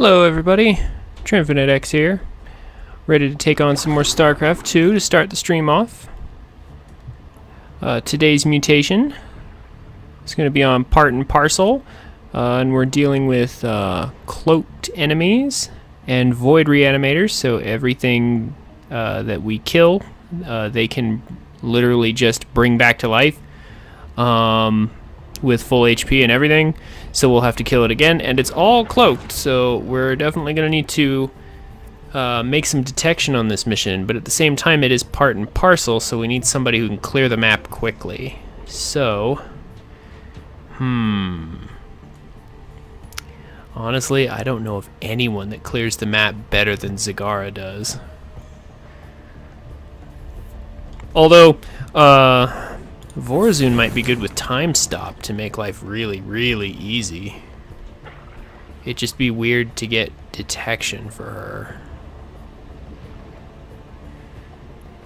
Hello everybody, TrinfiniteX here, ready to take on some more Starcraft 2 to start the stream off. Today's mutation is going to be on part and parcel, and we're dealing with cloaked enemies and void reanimators, so everything that we kill, they can literally just bring back to life with full HP and everything. So we'll have to kill it again, and it's all cloaked, so we're definitely going to need to make some detection on this mission, but at the same time it is part and parcel, so we need somebody who can clear the map quickly. So, honestly, I don't know of anyone that clears the map better than Zagara does. Although, Vorazun might be good with time stop to make life really, really easy. It'd just be weird to get detection for her.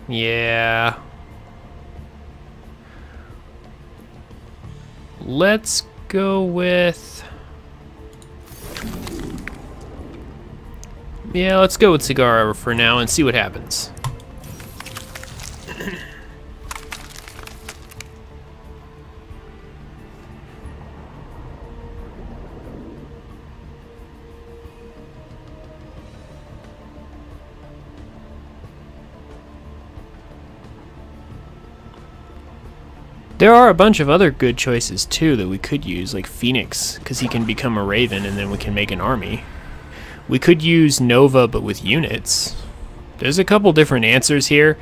Yeah. Let's go with... Yeah, let's go with Zagara for now and see what happens. There are a bunch of other good choices too that we could use, like Phoenix, because he can become a Raven and then we can make an army. We could use Nova, but with units. There's a couple different answers here.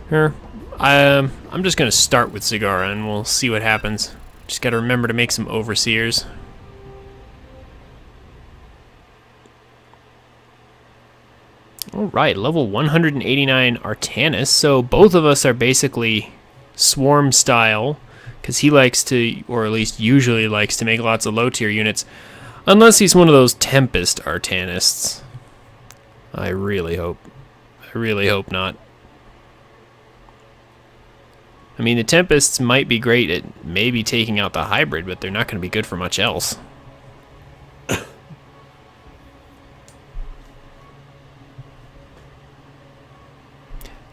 I'm just going to start with Zagara and we'll see what happens. Just got to remember to make some overseers. Alright, level 189 Artanis, so both of us are basically Swarm style, because he likes to, or at least usually likes to, make lots of low tier units, unless he's one of those Tempest Artanists. I really hope not. I mean, the Tempests might be great at maybe taking out the hybrid, but they're not going to be good for much else.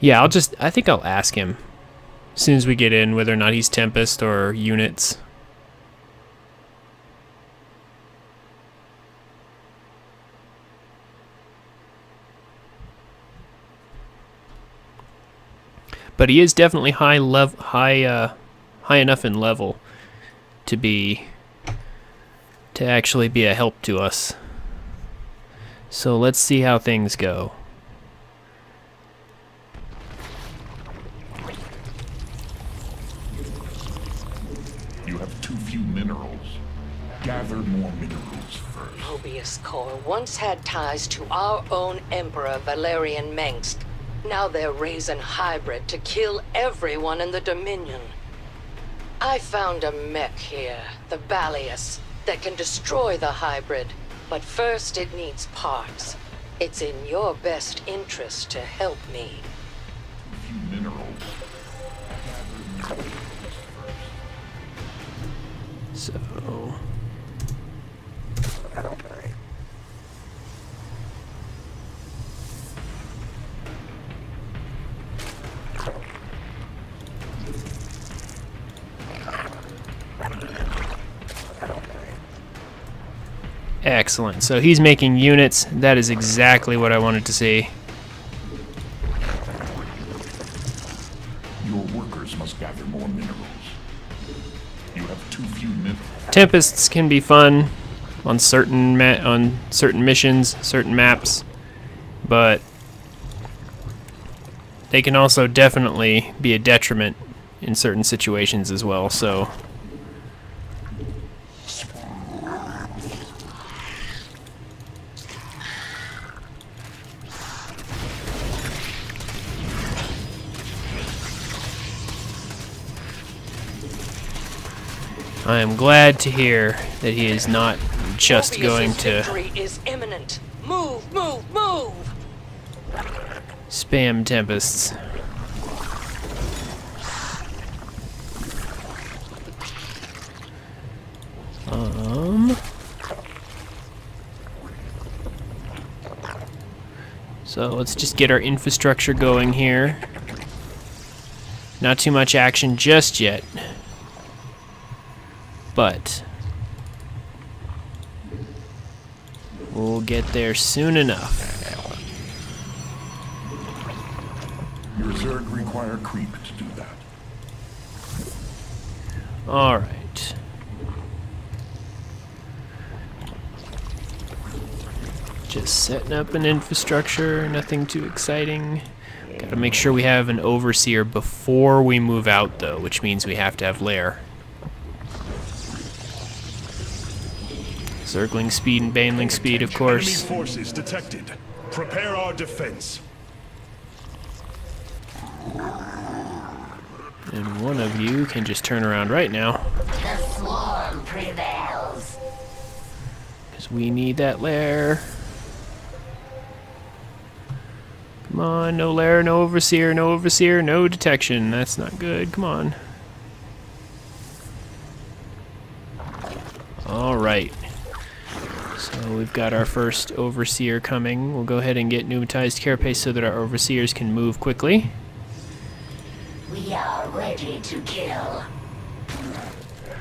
Yeah, I think I'll ask him as soon as we get in, whether or not he's Tempest or units. But he is definitely high enough in level to actually be a help to us. So let's see how things go. Gather more minerals first. Mobius Corps once had ties to our own Emperor Valerian Mengsk. Now they're raising hybrid to kill everyone in the Dominion. I found a mech here, the Balius, that can destroy the hybrid. But first it needs parts. It's in your best interest to help me. A few minerals. Gather minerals first. So... Excellent. So he's making units. That is exactly what I wanted to see. Your workers must gather more minerals. You have too few minerals. Tempests can be fun on certain missions, certain maps, but they can also definitely be a detriment in certain situations as well. So I am glad to hear that he is not just going to victory is imminent. Move, move, move! spam Tempests. So let's just get our infrastructure going here. Not too much action just yet. But we'll get there soon enough. Your Zerg require creep to do that. Alright. Just setting up an infrastructure, nothing too exciting. Gotta make sure we have an overseer before we move out though, which means we have to have lair. Circling speed and baneling speed, of course. Enemy forces detected. Prepare our defense. And one of you can just turn around right now. The swarm prevails. Because we need that lair. Come on, no lair, no overseer, no detection. That's not good. Come on. Alright. So we've got our first overseer coming. We'll go ahead and get pneumatized carapace so that our overseers can move quickly. We are ready to kill.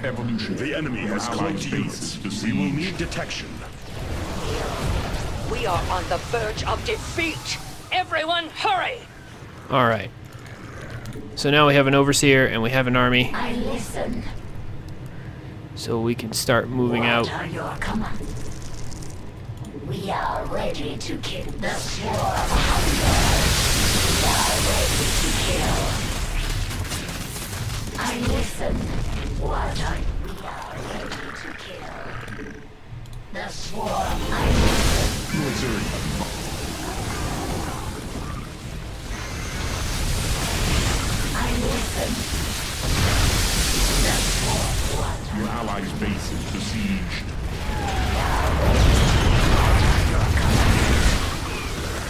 Evolution. The enemy has cloaked units. We will need detection. We are on the verge of defeat. Everyone, hurry! Alright. So now we have an overseer and we have an army. I listen. So we can start moving out. What are your commands? We are ready to kill the swarm hunger. We are ready to kill. I listen. What are we are ready to kill? The swarm. I listen. Your Zerg I listen. The swarm. What are Your allies' base is besieged. your commands?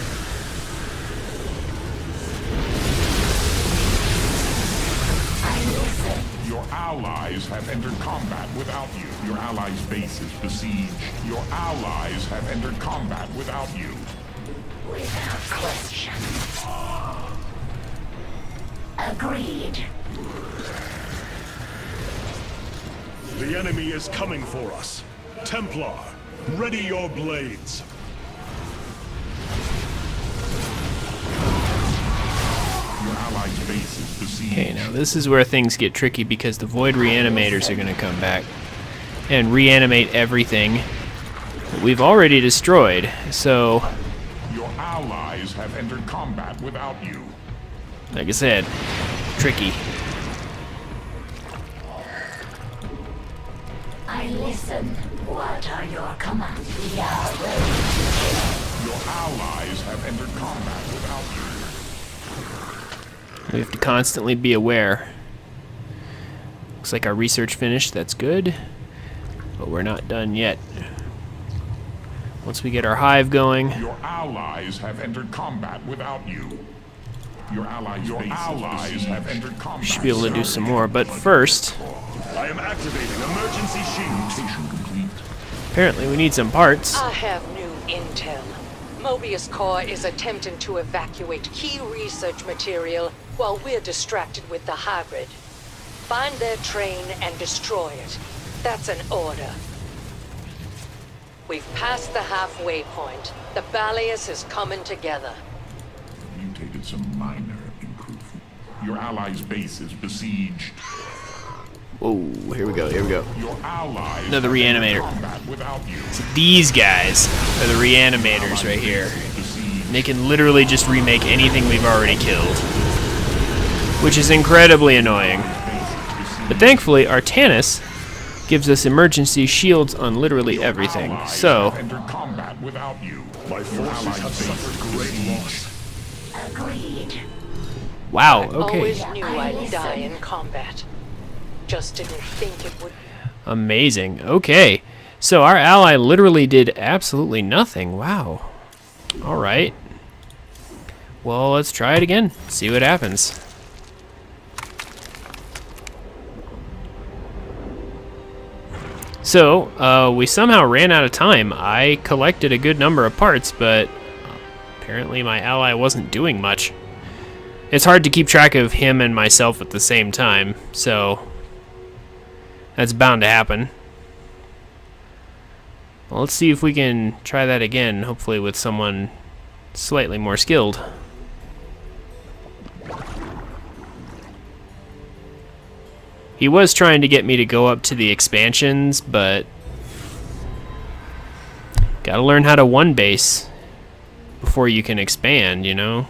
I listen. Your allies have entered combat without you. Your allies' base is besieged. Your allies have entered combat without you. Without question. Agreed. The enemy is coming for us. Templar, ready your blades. Your allies' base is besieged. Okay, now this is where things get tricky because the void reanimators are going to come back and reanimate everything that we've already destroyed. So, Your allies have entered combat without you. like I said, tricky. I listen. What are your commands? We are ready to kill. Your allies have entered combat without you. We have to constantly be aware. Looks like our research finished, that's good. But we're not done yet. Once we get our hive going, Your allies have entered combat without you. Your allies have entered combat. we should be able to do some more. But first, I am activating emergency shield. Mutation complete. apparently we need some parts. I have new intel. Mobius Core is attempting to evacuate key research material while we're distracted with the hybrid. Find their train and destroy it. That's an order. We've passed the halfway point. The Balius is coming together. Mutated some minor improvement. Your allies' base is besieged. Whoa, here we go, here we go. Your allies Another have entered reanimator. combat without you. So these guys are the reanimators right here. Besieged. They can literally just remake anything we've already killed, which is incredibly annoying. But thankfully, Artanis gives us emergency shields on literally everything. Allies So, have entered combat without you. My forces have suffered great loss. Agreed. wow, okay. Always knew I'd die in combat. Just didn't think it would. Amazing. Okay. So our ally literally did absolutely nothing. Wow. All right. Well, let's try it again. See what happens. So, we somehow ran out of time. I collected a good number of parts, but Apparently my ally wasn't doing much. It's hard to keep track of him and myself at the same time, so that's bound to happen. Well, let's see if we can try that again, hopefully with someone slightly more skilled. He was trying to get me to go up to the expansions, but gotta learn how to one base before you can expand, you know?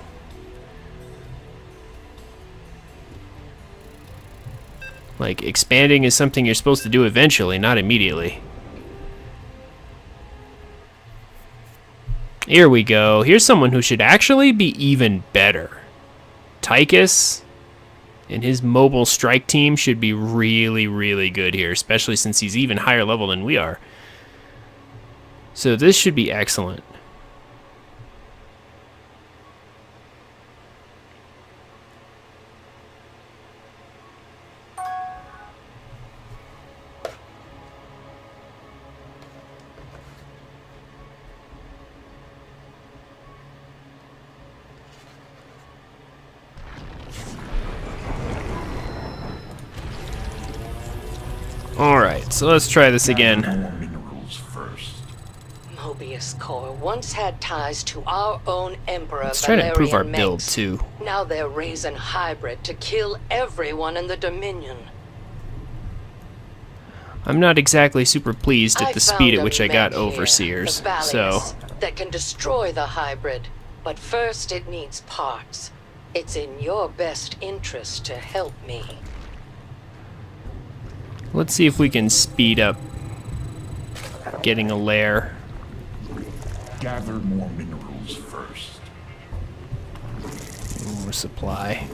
Like, expanding is something you're supposed to do eventually, not immediately. Here we go. Here's someone who should actually be even better. Tychus and his mobile strike team should be really, really good here, especially since he's even higher level than we are. So this should be excellent. Alright, so let's try this again. Minerals first. Mobius Core once had ties to our own Emperor Let's try to improve our Valerian build, Mengs. too. Now they're raising hybrid to kill everyone in the Dominion. I'm not exactly super pleased at the speed at which I got found a mech here, overseers, the so... Valius, that can destroy the hybrid. But first it needs parts. It's in your best interest to help me. Let's see if we can speed up getting a lair. Gather more minerals first. More supply.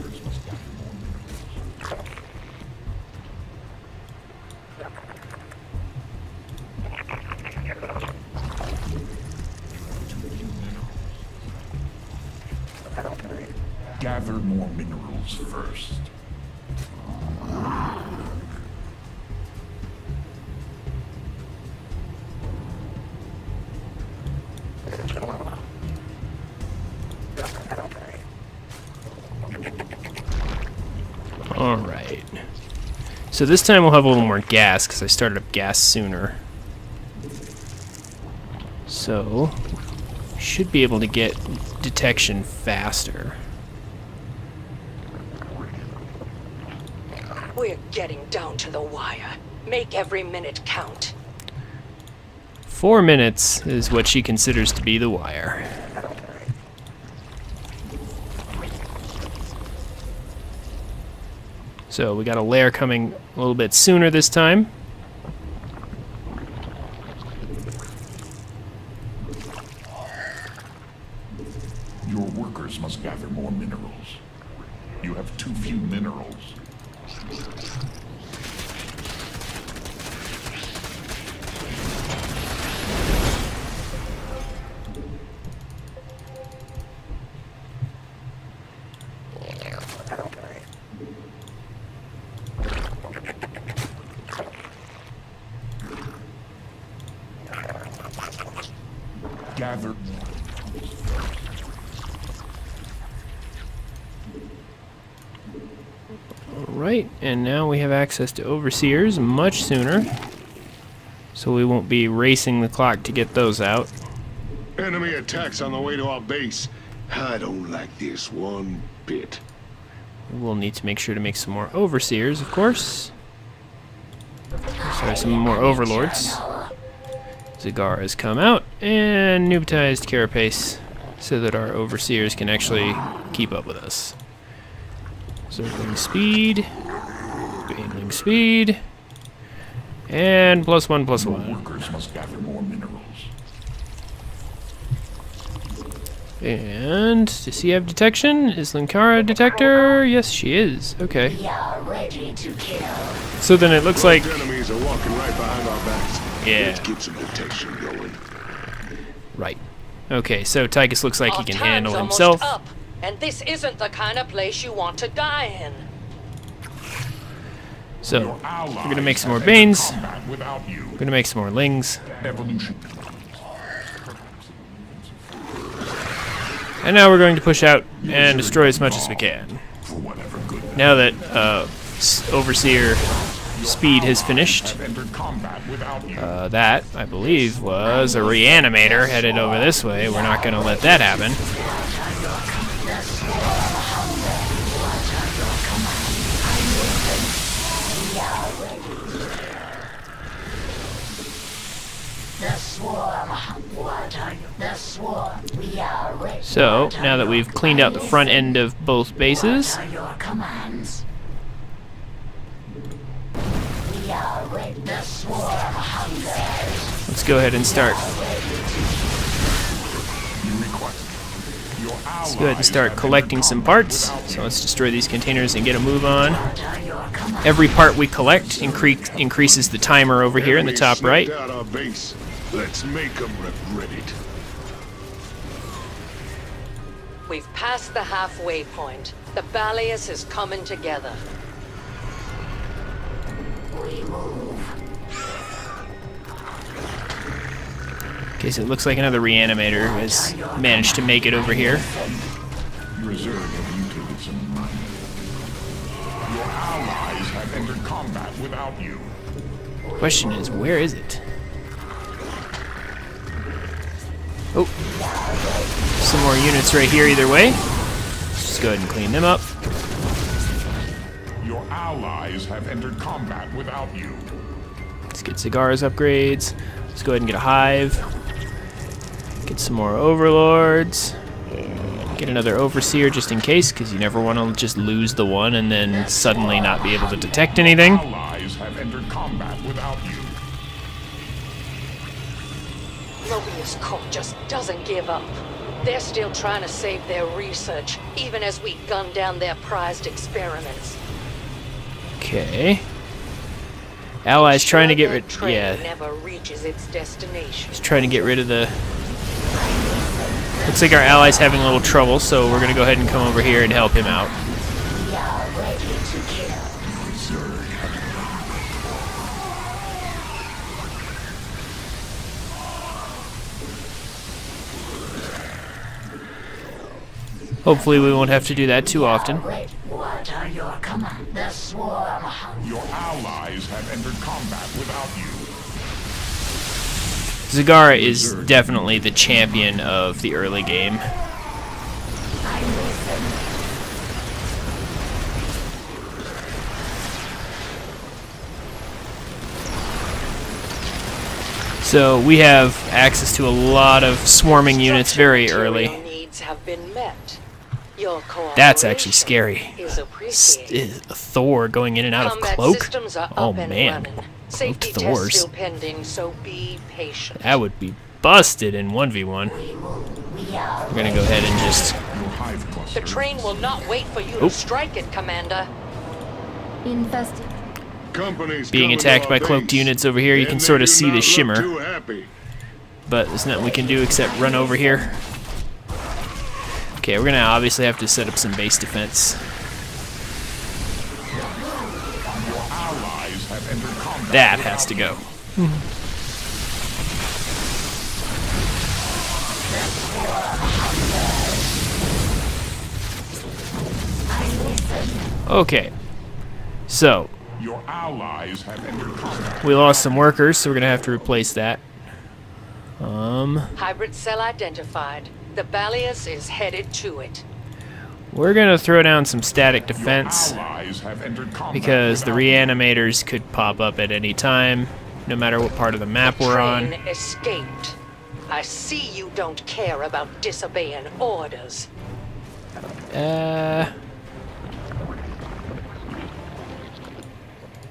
Gather more minerals first. Alright. So this time we'll have a little more gas, because I started up gas sooner. So, should be able to get detection faster. We're getting down to the wire. Make every minute count. 4 minutes is what she considers to be the wire. So we got a lair coming a little bit sooner this time. Your workers must gather more minerals. You have too few minerals. Gather. Alright, and now we have access to overseers much sooner. So we won't be racing the clock to get those out. Enemy attacks on the way to our base. I don't like this one bit. We'll need to make sure to make some more overseers, of course. Sorry, some more overlords. Zagar has come out, and noobtized carapace so that our overseers can actually keep up with us. Circling speed, baneling speed, and +1/+1. Workers must gather more minerals. And does he have detection? Is Linkara a detector? Yes, she is. Okay. We are ready to kill. So then it looks like... Enemies are walking right behind our backs. Yeah. Let's get some detection going. Right. Okay, so Tychus looks like he Our can time's handle almost himself. up, and this isn't the kind of place you want to die in. So, we're gonna make some more Banes. Without you. We're gonna make some more Lings. Evolution. And now we're going to push out and destroy as much as we can. For whatever good Now that Overseer speed has finished, have entered combat without you. that, I believe, was a reanimator headed over this way. We're not going to let that happen. So, now that we've cleaned out the front end of both bases, let's go ahead and start. Let's go ahead and start collecting some parts. So let's destroy these containers and get a move on. Every part we collect increases the timer over here in the top right. Let's make them regret it. We've passed the halfway point. The Balius is coming together. Okay, so it looks like another reanimator has managed to make it over here. Reserve have mutated some mind. Your allies have entered combat without you. Question is, where is it? Oh, some more units right here either way. Let's just go ahead and clean them up. Your allies have entered combat without you. Let's get cigars upgrades. Let's go ahead and get a hive. Get some more overlords. Get another overseer just in case, because you never want to just lose the one and then suddenly not be able to detect anything. Allies have entered combat without you. Mobius Corp just doesn't give up. They're still trying to save their research, even as we gun down their prized experiments. Okay. Allies trying to get rid. Train Yeah. never reaches its destination. Just trying to get rid of the. Looks like our ally's having a little trouble, so we're gonna go ahead and come over here and help him out. Hopefully we won't have to do that too often. What are your commands? The swarm hunger. Your allies have entered combat without you. Zagara is definitely the champion of the early game. So we have access to a lot of swarming units very early. Needs have been met. Your That's actually scary. is appreciated. Thor going in and out of Combat cloak? systems are Oh up and man. running. Safety tests Thors. still pending, so be patient. That would be busted in 1v1. We're gonna go ahead and just... Your hive cluster. The train will not wait for you Oh. to strike it, Commander. Infested. Companies being coming attacked to by our cloaked base, units over here. You and can they sort of do see not the look shimmer, too happy. but there's nothing we can do except run over here. Okay, we're gonna obviously have to set up some base defense. Your allies have entered combat. That has to go. Okay, so Your allies have entered combat. we lost some workers, so we're gonna have to replace that. Hybrid cell identified. The Balius is headed to it. We're gonna throw down some static defense Allies have entered combat because the without you. reanimators could pop up at any time, no matter what part of the map we're on. Train escaped. I see you don't care about disobeying orders.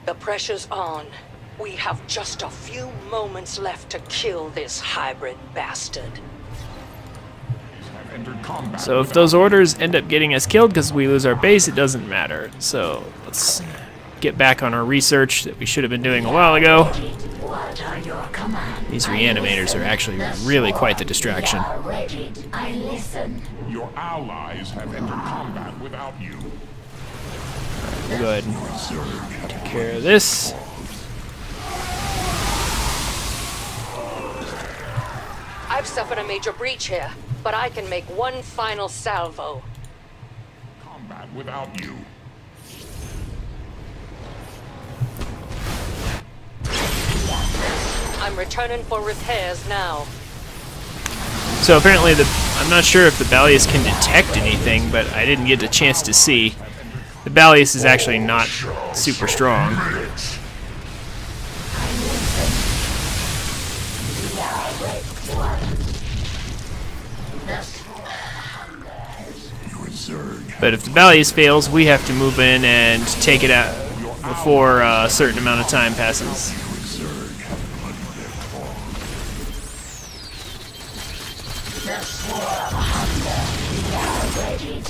The pressure's on. We have just a few moments left to kill this hybrid bastard. Have entered combat So if without those orders end up getting us killed because we lose our base, it doesn't matter. So let's get back on our research that we should have been doing a while ago. What are your commands? These reanimators are actually really quite the distraction. Ready. I listen. Your allies have entered combat without you. We'll go ahead and take care of this. I've suffered a major breach here, but I can make one final salvo. Combat without you. I'm returning for repairs now. So apparently I'm not sure if the Balius can detect anything, but I didn't get a chance to see. The Balius is actually not super strong. But if the Balius fails, we have to move in and take it out before a certain amount of time passes.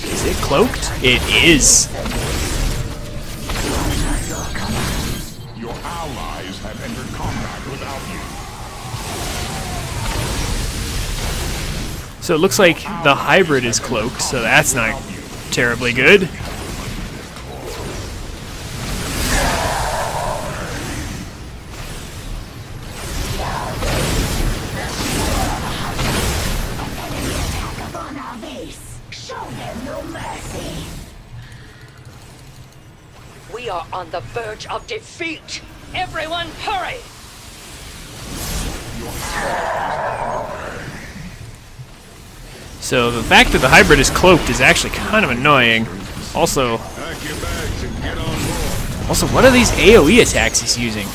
Is it cloaked? It is. Your allies have entered combat without you. So it looks like the hybrid is cloaked, so that's not terribly good. We are on the verge of defeat. Everyone, hurry! So the fact that the hybrid is cloaked is actually kind of annoying. Also, what are these AoE attacks he's using?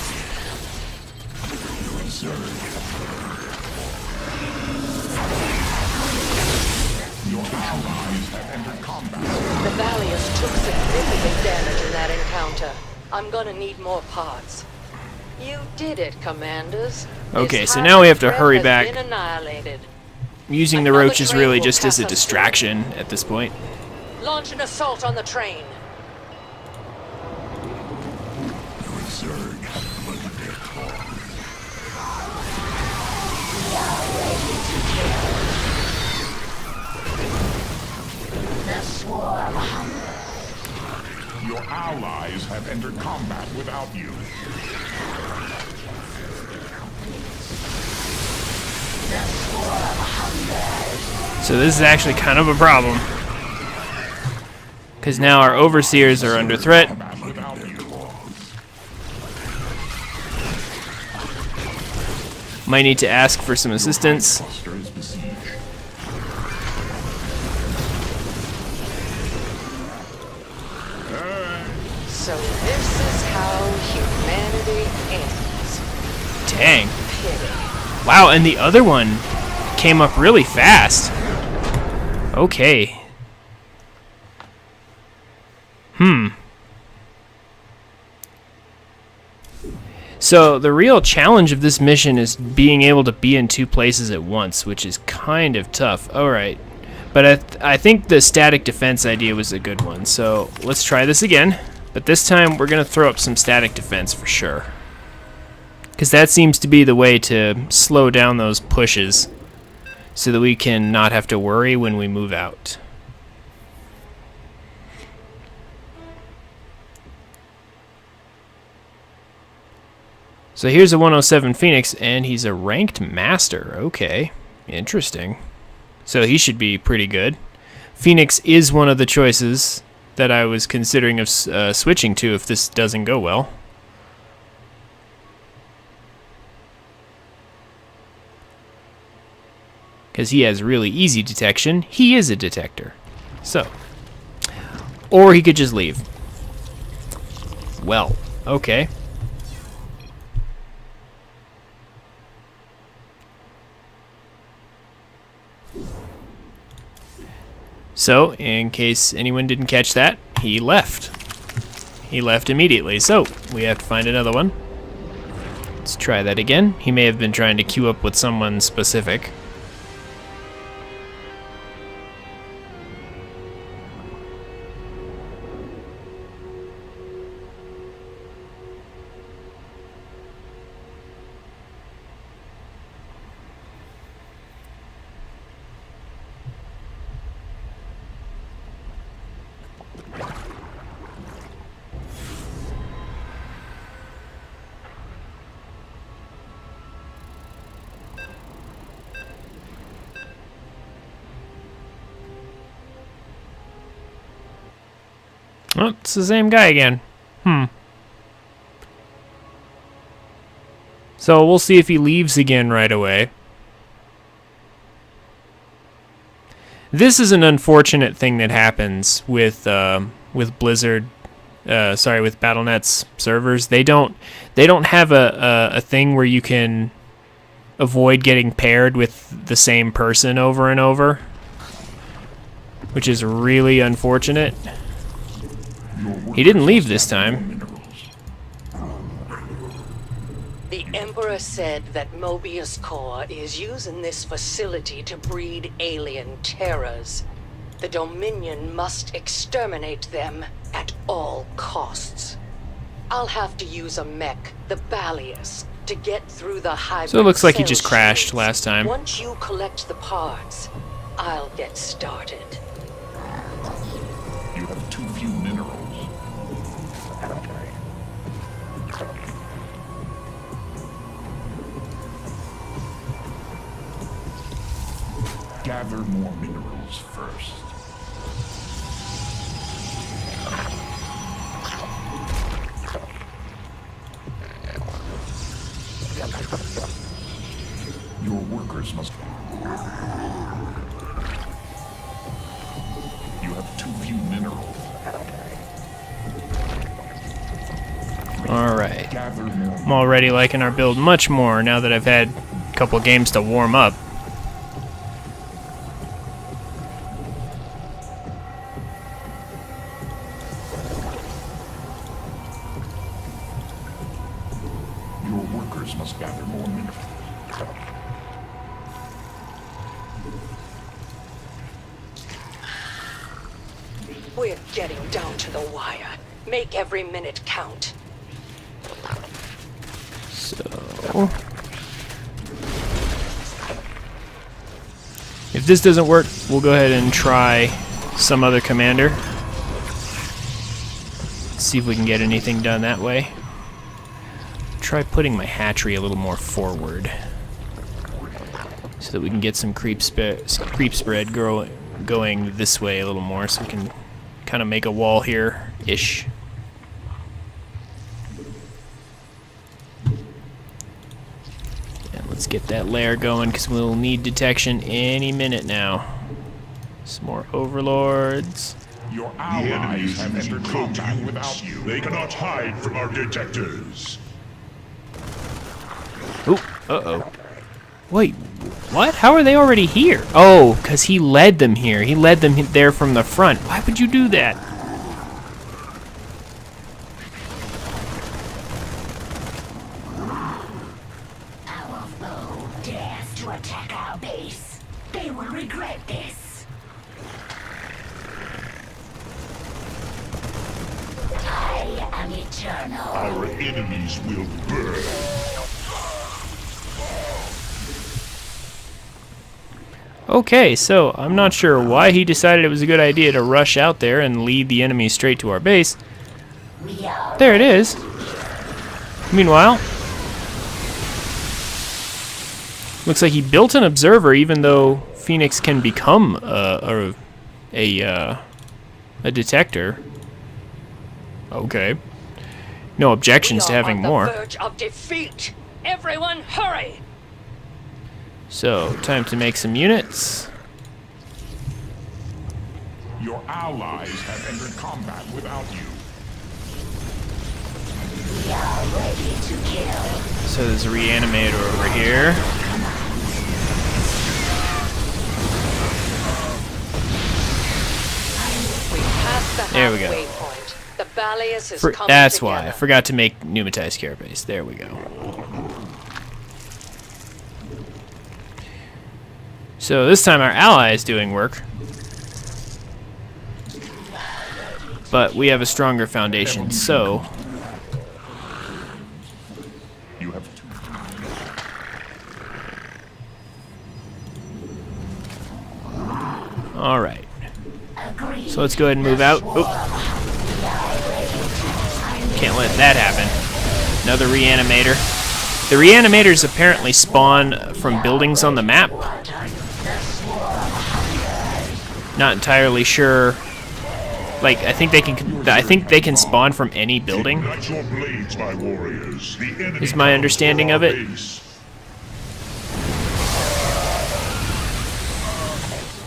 The Valius took significant damage in that encounter. I'm gonna need more parts. You did it, Commanders. Okay, This so now we have to hybrid hurry has back. been annihilated. Using the Another roach is train really will just as a pass us distraction at this point. Launch an assault on the train. Your allies have entered combat without you. So this is actually kind of a problem. Because now our overseers are under threat. Combat without you. Might need to ask for some assistance. Cluster is besieged. So this is how humanity ends. Dang. Pity. Wow, and the other one came up really fast. Okay. So the real challenge of this mission is being able to be in two places at once, which is kind of tough. Alright. But I think the static defense idea was a good one. So let's try this again. But this time we're going to throw up some static defense for sure. Because that seems to be the way to slow down those pushes so that we can not have to worry when we move out. So here's a 107 Phoenix, and he's a ranked master. Okay, interesting. So he should be pretty good. Phoenix is one of the choices that I was considering of switching to if this doesn't go well. Because he has really easy detection. He is a detector. So. Or he could just leave. Well, okay. So, in case anyone didn't catch that, he left. He left immediately, so we have to find another one. Let's try that again. He may have been trying to queue up with someone specific. Oh, it's the same guy again. So we'll see if he leaves again right away. This is an unfortunate thing that happens with Blizzard. With Battle.net's servers. They don't have a thing where you can avoid getting paired with the same person over and over, which is really unfortunate. He didn't leave this time. The Emperor said that Mobius Core is using this facility to breed alien terrors. The Dominion must exterminate them at all costs. I'll have to use a mech, the Balius, to get through the hybrid. So it looks like he just cell crashed shields. last time. Once you collect the parts, I'll get started. You have too few minerals. Gather more minerals first. Your workers must... You have too few minerals. Alright. Gather more. I'm already liking our build much more now that I've had a couple games to warm up. Your workers must gather more minerals. We're getting down to the wire. Make every minute count. So, if this doesn't work, we'll go ahead and try some other commander. See if we can get anything done that way. Try putting my hatchery a little more forward so that we can get some creep spread going this way a little more, so we can kind of make a wall here-ish. And let's get that layer going, because we'll need detection any minute now. Some more overlords. Your The enemy allies is have using entered code combat units. without you. They cannot hide from our detectors. Ooh, uh-oh. Wait, what? How are they already here? Oh, because he led them here. He led them there from the front. Why would you do that? Our foe dares to attack our base. They will regret this. I am eternal. Our enemies will burn. Okay, so I'm not sure why he decided it was a good idea to rush out there and lead the enemy straight to our base. We are There it is. Meanwhile, looks like he built an observer, even though Phoenix can become a detector. Okay. No objections to having We are more. on the verge of defeat. Everyone, hurry! So, time to make some units. Your allies have entered combat without you. we are ready to kill. So there's a reanimator over here. We passed the There we halfway go. point. The Balius is coming That's together. why I forgot to make pneumatized carapace. There we go. So this time our ally is doing work, but we have a stronger foundation. So You have two. all right. Agreed. So let's go ahead and move out. Oh, can't let that happen. Another reanimator. The reanimators apparently spawn from buildings on the map. Not entirely sure Like, I think they can spawn from any building. Ignite your blades, my warriors. The enemy Is my comes understanding for of our it. base.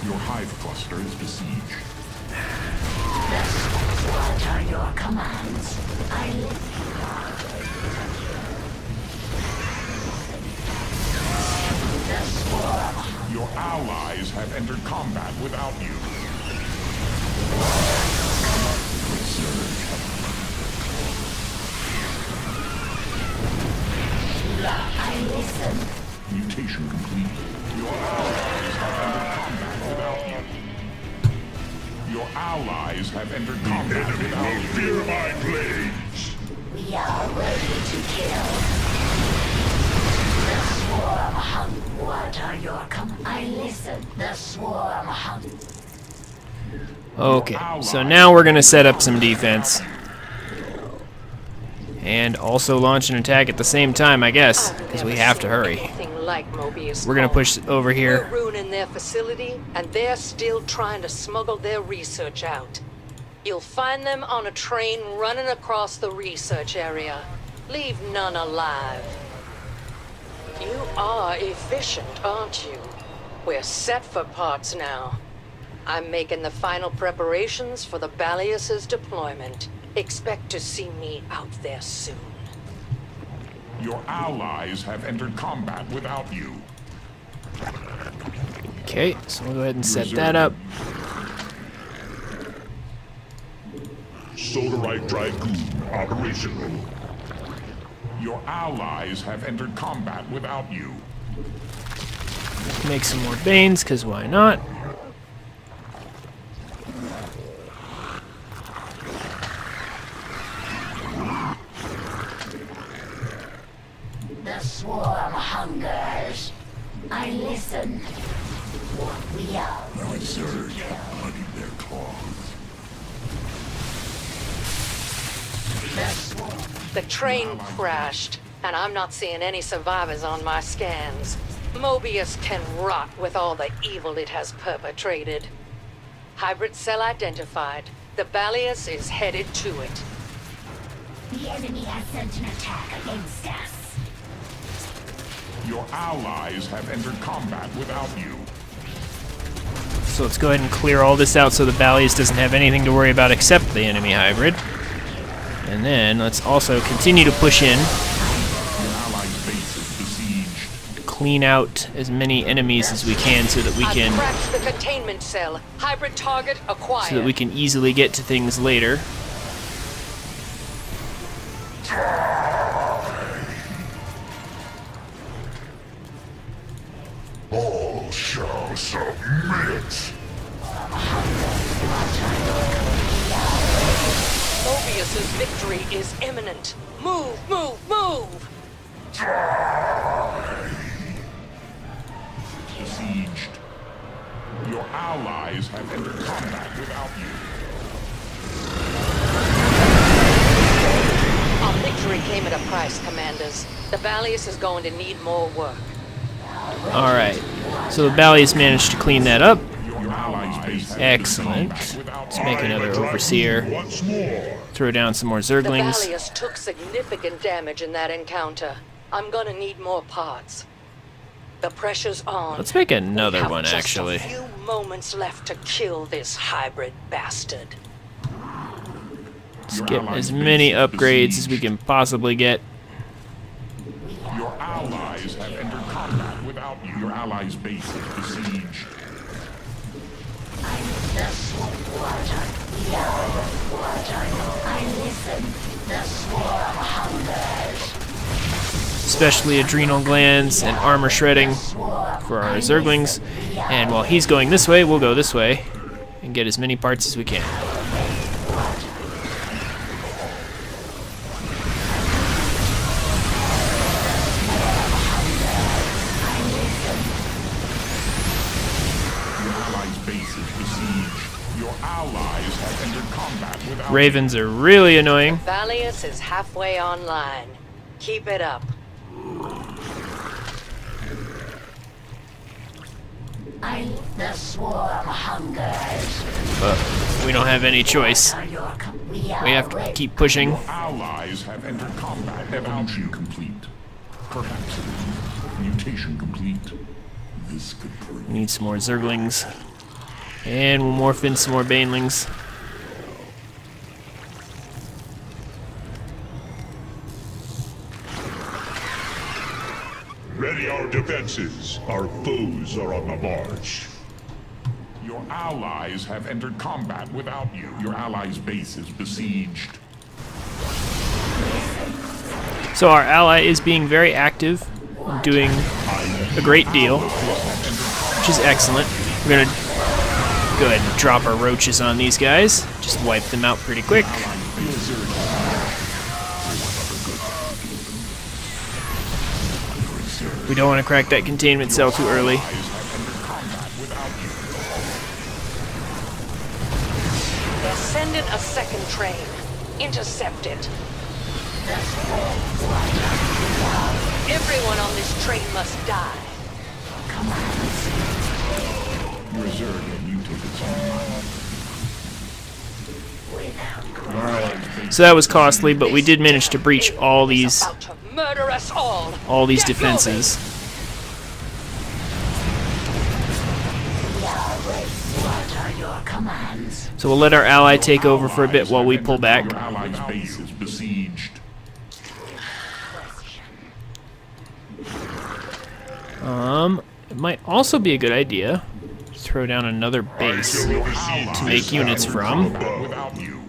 Your hive cluster is besieged. What are your commands? I listen. The swarm. Your allies have entered combat without you. I listen. Mutation complete. Your allies have entered combat without you. Your allies have entered combat Enemy without will you. fear my blades. We are ready to kill. The swarm hunt. What are your commands? I listen. The swarm hunt. Okay, so now we're gonna set up some defense. And also launch an attack at the same time, I guess, because we have to hurry. Like Mobius We're gonna called. push over here. We're ruining their facility, and they're still trying to smuggle their research out. You'll find them on a train running across the research area. Leave none alive. You are efficient, aren't you? We're set for parts now. I'm making the final preparations for the Ballius's deployment. Expect to see me out there soon. Your allies have entered combat without you. Okay, so we'll go ahead and set that up. Solarite Dragoon operational. Your allies have entered combat without you. Make some more Banes, because why not? The swarm hungers. I listen. We are My surge muddy their claws. the swarm. The train crashed, and I'm not seeing any survivors on my scans. Mobius can rot with all the evil it has perpetrated. Hybrid cell identified. The Ballius is headed to it. The enemy has sent an attack against us. Your allies have entered combat without you. So let's go ahead and clear all this out so the Ballius doesn't have anything to worry about except the enemy hybrid. And then let's also continue to push in, Your allies' base is besieged. clean out as many enemies as we can so that we I've can cracked the containment cell. Hybrid target acquired. so that we can easily get to things later. All shall submit. Mobius's victory is imminent. Move, move, move! Besieged. Your allies have entered combat without you. Our victory came at a price, Commanders. The Ballius is going to need more work. Alright, so the Ballius managed to clean that up. Your allies' base has Excellent. combat without Let's make another Dragoon overseer. once more. Throw down some more The Zerglings. Ballius took significant damage in that encounter. I'm gonna need more parts. The pressure's on. Let's make We another have one, just actually. a few moments left to kill this hybrid bastard. Let's Your get allies' as base many is upgrades as we besieged. can possibly get. Your allies have entered combat without you. Your allies' base is besieged. The swarm. I listen. The swarm hungers. Especially adrenal glands and armor shredding for our Zerglings. And while he's going this way, we'll go this way and get as many parts as we can. Your allies' base is besieged. Your allies have entered combat without Ravens are really annoying. Ballius is halfway online. Keep it up. The swarm hungers. But we don't have any choice. We have to keep pushing. Allies have entered combat. Evolution complete. Perhaps mutation complete. This could prove. We need some more Zerglings. And we'll morph in some more Banelings. Ready our defenses. Our foes are on the march. Your allies have entered combat without you. Your allies' base is besieged. So our ally is being very active, doing a great deal, which is excellent. We're gonna go ahead and drop our roaches on these guys. Just wipe them out pretty quick. We don't want to crack that containment cell too early. They're sending a second train. Intercept it. Everyone on this train must die. Reserve and mutated Alright. So that was costly, but we did manage to breach all these About to murder us all. defenses. What are your commands? So we'll let our ally take over for a bit while we pull back. Your allies' base is besieged. It might also be a good idea to throw down another base to make units from. Without you.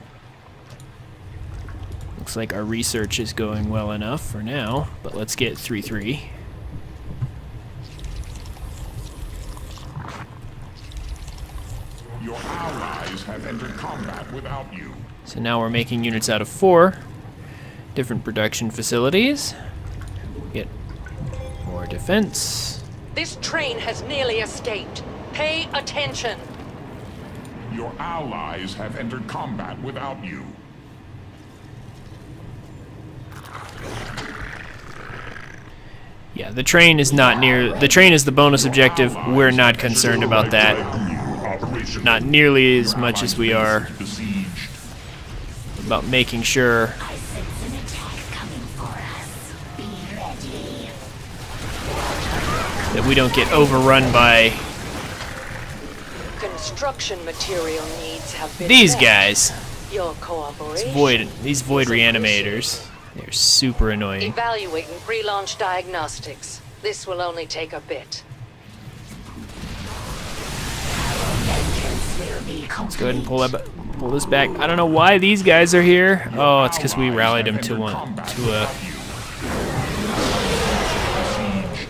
Looks like our research is going well enough for now, but let's get 3-3. Your allies have entered combat without you. So now we're making units out of 4 different production facilities. Get more defense. This train has nearly escaped. Pay attention. Your allies have entered combat without you. Yeah, the train is not near. The train is the bonus objective. We're not concerned about that. Not nearly as much as we are Besieged. about making sure I sense an attack coming for us. Be ready. that we don't get overrun by Construction material needs have been these met. guys. Your cooperation. These void reanimators. They're super annoying. Evaluating pre-launch diagnostics. This will only take a bit. Let's go ahead and pull this back. I don't know why these guys are here. Oh, it's because we rallied them to a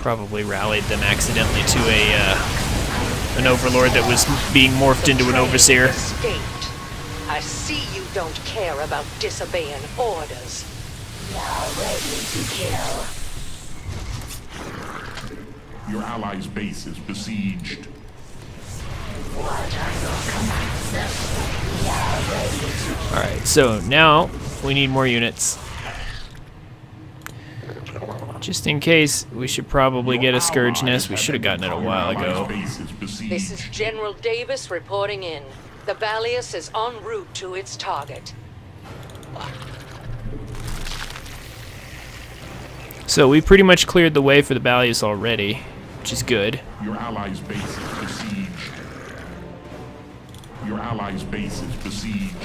probably rallied them accidentally to an overlord that was being morphed into an overseer. Escaped. I see you don't care about disobeying orders. Now ready to kill. Your allies' base is besieged. Alright, so now we need more units. Just in case, we should probably get a Scourge Nest. We should have gotten it a while ago. Base is besieged. This is General Davis reporting in. The Balius is en route to its target. So we pretty much cleared the way for the Balius already, which is good. Your allies' base is besieged. Your allies' base is besieged.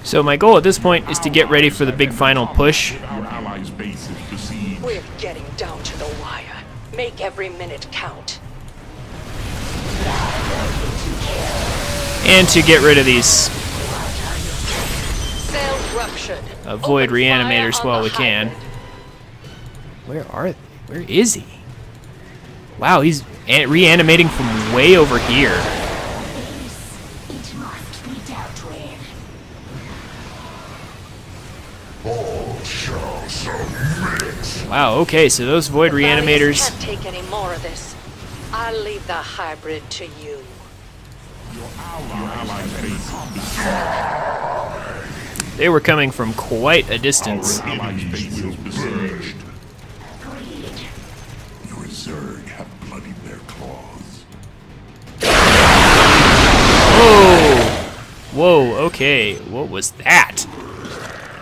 So my goal at this point is to get ready for the big final push. Your allies' base is besieged. We're getting down to the wire. Make every minute count. And to get rid of these Cell ruptured. void Open fire reanimators on while the we can. hybrid. Where are they? Where is he? Wow, he's reanimating from way over here. It must be dealt with. Wow, okay, so those void The Balius reanimators. can't take any more of this. I'll leave the hybrid to you. Your allies' base is besieged. They were coming from quite a distance. Our allies' base is besieged. Agreed. Your Zerg have bloodied their claws. Whoa, okay. What was that?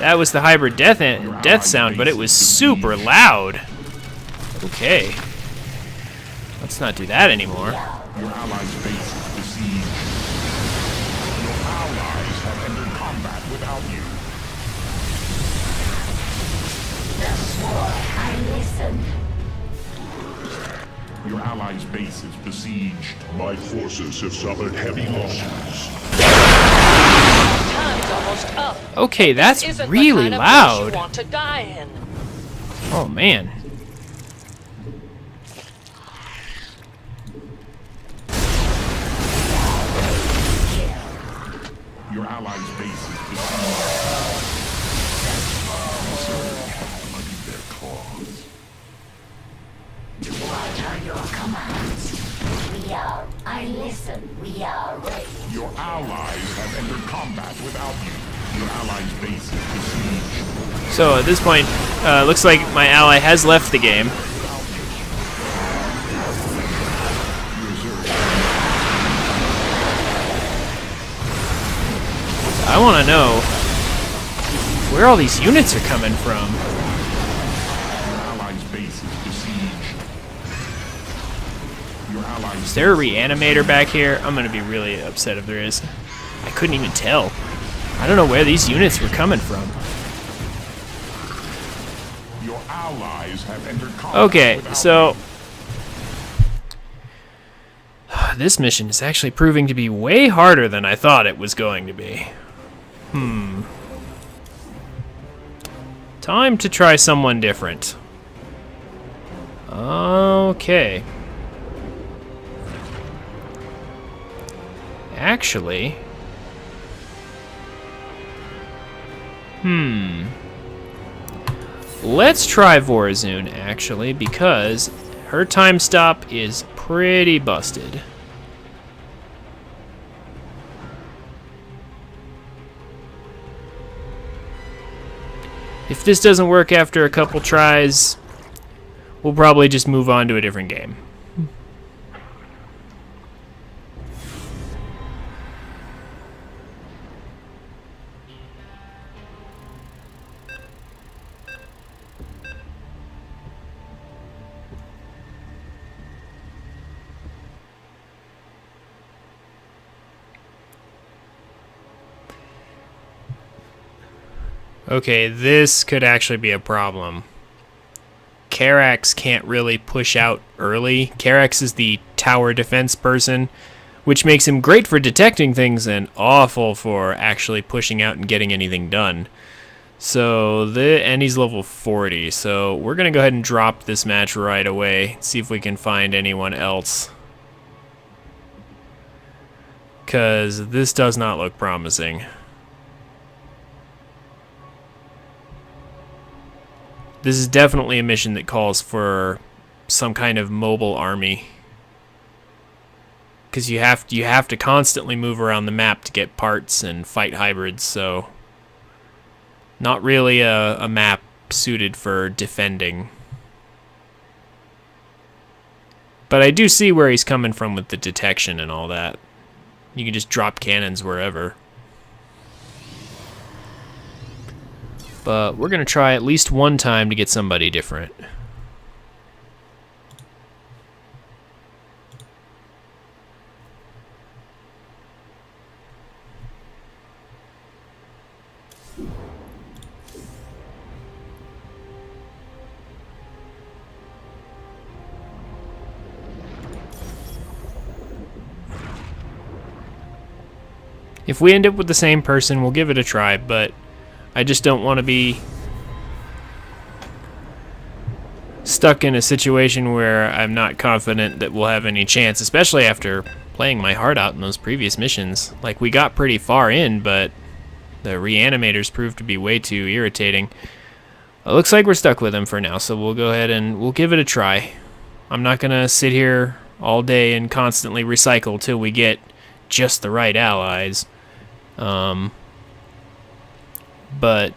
That was the hybrid death sound, but it was super loud. Okay. Let's not do that anymore. Your allies' base is besieged. Your allies have entered combat without you. The sword, I listen. Your allies' base is besieged. My forces have suffered heavy losses. Time's almost up. Okay, that's Isn't the really kind of place loud. you want to die in. Oh, man. Your allies' base is besieged. Zerg have bloodied their claws. What are your commands? I listen. We are ready. Your allies have entered combat without you. Your allies' base is besieged. So at this point, looks like my ally has left the game. Your Zerg I want to know where all these units are coming from. Your allies' base is besieged. Your allies' Is there a reanimator back here? I'm going to be really upset if there is. I couldn't even tell. I don't know where these units were coming from. Your allies have entered combat Okay, without so this mission is actually proving to be way harder than I thought it was going to be. Time to try someone different. Okay. Actually, let's try Vorazun, actually, because her time stop is pretty busted. If this doesn't work after a couple tries, we'll probably just move on to a different game. Okay, this could actually be a problem. Karax can't really push out early. Karax is the tower defense person, which makes him great for detecting things and awful for actually pushing out and getting anything done. So, and he's level 40, so we're going to go ahead and drop this match right away, see if we can find anyone else. Because this does not look promising. This is definitely a mission that calls for some kind of mobile army. Because you have to constantly move around the map to get parts and fight hybrids, so not really a map suited for defending. But I do see where he's coming from with the detection and all that. You can just drop cannons wherever. But we're going to try at least one time to get somebody different. If we end up with the same person, we'll give it a try, but I just don't want to be stuck in a situation where I'm not confident that we'll have any chance, especially after playing my heart out in those previous missions. Like, we got pretty far in, but the reanimators proved to be way too irritating. It looks like we're stuck with them for now, so we'll go ahead and we'll give it a try. I'm not going to sit here all day and constantly recycle till we get just the right allies. but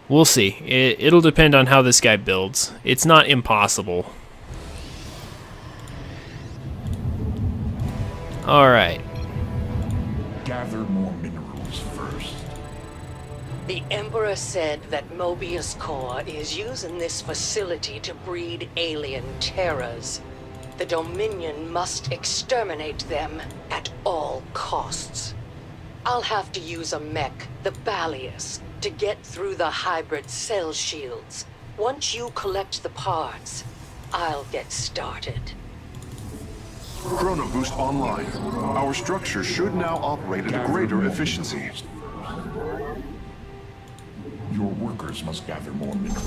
we'll see. It'll depend on how this guy builds. It's not impossible. Alright. Gather more minerals first. The Emperor said that Mobius Core is using this facility to breed alien terrors. The Dominion must exterminate them at all costs. I'll have to use a mech, the Balius, to get through the hybrid cell shields. Once you collect the parts, I'll get started. Chrono boost online. Our structure should now operate at a greater efficiency. Your workers must gather more minerals.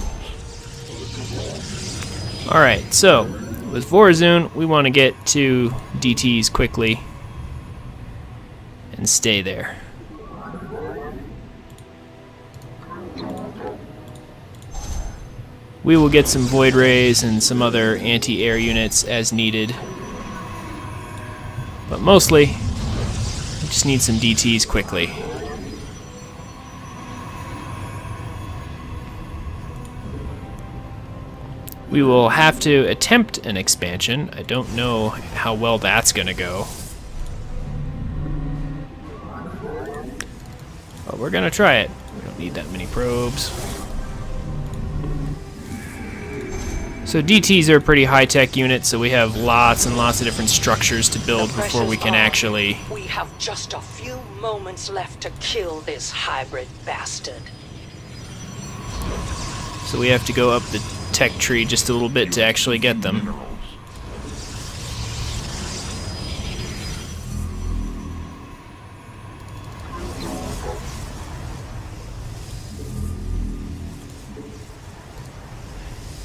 Alright, so with Vorazun, we want to get to DTs quickly and stay there. We will get some Void Rays and some other anti-air units as needed. But mostly, we just need some DTs quickly. We will have to attempt an expansion. I don't know how well that's going to go. But we're going to try it. We don't need that many probes. So DTs are a pretty high-tech unit, so we have lots and lots of different structures to build before we can actually... We have just a few moments left to kill this hybrid bastard. So we have to go up the tech tree just a little bit to actually get them. Minerals.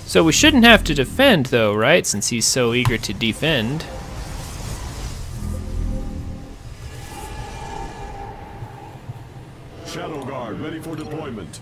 So we shouldn't have to defend, though, right? Since he's so eager to defend. Shadow Guard ready for deployment.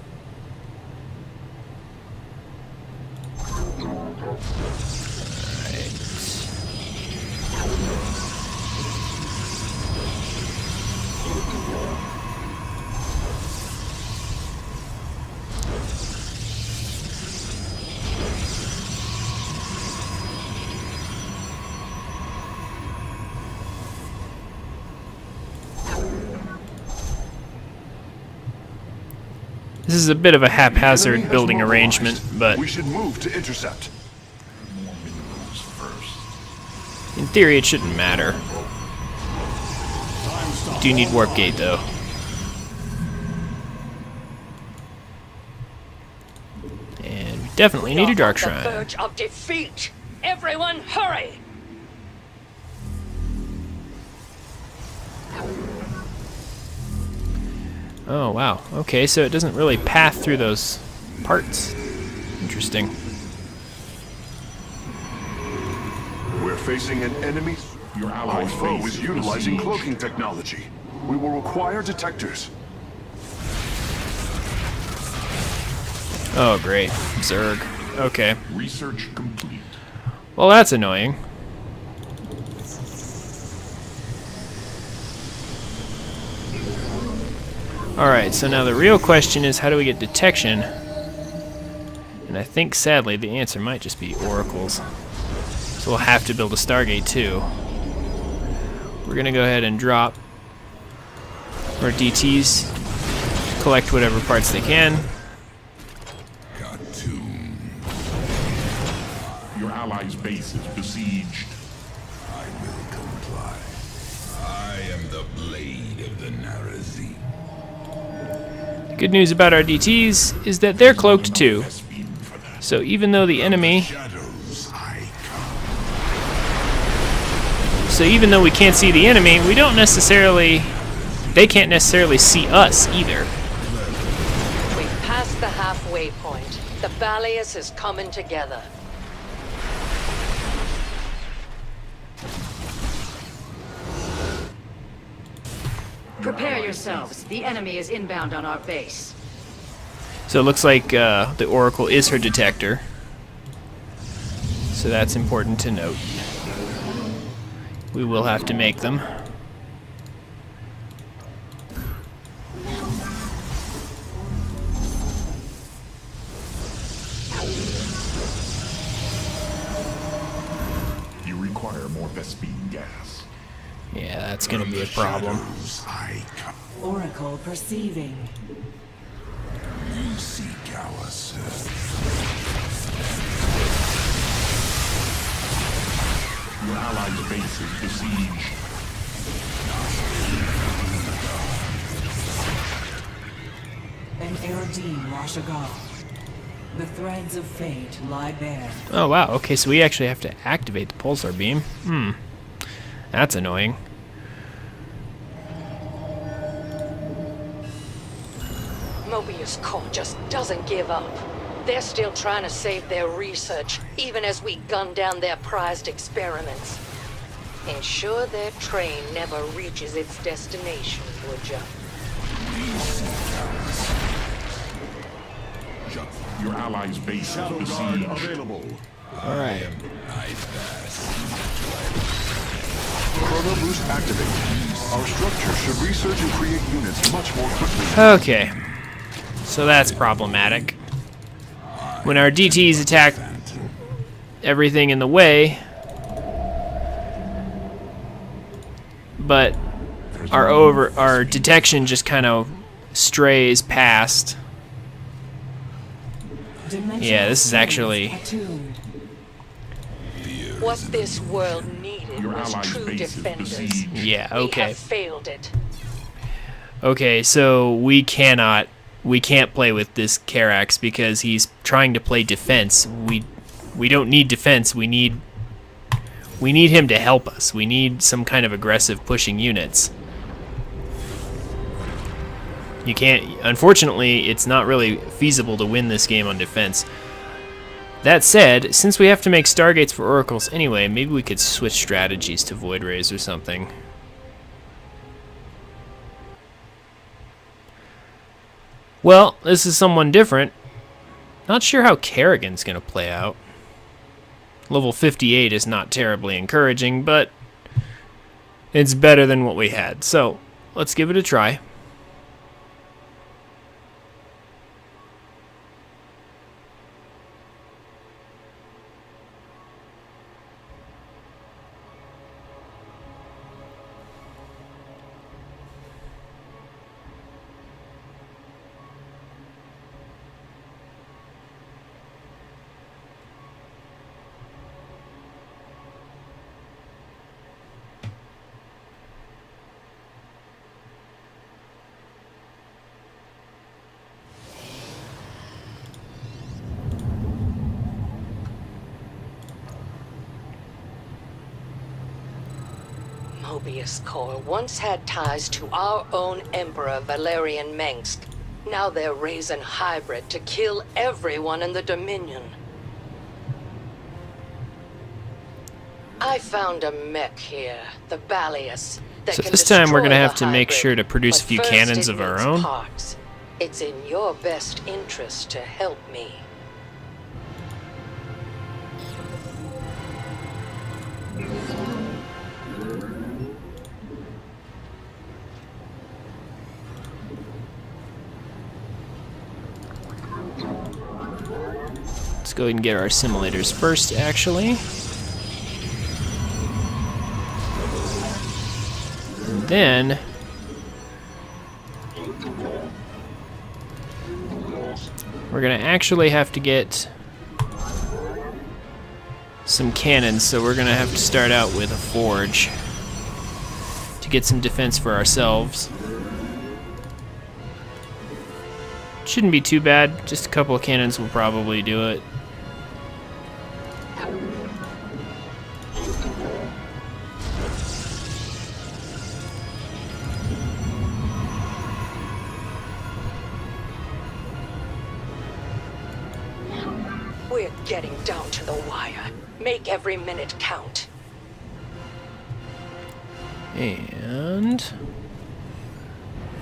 This is a bit of a haphazard building arrangement, but We should move to intercept. More minerals first. in theory it shouldn't matter. Do need warp gate though. And we definitely need a dark On the shrine. verge of defeat. Everyone, hurry! Oh wow. Okay, so it doesn't really path through those parts. Interesting. We're facing an enemy. Your Our allies' foe base is is utilizing besieged. cloaking technology. We will require detectors. Oh great. Zerg. Okay. Research complete. Well, that's annoying. Alright, so now the real question is how do we get detection? And I think sadly the answer might just be oracles. So we'll have to build a Stargate too. We're gonna go ahead and drop our DTs, collect whatever parts they can. Your allies' base is besieged. I will comply. I am the blade of the Narazim. The good news about our DTs is that they're cloaked too. Vespene for that. So even though the enemy, Shadows I come. so even though we can't see the enemy, we don't necessarily, they can't necessarily see us either. We've passed the halfway point. The Balius is coming together. Prepare yourselves. The enemy is inbound on our base. So it looks like the Oracle is her detector. So that's important to note. We will have to make them. more Vespine gas. Yeah, that's gonna be a problem. Oracle perceiving. You seek our service. Your allied base is besieged. An Eridine Rashagal. The threads of fate lie bare. Oh wow, okay, so we actually have to activate the pulsar beam. That's annoying. Mobius Core just doesn't give up. They're still trying to save their research, even as we gun down their prized experiments. Ensure their train never reaches its destination, would ya? Your allies' base is Shadow Guard besieged. available. Alright. Chrono boost activated. Our structure should research and create units much more quickly. Okay. So that's problematic. When our DTs attack everything in the way, but our detection just kind of strays past. Yeah, this is actually... What this world needed Your was allies' true base is defenders. besieged. Yeah, We okay. have failed it. Okay, so we can't play with this Karax because he's trying to play defense. We don't need defense. We need him to help us. We need some kind of aggressive pushing units. You can't, unfortunately, it's not really feasible to win this game on defense. That said, since we have to make Stargates for Oracles anyway, maybe we could switch strategies to Void Rays or something. Well, this is someone different. Not sure how Kerrigan's gonna play out. Level 58 is not terribly encouraging, but it's better than what we had. So, let's give it a try. Mobius Core once had ties to our own Emperor Valerian Mengsk. Now they're raising hybrid to kill everyone in the Dominion. I found a mech here, the Balius. That So can this time we're destroy gonna have the to make hybrid, sure to produce a but few first cannons it of our needs own. parts. It's in your best interest to help me. Let's go ahead and get our simulators first, actually. And then we're gonna actually have to get some cannons, so we're gonna have to start out with a forge to get some defense for ourselves. Shouldn't be too bad, just a couple of cannons will probably do it. We're getting down to the wire. Make every minute count. And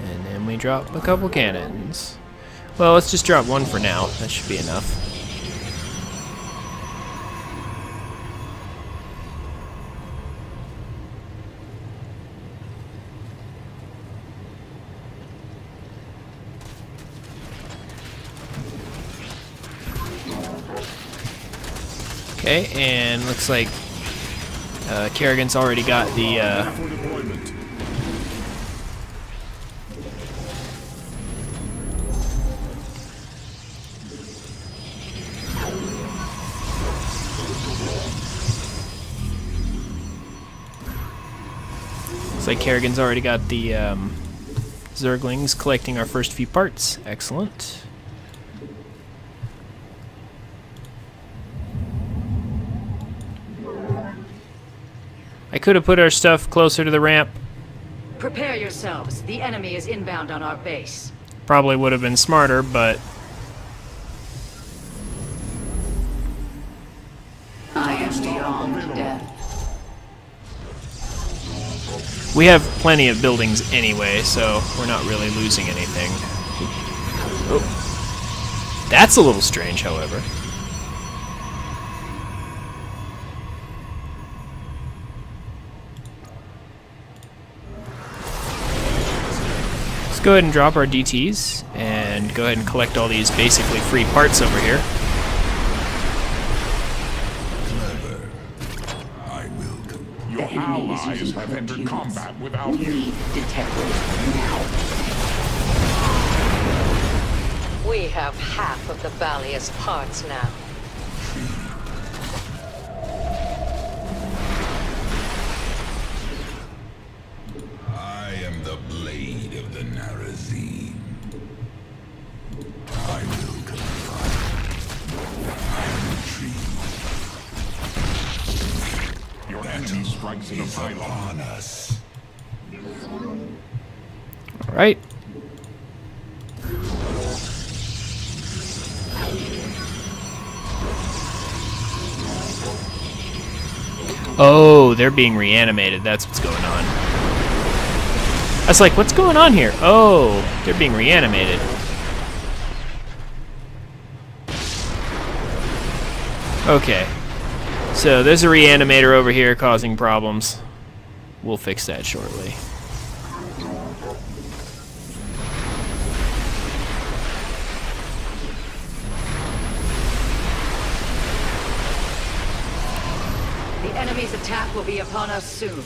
then we drop a couple cannons. Well, let's just drop one for now. That should be enough. Okay, and looks like Kerrigan's already got the For deployment. looks like Kerrigan's already got the Zerglings collecting our first few parts. Excellent. I could have put our stuff closer to the ramp. Prepare yourselves. The enemy is inbound on our base. Probably would have been smarter, but I am beyond death. we have plenty of buildings anyway, so we're not really losing anything. Oh. That's a little strange, however. Let's go ahead and drop our DTs and go ahead and collect all these basically free parts over here. Clever. I will complete. Your allies have entered combat without you. We have half of the Valia's parts now. I am the blade of the Narazim. I will comply. I retreat. Your enemy strikes in a Is pylon. upon us. All right. Oh, they're being reanimated. That's what's going on. I was like, what's going on here? Oh, they're being reanimated. Okay. So there's a reanimator over here causing problems. We'll fix that shortly. The enemy's attack will be upon us soon.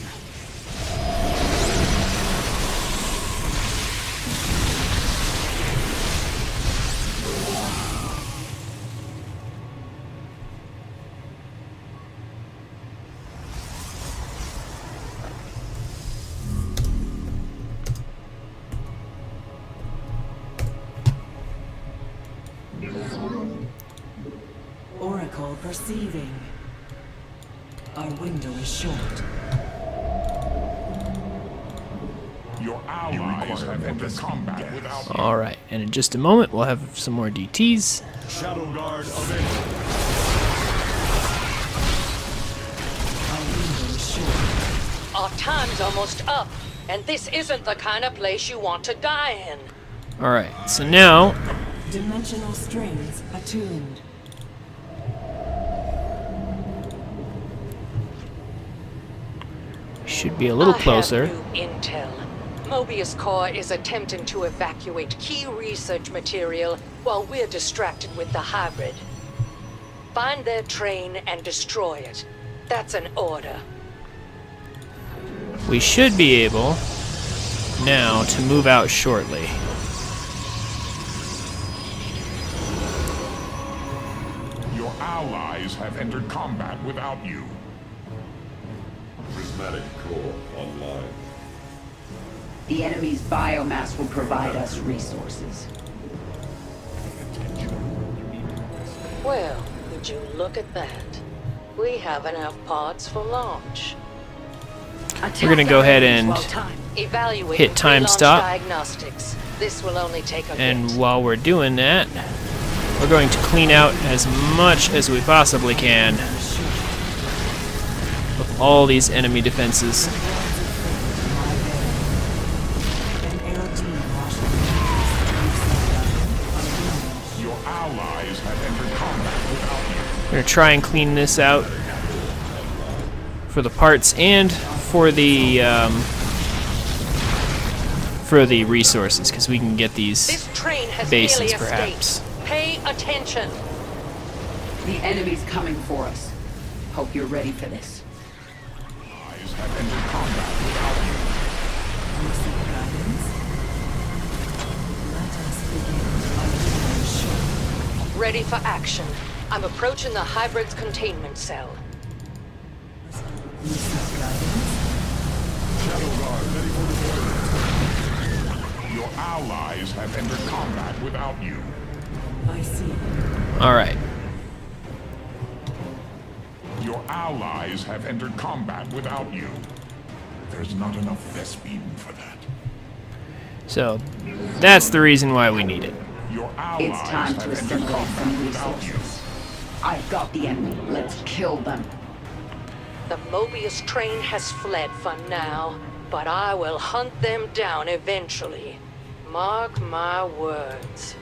Oracle perceiving. Our window is short. Your allies have entered combat without you. All right, and in just a moment, we'll have some more DTs. Shadow Guard available. Our window is short. Our time's almost up, and this isn't the kind of place you want to die in. All right, so now Dimensional strings attuned. should be a little I closer. have new intel. Mobius Corps is attempting to evacuate key research material while we're distracted with the hybrid. Find their train and destroy it. That's an order. We should be able now to move out shortly. Your allies have entered combat without you. Prismatic core online. The enemy's biomass will provide us resources. Well, would you look at that? We have enough parts for launch. We're gonna go ahead and Evaluate hit time pre-launch stop. diagnostics. This will only take a And bit. while we're doing that, we're going to clean out as much as we possibly can of all these enemy defenses. An air team Your allies have entered combat without you. We're gonna try and clean this out for the parts and for the resources, because we can get these This train has bases nearly perhaps. escaped. Pay attention. The enemy's coming for us. Hope you're ready for this. allies have entered combat without you. You seek guidance? Let us begin. I will show. Ready for action. I'm approaching the hybrid's containment cell. You seek guidance? Shadow Guard ready for deployment. Your allies have entered combat without you. I see. All right. Your allies have entered combat without you. There's not enough Vespene for that. So that's the reason why we need it. Your allies It's time to have entered assemble combat some without you. resources. I've got the enemy. Let's kill them. The Mobius train has fled for now, but I will hunt them down eventually. Mark my words.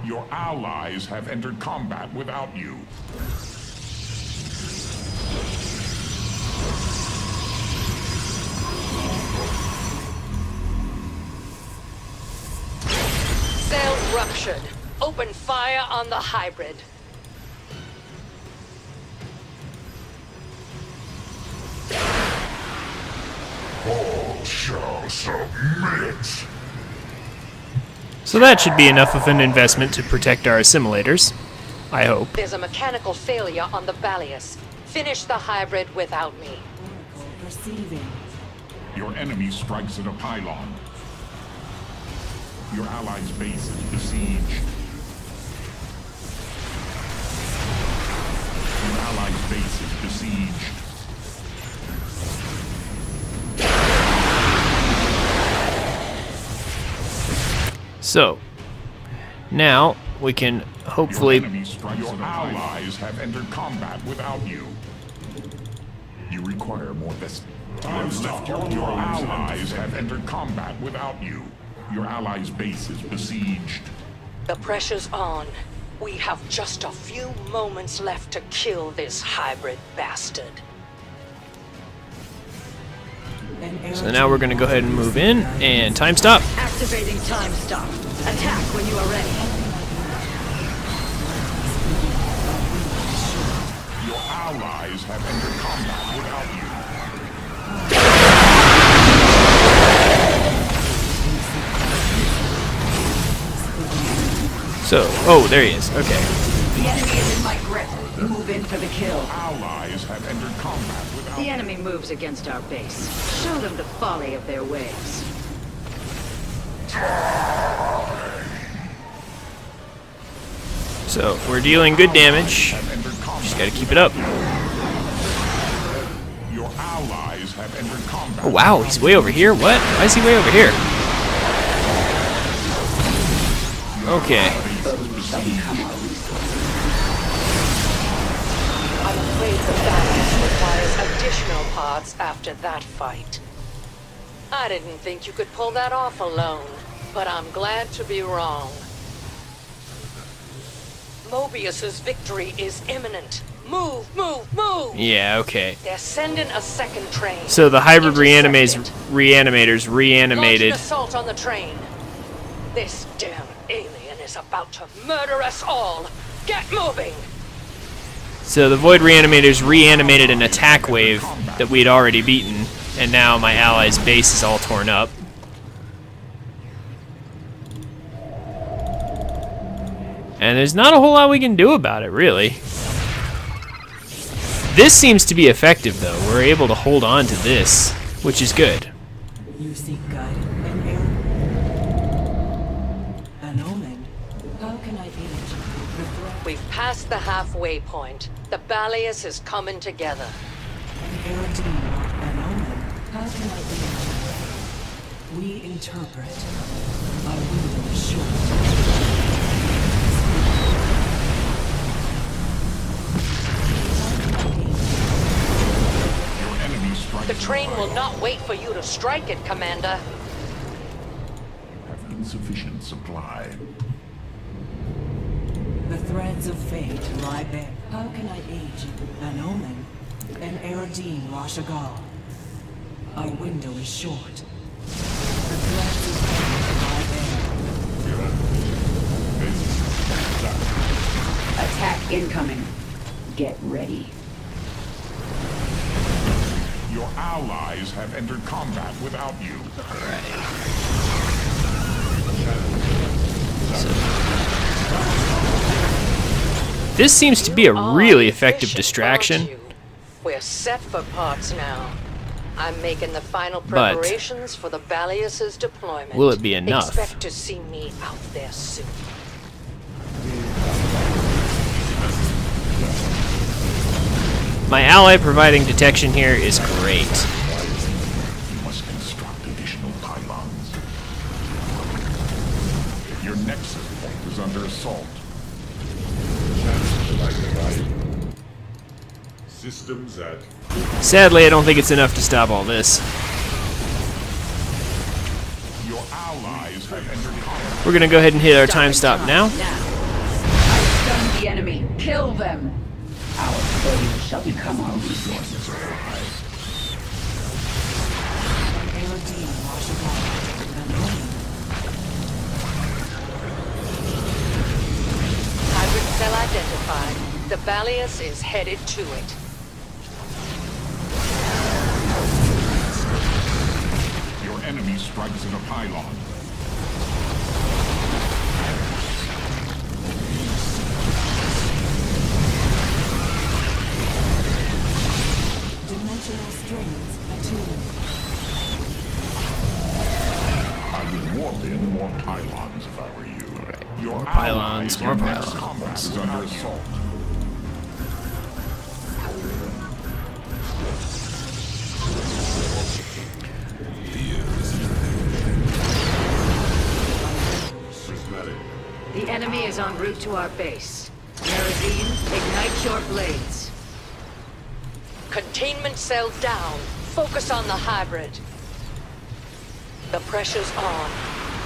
Your allies have entered combat without you. Cell ruptured. Open fire on the hybrid. All shall submit. So that should be enough of an investment to protect our assimilators. I hope. There's a mechanical failure on the Balius. Finish the hybrid without me. Oracle perceiving. Your enemy strikes at a pylon. Your allies' base is besieged. Your allies' base is besieged. So now we can hopefully. Your enemy strikes at a pylon. Your allies have entered combat without you. You require more Vespene. Your allies have entered combat without you. Your allies' base is besieged. The pressure's on. We have just a few moments left to kill this hybrid bastard. So now we're going to go ahead and move in and time stop. Activating time stop. Attack when you are ready. Your allies have entered combat without you. So, oh, there he is. Okay. The enemy is in my grip. Move in for the kill. Allies have entered combat without The enemy moves against our base. Show them the folly of their ways. So we're dealing good damage. Just gotta keep it up. Your allies have entered combat. Oh wow, he's way over here. What? Why is he way over here? Okay. I'm afraid the Balius requires additional parts after that fight. I didn't think you could pull that off alone, but I'm glad to be wrong. Mobius's victory is imminent. Move, move, move! Yeah, okay. They're sending a second train. So the hybrid Intercept it. reanimators Launch an reanimated. assault on the train. This damn alien is about to murder us all. Get moving! So the void reanimators reanimated an attack wave that we had already beaten, and now my ally's base is all torn up. And there's not a whole lot we can do about it, really. This seems to be effective, though. We're able to hold on to this, which is good. You seek guidance and air. An omen. How can I aid you? The threat We've passed the halfway point. The Balius is coming together. and Aerodine. An omen. How can I aid you? We interpret. Our window is short. Your enemy strikes. The train will not wait for you to strike it, Commander. You have insufficient supply. The threads of fate lie bare. How can I aid you? An omen. An Aerodine Rashagal. Our window is short. The threads of fate lie bare. Attack incoming. Get ready. Your allies have entered combat without you. This seems to be a really effective distraction. We're set for parts now. I'm making the final But preparations for the Valius's deployment. will it be enough? Expect to see me out there soon. My ally providing detection here is great. You must construct additional pylons. Your nexus point is under assault. Systems at Sadly, I don't think it's enough to stop all this. Your allies have entered combat. We're gonna go ahead and hit our time stop now. Stun the enemy. Kill them. Our blade shall become our resources. Aerodine Washagal. Anomaly. Hybrid cell identified. The Valius is headed to it. Your enemy strikes at a pylon. Dimensional strings attuned. I would warp in more pylons if I were you. Your More pylons, more next pylons. combat is under assault. systematic. The enemy is en route to our base. Aerodine, ignite your blades. Containment cell down. Focus on the hybrid. The pressure's on.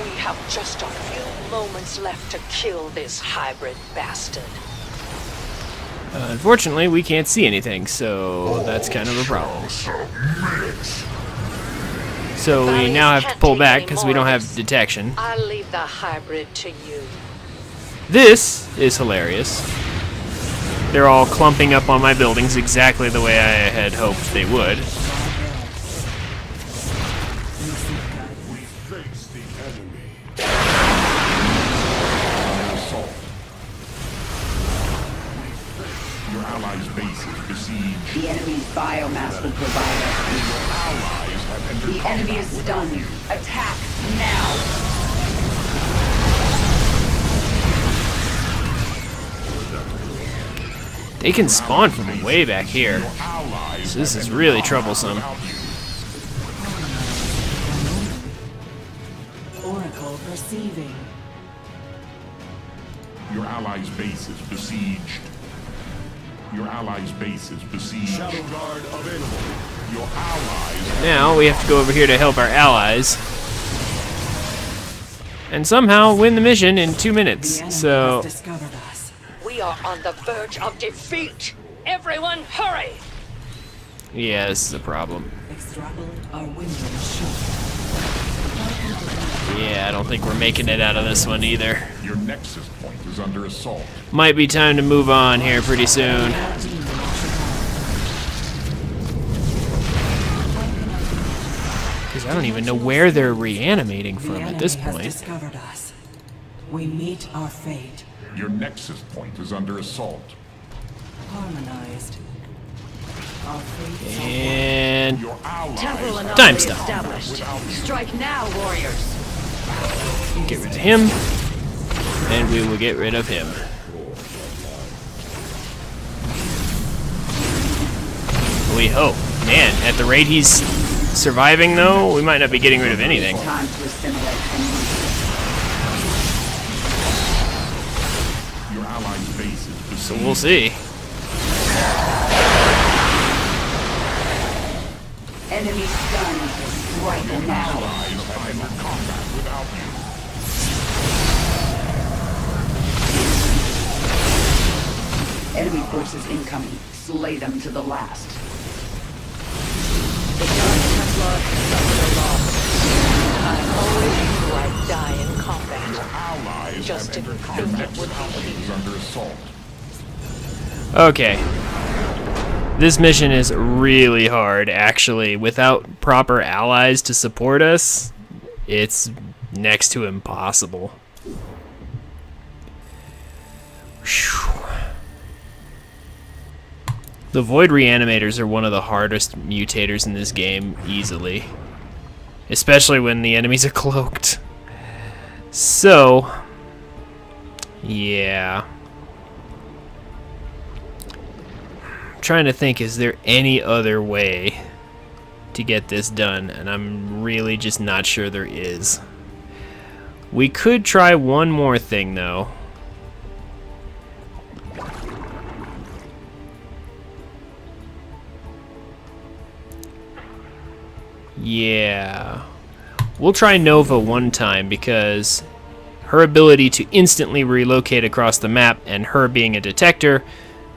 We have just a few moments left to kill this hybrid bastard. Unfortunately, we can't see anything, so that's kind of a problem. So we now have to pull back because we don't have detection. I'll leave the hybrid to you. This is hilarious. They're all clumping up on my buildings exactly the way I had hoped they would. We face the enemy. Assault. Your allies' base is besieged. The enemy's biomass will provide us. Allies have entered The combat enemy is without stunned. you. Attack now. They can spawn from way back here. Your allies So this have is entered really combat troublesome. without you. Oracle perceiving. Your allies' base is besieged. Your allies' base is besieged. Shadow Guard available. Your allies Now we have to go over here to help our allies. And somehow win the mission in 2 The minutes. enemy So has discovered us. We are on the verge of defeat. Everyone, hurry! yeah, this is a problem. Extrapolate our window is short. Yeah, I don't think we're making it out of this one either. Your nexus point is under assault. Might be time to move on here pretty soon. Aerodine Because I don't even know where they're reanimating The from enemy at this has point. discovered us. We meet our fate. Your nexus point is under assault. Harmonized. Our fate is And Your allies Temporal have Time anomaly stop. established. Strike now, warriors. get rid of him. And we will get rid of him. We hope. Man, at the rate he's surviving though, we might not be getting rid of anything. Time to assimilate enemy. Your allies' base is besieged. So we'll see. Enemy stunned. Right now. Allies have entered combat without you. Enemy forces incoming. Slay them to the last. The Dark Templar suffered a loss. I always knew I'd die in combat. Allies Just have didn't entered think combat it would be without you is here. under assault. Okay. This mission is really hard, actually. Without proper allies to support us, it's next to impossible. Whew. The Void Reanimators are one of the hardest mutators in this game, easily. Especially when the enemies are cloaked. So, yeah. I'm trying to think, is there any other way to get this done? And I'm really just not sure there is. We could try one more thing, though. Yeah. We'll try Nova one time because her ability to instantly relocate across the map and her being a detector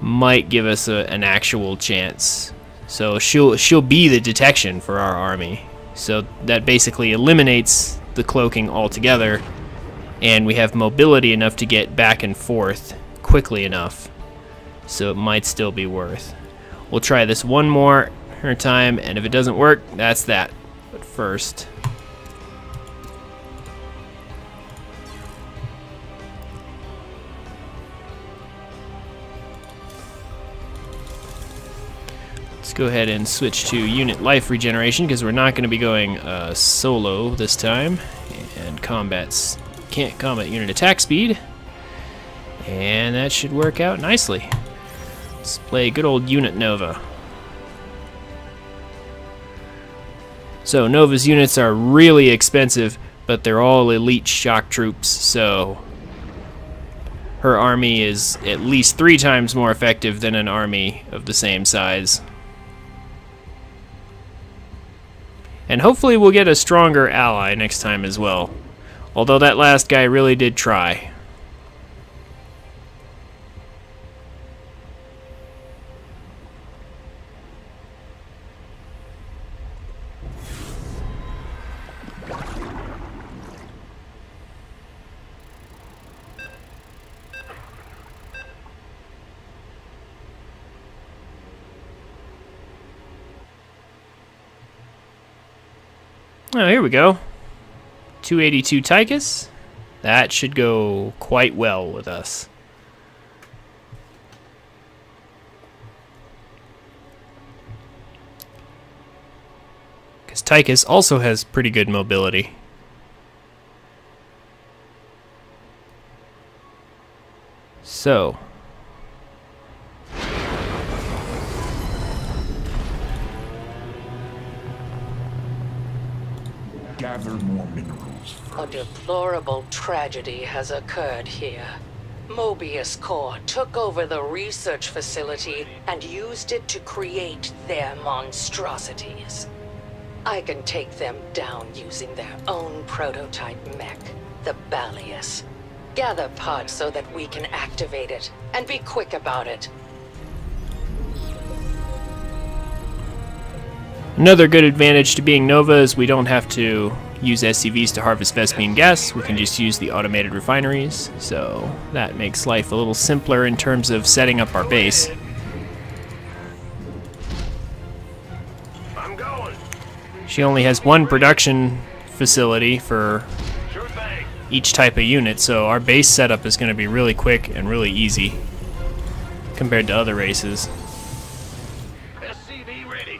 might give us an actual chance. So she'll be the detection for our army. So that basically eliminates the cloaking altogether, and we have mobility enough to get back and forth quickly enough. So it might still be worth. We'll try this one more time, and if it doesn't work, that's that. But first, let's go ahead and switch to unit life regeneration because we're not going to be going solo this time. And can't combat unit attack speed. And that should work out nicely. Let's play good old unit Nova. So Nova's units are really expensive, but they're all elite shock troops, so her army is at least 3 times more effective than an army of the same size. And hopefully we'll get a stronger ally next time as well. Although that last guy really did try. Oh, here we go. 282 Tychus. That should go quite well with us. Because Tychus also has pretty good mobility. So, Gather more minerals A first. deplorable tragedy has occurred here. Mobius Corps took over the research facility and used it to create their monstrosities. I can take them down using their own prototype mech, the Balius. Gather parts so that we can activate it, and be quick about it. another good advantage to being Nova is we don't have to use SCVs to harvest Vespene gas. We can just use the automated refineries, so that makes life a little simpler in terms of setting up our base. I'm going. She only has one production facility for Sure thing. each type of unit, so our base setup is going to be really quick and really easy compared to other races. SCV ready.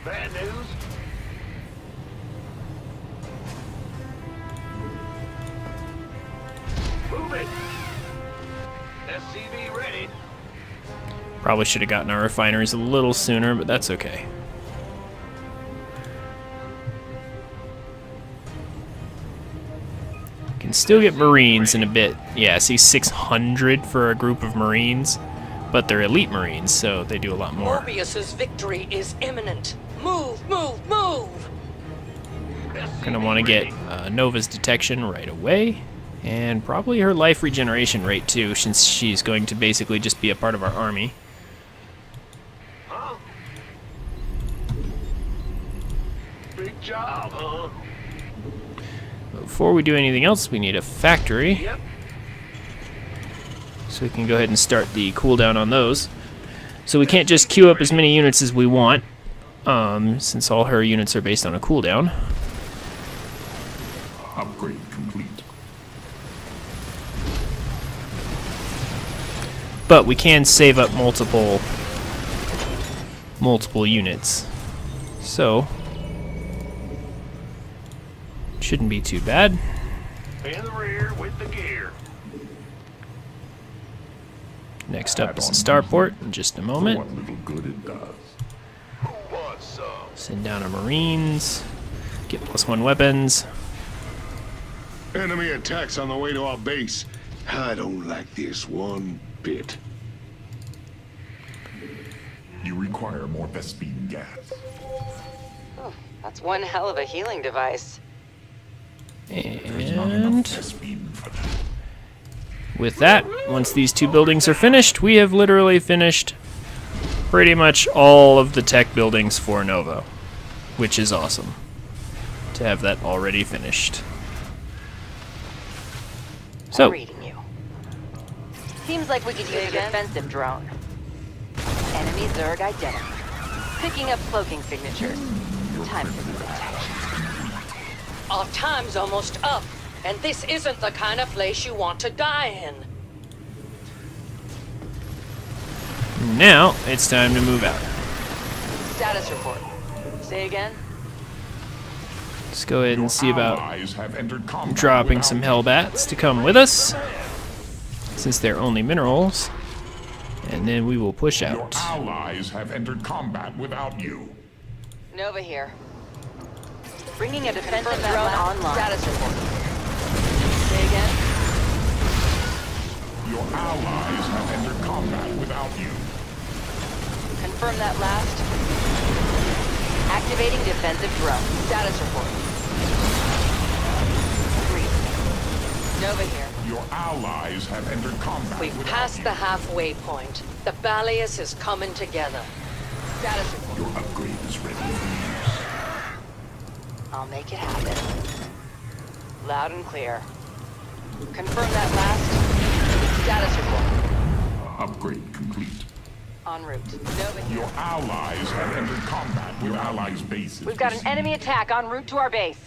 Bad news. Move it. SCV ready. Probably should have gotten our refineries a little sooner, but that's okay. Can still get Marines in a bit. Yeah, see 600 for a group of Marines, but they're elite Marines, so they do a lot more. Morbius's victory is imminent. Move, move, move! Gonna want to get Nova's detection right away, and probably her life regeneration rate too, since she's going to basically just be a part of our army. Huh? Big job, huh? But before we do anything else, we need a factory. Yep. So we can go ahead and start the cooldown on those. So we can't just queue up as many units as we want, since all her units are based on a cooldown. Upgrade complete. But we can save up multiple units. So shouldn't be too bad. In the rear with the gear. Next up is the starport in just a moment. What little good it does. Send down our Marines. Get +1 weapons. Enemy attacks on the way to our base. I don't like this one bit. You require more Vespene gas. Oh, that's one hell of a healing device. There's not And enough Vespene for that. with that, once these 2 buildings are finished, we have literally finished pretty much all of the tech buildings for Nova, which is awesome to have that already finished. So, I'm reading you. Seems like we could use a defensive drone. Enemy Zerg identified. Picking up cloaking signatures. Time for detection. Our time's almost up, and this isn't the kind of place you want to die in. now it's time to move out. Status report. Say again? Let's go ahead and see about Allies have entered combat dropping without some Hellbats to come with us, since they're only minerals, and then we will push Your out. allies have entered combat without you. Nova here. Bringing a defensive drone online. Status report. Say again? Your allies have entered combat without you. Confirm that last. Activating defensive drone. Status report. Agreed. Nova here. Your allies have entered combat We've without passed you. the halfway point. The Balius is coming together. Status report. Your upgrade is ready for use. I'll make it happen. Loud and clear. Confirm that last. Status report. Upgrade complete. En route. Nova here. Your allies have entered combat with allies' bases. We've got an enemy attack en route to our base.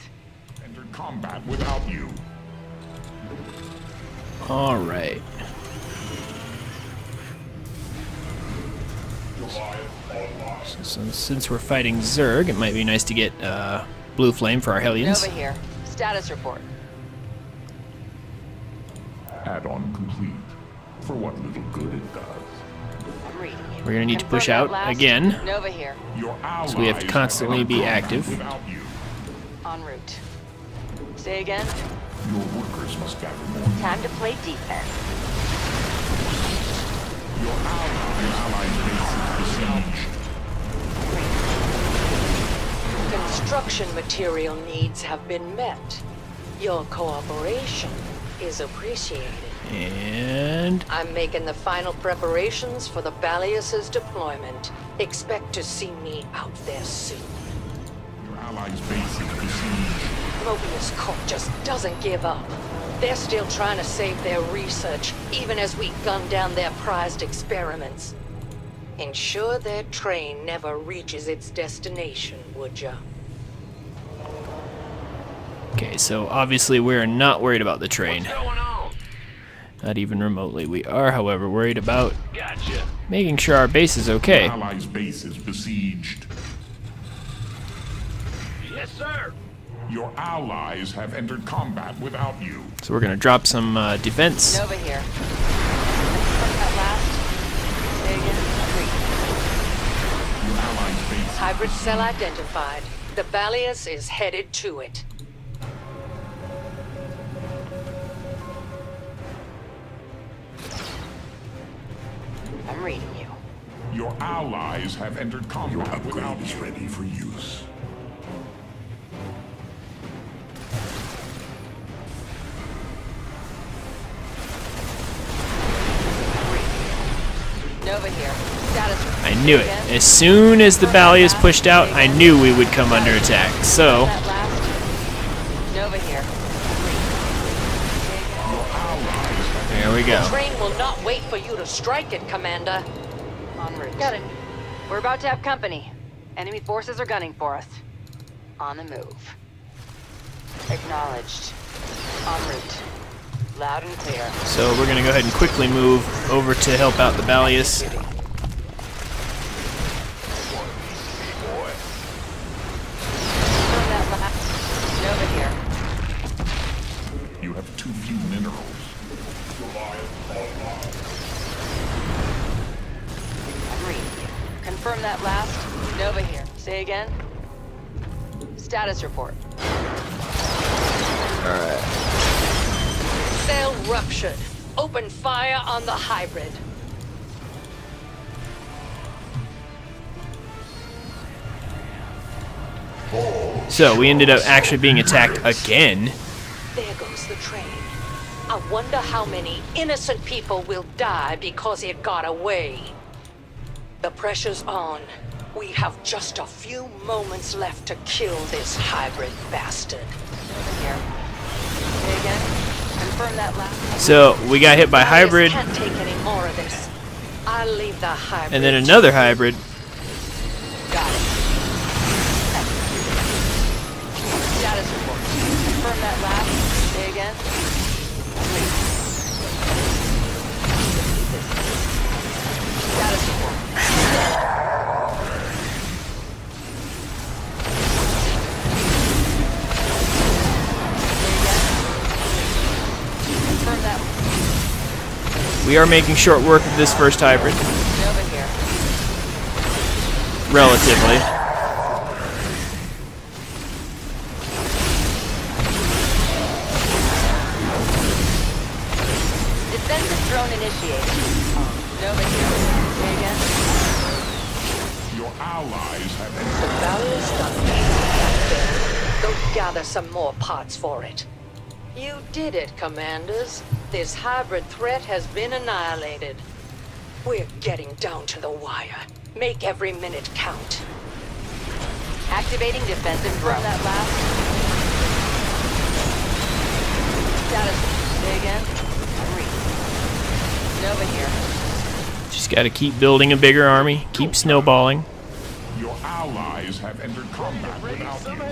Entered combat without you. All right. So since we're fighting Zerg, it might be nice to get Blue Flame for our Hellions. Nova here. Status report. Add-on complete. For what little good it does. I'm reading you. We're gonna need to Confirm push that out last. again. Nova here. Your allies So we have to constantly entered be combat active. Without you. En route. Say again? Your workers must gather more. Time to play defense. Your allies' base is besieged. Construction material needs have been met. Your cooperation is appreciated. And I'm making the final preparations for the Balius's deployment. Expect to see me out there soon. Your allies' base is besieged. Mobius Corp just doesn't give up. They're still trying to save their research, even as we gun down their prized experiments. Ensure their train never reaches its destination, would ya? okay, so obviously we're not worried about the train. What's going on? Not even remotely. We are, however, worried about Gotcha. making sure our base is okay. Your allies' base is besieged. Yes, sir. Your allies have entered combat without you. So we're gonna drop some defense. Nova here. Confirm that last. Say again? Agreed. Your allies' base is Hybrid cell besieged. identified. The Balius is headed to it. I'm reading you. Your allies have entered combat without you. ready for use. Nova here. Status report. I knew it. As soon as the Balius pushed out, I knew we would come under attack. So That last. Nova here. there we we go. The train will not wait for you to strike it, Commander. En route. Got it. We're about to have company. Enemy forces are gunning for us. On the move. Acknowledged. En route. Loud and clear. So we're gonna go ahead and quickly move over to help out the Balius. Confirm that last. Nova here. You have too few minerals. Agreed. Confirm that last. Nova here. Say again. Status report. Alright. Cell ruptured. Open fire on the hybrid. So we ended up actually being attacked again. There goes the train. I wonder how many innocent people will die because it got away. The pressure's on. We have just a few moments left to kill this hybrid bastard. Nova here. Say again. Confirm that last. So we got hit by hybrid, Can't take any more of this. I'll leave the hybrid. and then another hybrid. Got it. Status report. Confirm that last. Say again. Please. Status report. Confirm that. We are making short work of this first hybrid, Nova here. relatively. Defensive drone initiated. Nova here. Say again. Your allies have The entered. Balius got me back there. Go gather some more parts for it. You did it, Commanders. This hybrid threat has been annihilated. We're getting down to the wire. Make every minute count. Activating defensive drone. Confirm that last. Status. Say again. Agreed. Nova here. Just got to keep building a bigger army, keep snowballing. Your allies have entered combat without you.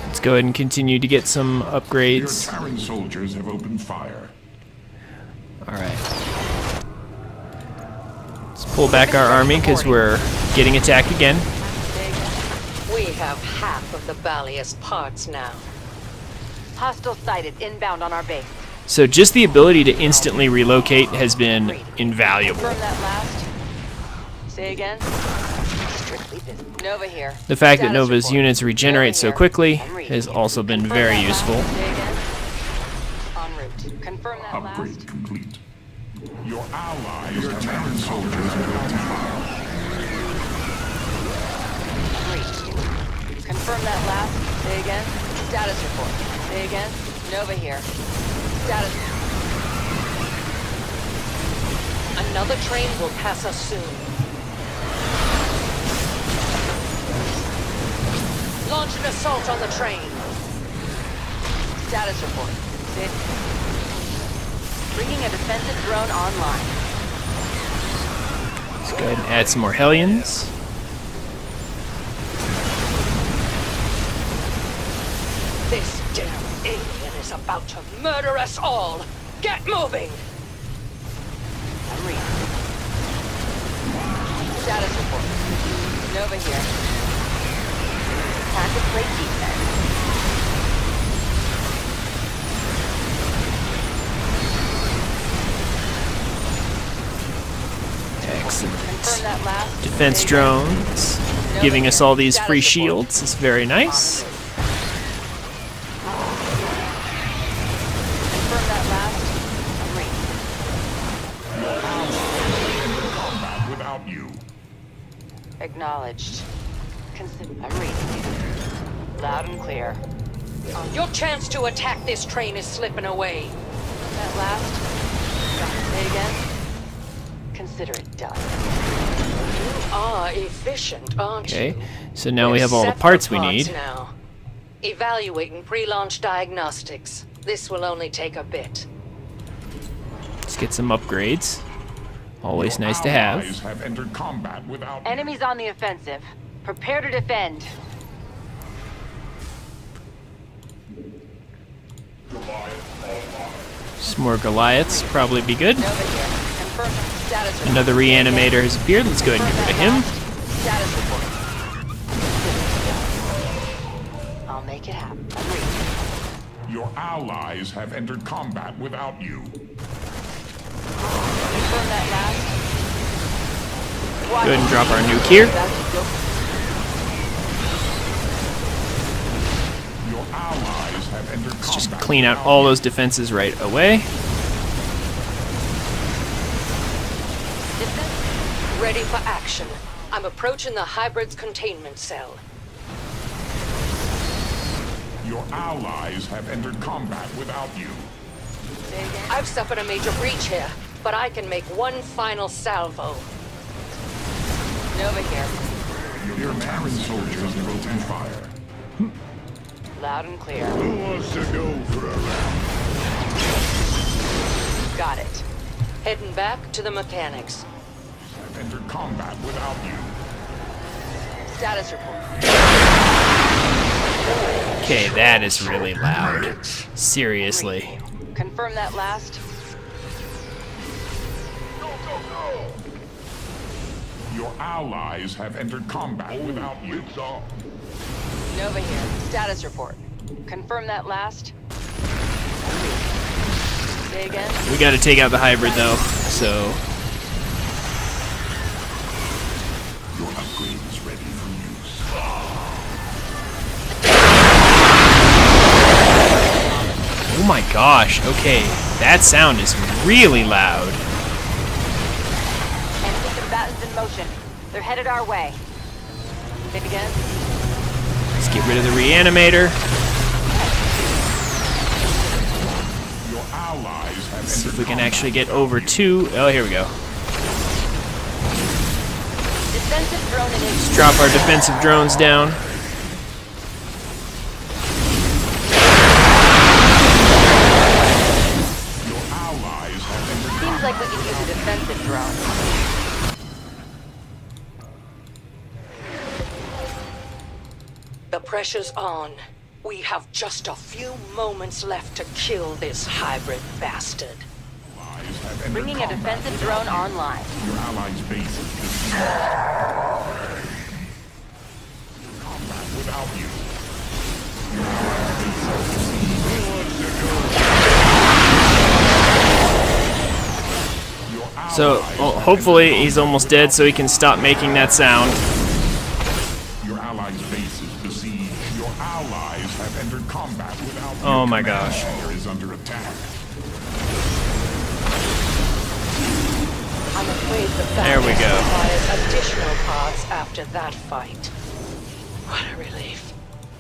Let's go ahead and continue to get some Your upgrades. Terran soldiers have opened fire. Alright. Let's pull back our army because we're getting attacked again. Say again. We have half of the Balius parts now. Hostile sighted inbound on our base. So just the ability to instantly relocate has been invaluable. Confirm that last. Say again. Strictly business. Nova here. The fact that Status Nova's report. units regenerate Nova so here. quickly En route. has also been Confirm very that useful. last. Say again. En route. Confirm that Upgrade last. complete. Your allies, your Terran soldiers have opened fire. Agreed. Confirm that last. Say again. Status report. Say again. Nova here. Status. Another train will pass us soon. Launch an assault on the train. Status report. Say. Bringing a defensive drone online. Let's go ahead and add some more Hellions. This damn alien is about to murder us all. Get moving! I'm reading. Status report. Nova here. Time to play defense. Excellent. Confirm that last. Defense Say again. drones giving us all these free shields. It's very nice. Confirm that last. I'm reading. Combat without you. Acknowledged. I'm reading. Loud and clear. Your chance to attack this train is slipping away. That last. Say again. Consider it done. You are efficient, aren't Okay, you? so now we We're have all the set for parts we parts need. now. Evaluating pre-launch diagnostics. This will only take a bit. Let's get some upgrades. Always Your nice to allies have. entered combat without you. Enemies on the offensive. Prepare to defend. Some more Goliaths probably be good. Nova here. Confirm status report. Another reanimator has appeared. Let's go ahead and get rid of him. Status report. I'll make it happen. Agreed. Your allies have entered combat without you. Confirm that last. Go ahead and drop our nuke here. Your allies have entered Let's just combat clean out without all you. those defenses right away. Ready for action. I'm approaching the hybrid's containment cell. Your allies have entered combat without you. Say again. I've suffered a major breach here, but I can make one final salvo. Nova here. Your Terran soldiers will open fire. Loud and clear. Who wants to go for a round? Got it. Heading back to the mechanics. Have entered combat without you. Status report. Okay, that is really loud. Seriously. Confirm that last. Your allies have entered combat without you. Nova here. Status report. Confirm that last. Say again. We gotta take out the hybrid though, so... Your upgrade is ready for use. Oh my gosh, okay. That sound is really loud. Enemy combatants in motion. They're headed our way. Say it again. Let's get rid of the reanimator. Your allies have See if entered we can combat actually get without over you. to... Oh, here we go. Defensive drone Let's initiated. drop our defensive drones down. Your allies have entered Seems like we could use a defensive drone. The pressure's on. We have just a few moments left to kill this hybrid bastard. allies have entered Bringing a combat defensive without drone online. you. Your allies' base is defeated. Combat without you. Your allies' base is defeated. Your So, allies well, have hopefully entered he's combat almost dead without so he can stop making that sound. Your allies' base is besieged. Your allies have entered combat without you. Oh my Command gosh. center is under attack. I'm afraid the There we battle go. requires additional parts after that fight. What a relief.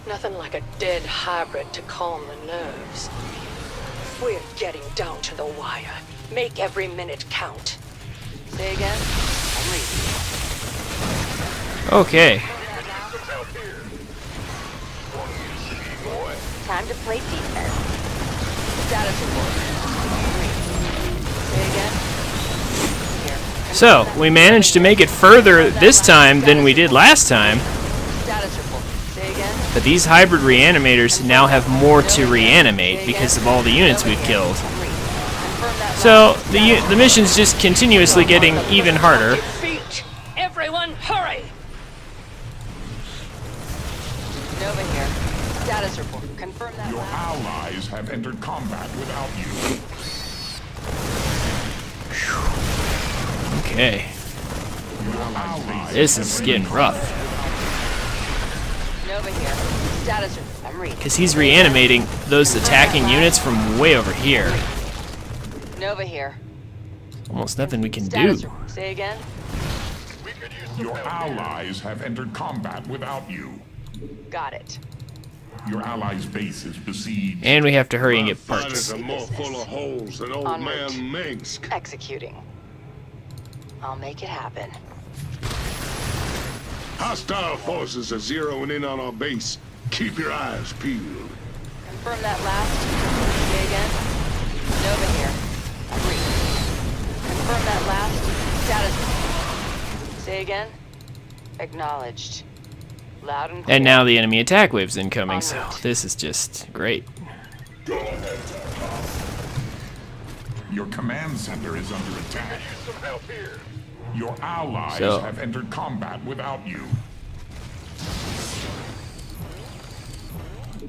Nothing like a dead hybrid to calm the nerves. We're getting down to the wire. Make every minute count. Say again. I'm reading. Okay. Time to play defense. Status report. Say again. Here. So, we managed to make it further this time than we did last time, Status report. Say again. but these hybrid reanimators now have more to reanimate because of all the units we've killed. I'm reading. Confirm that So, the mission's just continuously getting even harder. Feet! Everyone, hurry! Nova here. Status report. Confirm that Your last. allies have entered combat without you. Okay. Your allies This is getting rough. Nova here. Status report. I'm reading. Because he's reanimating those attacking units from way over here. Nova here. Almost nothing we can Status do. report. Say again. Your allies have entered combat without you. Got it. Your allies' base is besieged. And we have to hurry and get Fight parts. is more full of holes than old En man route. Minsk. Executing. I'll make it happen. Hostile forces are zeroing in on our base. Keep your eyes peeled. Confirm that last. Say again? Nova here. Read. Confirm that last. Status. Say again? Acknowledged. Loud and clear. And now the enemy attack wave's incoming, so this is just great. Your command center is under attack. Your allies have entered combat without you.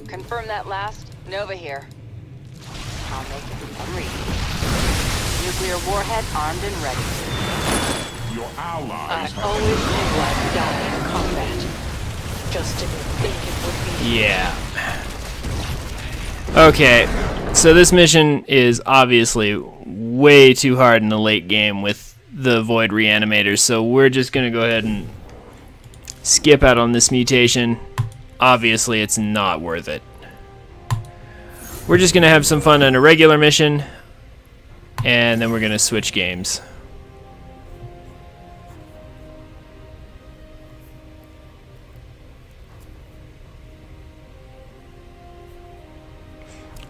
Confirm that last. Nova here. I'll make it. Read. Nuclear warhead armed and ready. Your allies I have always knew I'd die in combat. Just didn't think it would be. Yeah. Okay, so this mission is obviously way too hard in the late game with the Void Reanimators, so we're just going to go ahead and skip out on this mutation. Obviously, it's not worth it. We're just going to have some fun on a regular mission, and then we're going to switch games.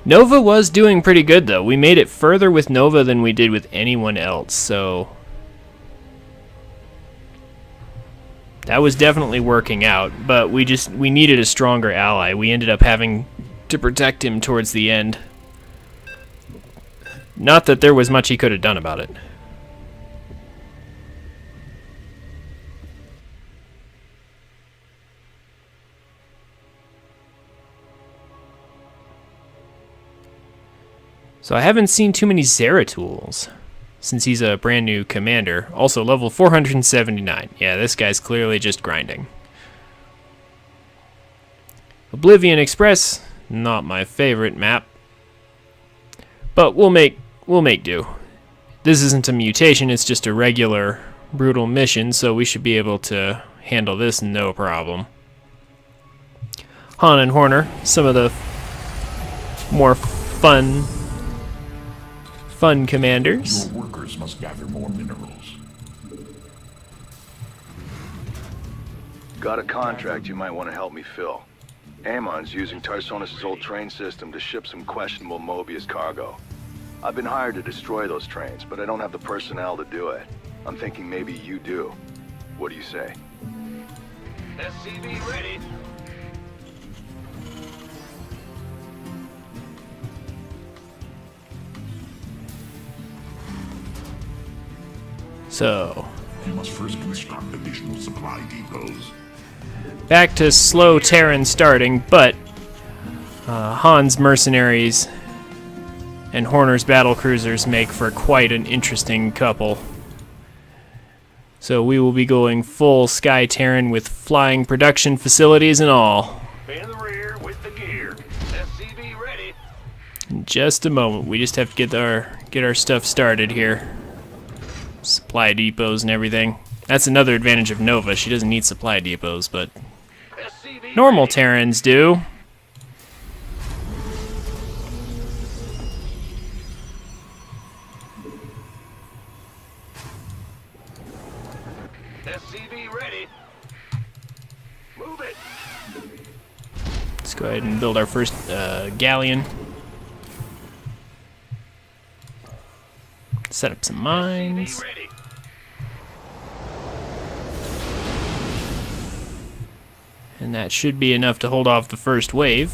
Nova was doing pretty good, though. We made it further with Nova than we did with anyone else, so that was definitely working out, but we needed a stronger ally. We ended up having to protect him towards the end. Not that there was much he could have done about it. So I haven't seen too many Zeratools since he's a brand new commander. Also level 479. Yeah, this guy's clearly just grinding. Oblivion Express, not my favorite map. But we'll make do. This isn't a mutation, it's just a regular brutal mission, so we should be able to handle this no problem. Han and Horner, some of the more fun commanders. Your workers must gather more minerals. Got a contract you might want to help me fill. Amon's using Tarsonis' old train system to ship some questionable Mobius cargo. I've been hired to destroy those trains, but I don't have the personnel to do it. I'm thinking maybe you do. What do you say? SCV ready. So, You must first construct additional supply depots. back to slow Terran starting, but Han's mercenaries and Horner's battlecruisers make for quite an interesting couple. So we will be going full Sky Terran with flying production facilities and all. In the rear with the gear. SCV ready. In just a moment, we just have to get our stuff started here. Supply depots and everything. That's another advantage of Nova. She doesn't need supply depots, but SCV normal ready. Terrans do. SCV ready. Move it. Let's go ahead and build our first galleon. Set up some mines. SCV ready. And that should be enough to hold off the first wave.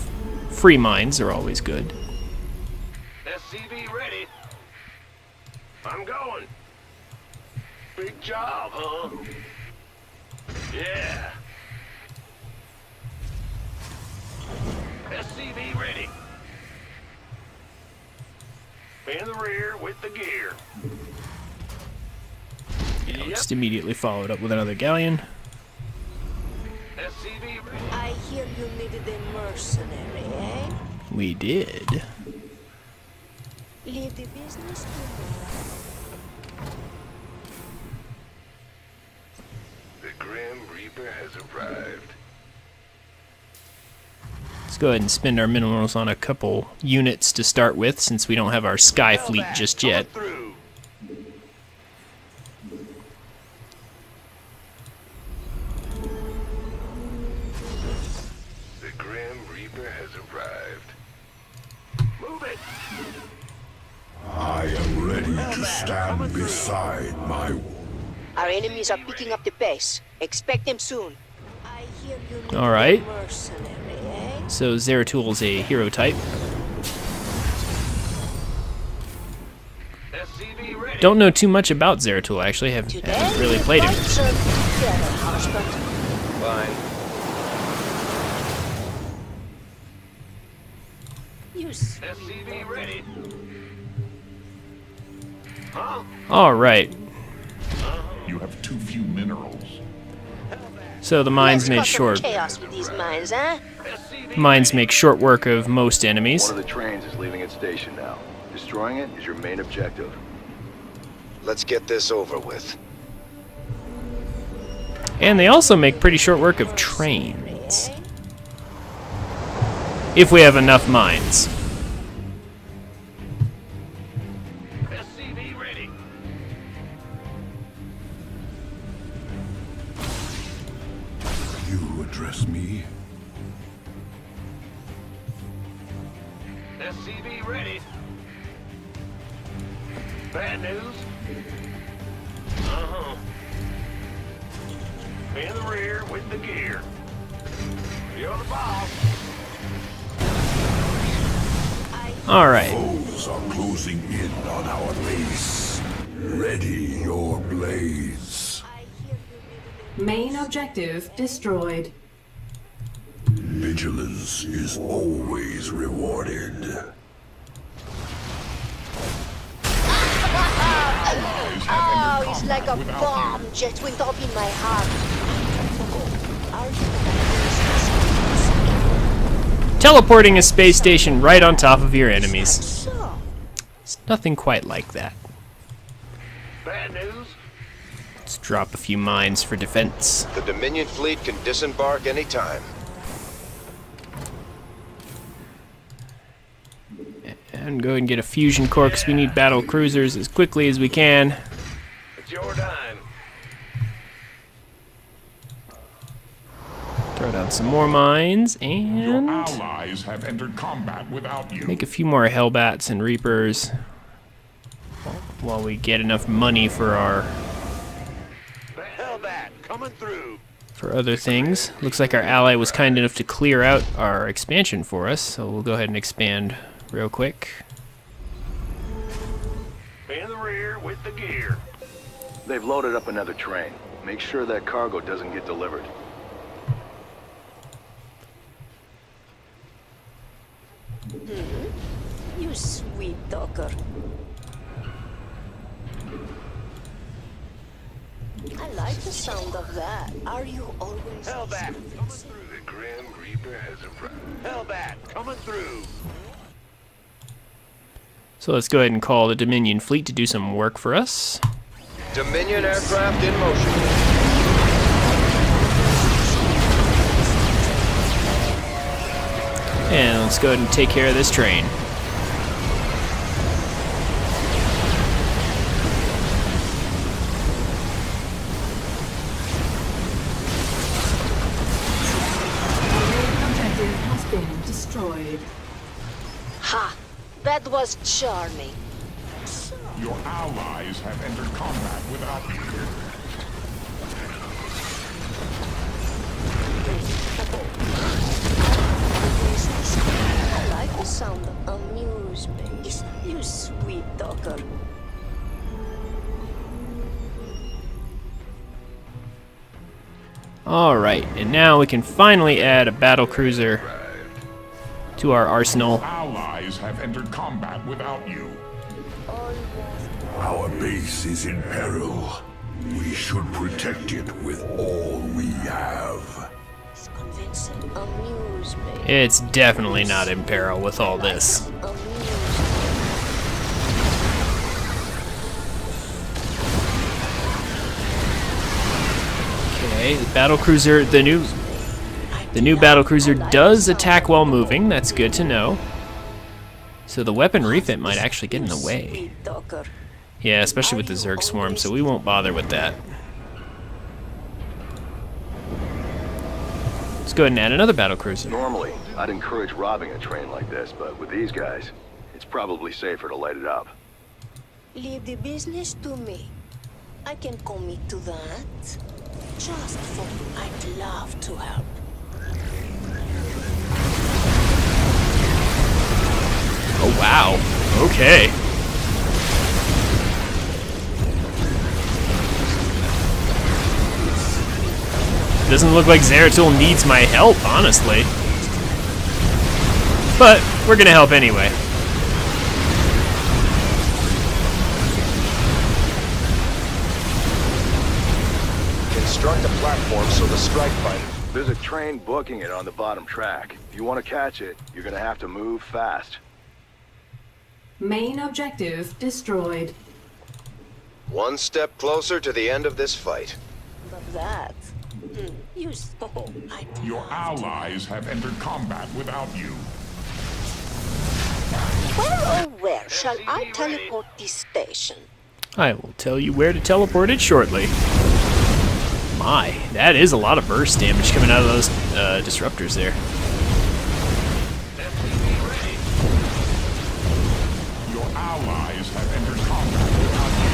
Free mines are always good. SCV ready. I'm going. Big job, huh? Yeah. SCV ready. In the rear with the gear. Yeah, just immediately followed up with another galleon. SCV ready. I hear you needed a mercenary, eh? We did. Leave the business to me. The Grim Reaper has arrived. Let's go ahead and spend our minerals on a couple units to start with, since we don't have our Sky Fleet just yet. Through. The Grim Reaper has arrived. Move it. I am ready to stand beside my... Our enemies are picking up the pace. Expect them soon. I hear you need All right. a mercenary, eh? So Zeratul a hero type. SCV ready. Don't know too much about Zeratul, actually. Haven't really played him. Fine. SCV ready. Huh? All right. You have too few minerals. So the mines made Let's cause some short. chaos with these mines, huh? Mines make short work of most enemies. One of the trains is leaving its station now. Destroying it is your main objective. Let's get this over with. And they also make pretty short work of trains. If we have enough mines. SCV ready. You address me? SCV ready. Bad news? Uh-huh. In the rear with the gear. You're the boss. All right. Foes are closing in on our base. Ready your blades. Main objective destroyed. Vigilance is always rewarded. Oh, it's like a bomb just went off in my heart. Teleporting a space station right on top of your enemies. It's nothing quite like that. Bad news? Let's drop a few mines for defense. The Dominion fleet can disembark anytime. And go ahead and get a fusion core because we need battle cruisers as quickly as we can. It's your time. Throw down some more mines Your and allies have entered combat without you. make a few more Hellbats and Reapers while we get enough money for our Hellbat coming through. for other things. Looks like our ally was kind enough to clear out our expansion for us, so we'll go ahead and expand real quick. In the rear with the gear. They've loaded up another train. Make sure that cargo doesn't get delivered. You sweet talker. I like the sound of that. Are you always... Hellbat coming through. The Grim Reaper has arrived. Hellbat coming through. So let's go ahead and call the Dominion fleet to do some work for us. Dominion aircraft in motion. And let's go ahead and take care of this train. Objective has been destroyed. Ha! That was charming. Your allies have entered combat without you. I like the sound of amusement. You sweet talker. Alright, and now we can finally add a battle cruiser to our arsenal. Allies have entered combat without you. Our base is in peril. We should protect it with all we have. It's convincing. Amusement. It's definitely not in peril with all this. Okay, the battle cruiser, the new battle cruiser does attack while moving. That's good to know. So the weapon refit might actually get in the way. Yeah, especially with the Zerg swarm, so we won't bother with that. Let's go ahead and add another battle cruiser. Normally, I'd encourage robbing a train like this, but with these guys, It's probably safer to light it up. Leave the business to me. I can commit to that. Just for I'd love to help. Oh, wow. Okay. Doesn't look like Zeratul needs my help, honestly. But we're gonna help anyway. Construct a platform so the strike fighter... There's a train booking it on the bottom track. If you want to catch it, you're gonna have to move fast. Main objective destroyed. One step closer to the end of this fight. But that... you stole. Your allies have entered combat without you. Where or where shall I teleport this station? I will tell you where to teleport it shortly. My, that is a lot of burst damage coming out of those disruptors there. Your allies have entered combat without you.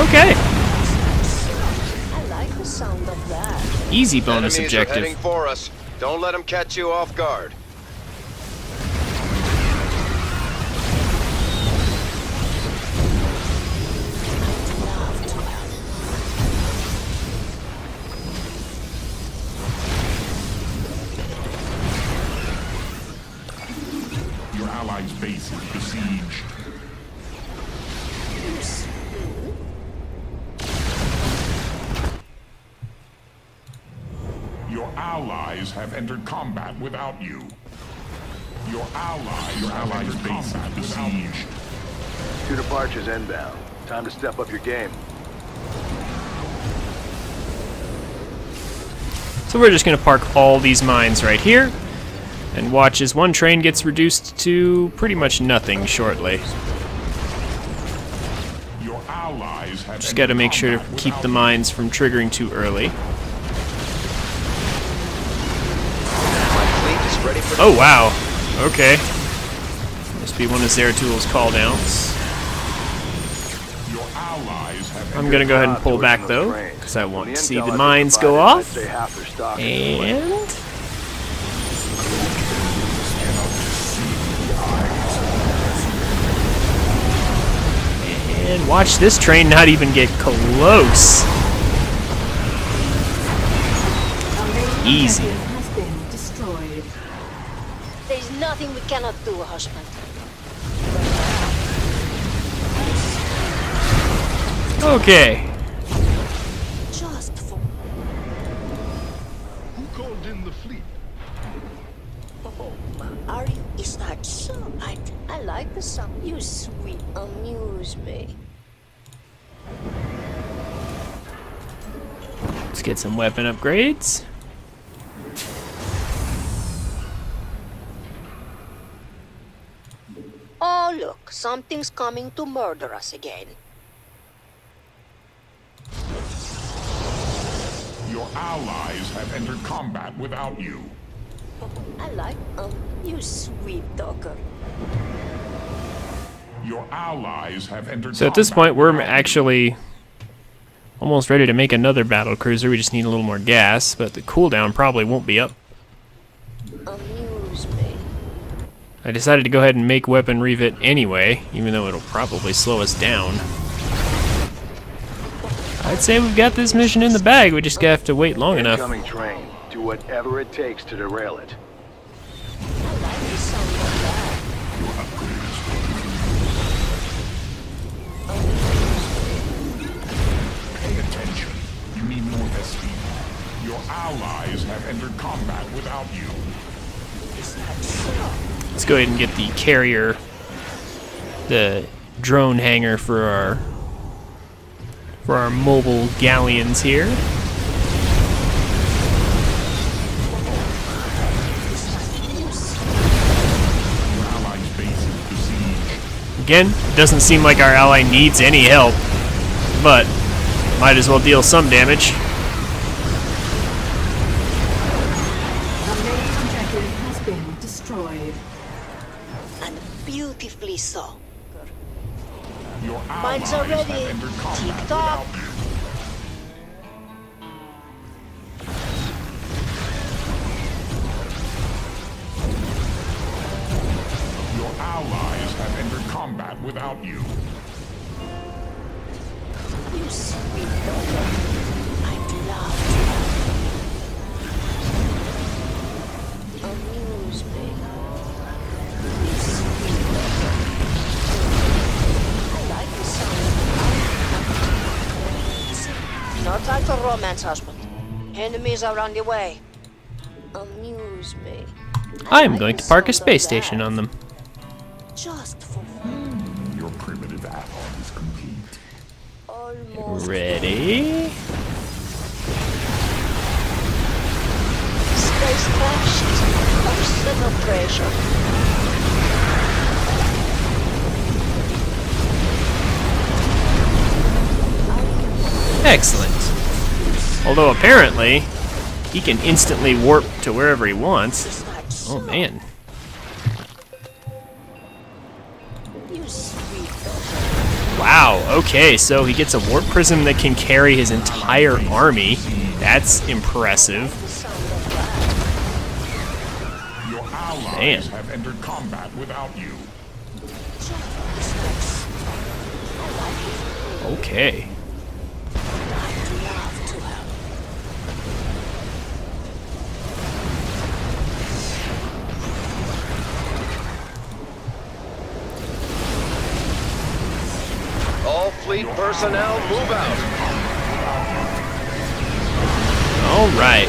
Okay. I like the sound of that. Easy bonus Enemies objective. are heading for us. Don't let them catch you off guard. Your allies' base is besieged. Your allies have entered combat without you. Your allies' base is besieged. 2 departures inbound. Time to step up your game. So we're just gonna park all these mines right here and watch as one train gets reduced to pretty much nothing shortly. Your allies have Just gotta make sure to combat keep the without mines from triggering too early. My fleet is ready for... Oh wow, okay. Must be one of Zeratul's call downs. you. Your allies have I'm gonna go ahead and pull back though, because I want to see the mines go off. And... And watch this train not even get close. Easy. Has been destroyed. There's nothing we cannot do, husband. Okay. Just for... Who called in the fleet? Oh, are you? Is that so? I like the sound. You sweet amuse me. Let's get some weapon upgrades. Oh, look, something's coming to murder us again. Your allies have entered combat without you. I like, you sweet dogger. Your allies have entered So at this combat point, we're without you. actually almost ready to make another battle cruiser. We just need a little more gas, but the cooldown probably won't be up. Amuse me. I decided to go ahead and make weapon refit anyway, even though it'll probably slow us down. I'd say we've got this mission in the bag, we just have to wait long enough. Incoming train. Do whatever it takes to derail it. I like the sound of that. Pay attention. You need more speed. Your allies have entered combat without you. Is that so? Let's go ahead and get the carrier, the drone hangar for our mobile galleons here. Your allies' base is besieged. Again, it doesn't seem like our ally needs any help, but might as well deal some damage. The main objective has been destroyed. And Beautifully so. Your Mine's allies already have entered combat ticked off. without you. Your allies have entered combat without you. You sweet daughter. I'd love to amuse me. You sweet daughter. I like the sound. No time for romance, husband. Enemies are on the way. Amuse me. I'm going to park a space station on them. Just for fun. Your primitive add-on is complete. Almost. Ready? Spacecraft she's personal treasure. Excellent. Although apparently, he can instantly warp to wherever he wants. Oh man. You sweet Wow, okay, so he gets a warp prism that can carry his entire army. That's impressive. Your allies Man. have entered combat without you. Okay. All fleet personnel, move out. All right.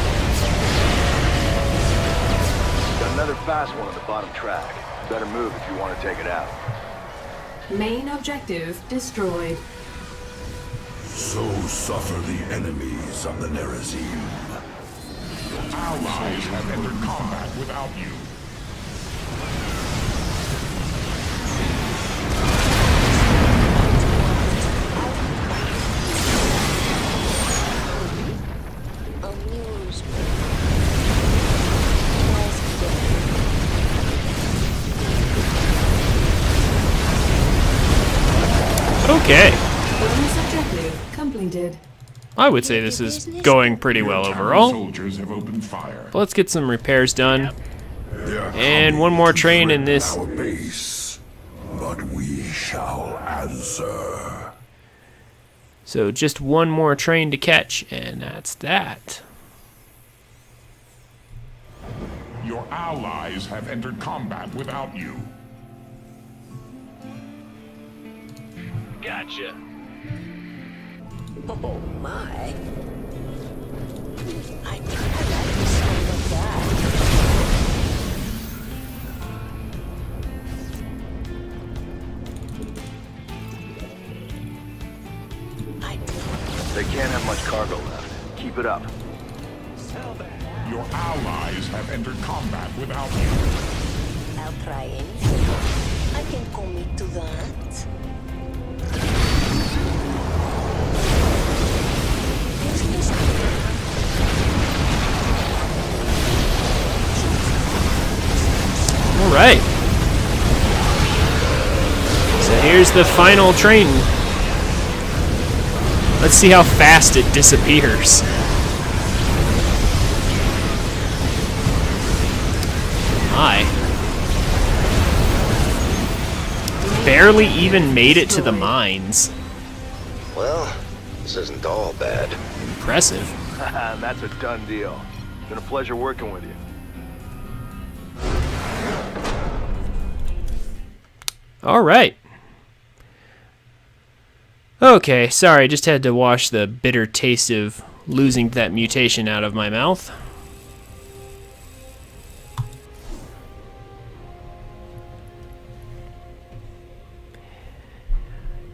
Got another fast one on the bottom track. Better move if you want to take it out. Main objective destroyed. So suffer the enemies of the Nerazim. Allies have entered combat without you. amuse me. Okay. Bonus objective completed. I would say this is going pretty well overall. Soldiers have opened fire. But let's get some repairs done. And one more train in this. Our base, but we shall answer. So just one more train to catch, and that's that. Your allies have entered combat without you. Gotcha. Oh my. I like the sound of that. They can't have much cargo left. Keep it up. Your allies have entered combat without you. I'll try anything. I can commit to that. All right. So here's the final train. Let's see how fast it disappears. My. Barely even made it to the mines. Well, this isn't all bad. Impressive. That's a done deal. Been a pleasure working with you. All right. Okay, sorry, just had to wash the bitter taste of losing that mutation out of my mouth.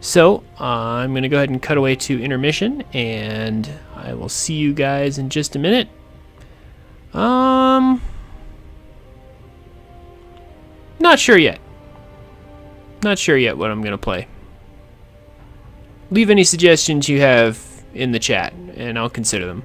So, I'm going to go ahead and cut away to intermission, and I will see you guys in just a minute. Not sure yet. Not sure yet what I'm going to play. Leave any suggestions you have in the chat, and I'll consider them.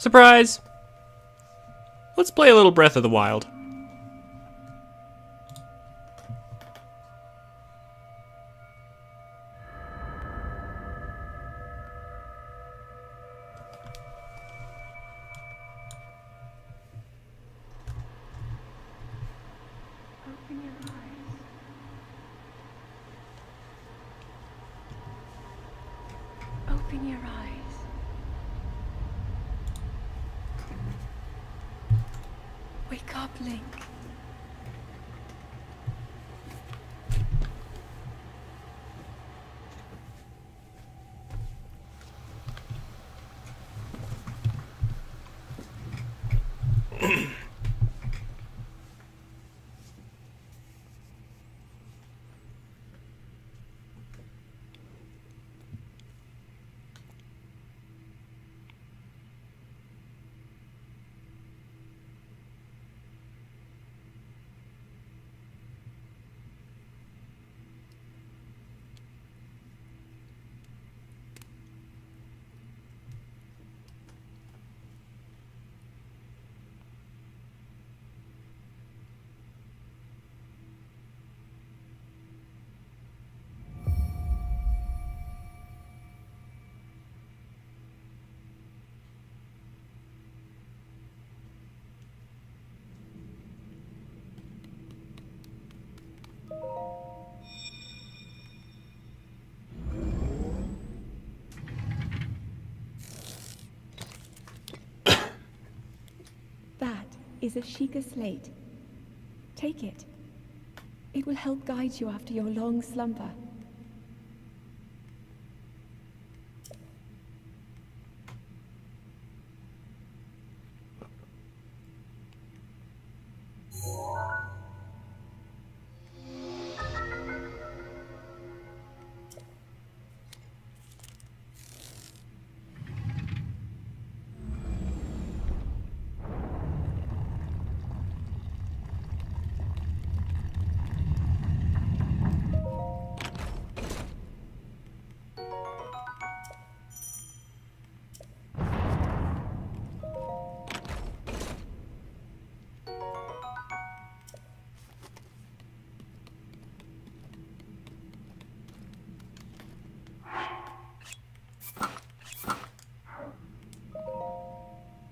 Surprise! Let's play a little Breath of the Wild. Open your eyes. Open your eyes. Wake up, Link. That is a Sheikah slate. Take it. It will help guide you after your long slumber.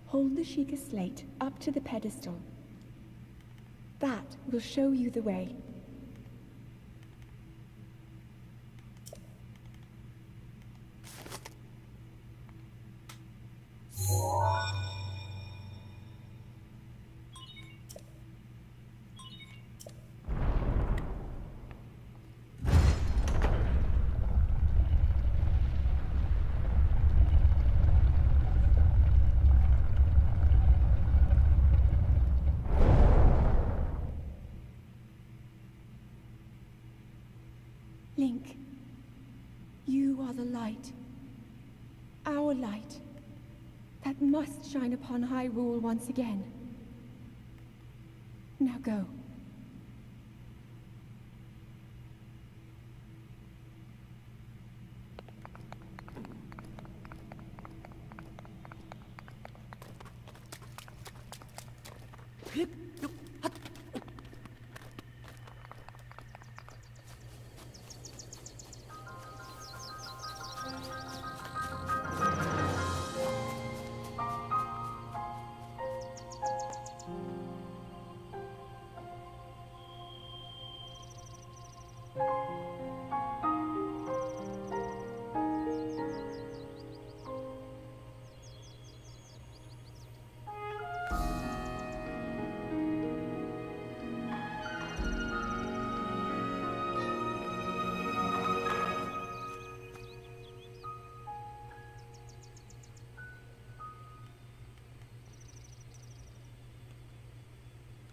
Hold the Sheikah slate up to the pedestal. That will show you the way. Link, you are the light. Our light. That must shine upon Hyrule once again. Now go.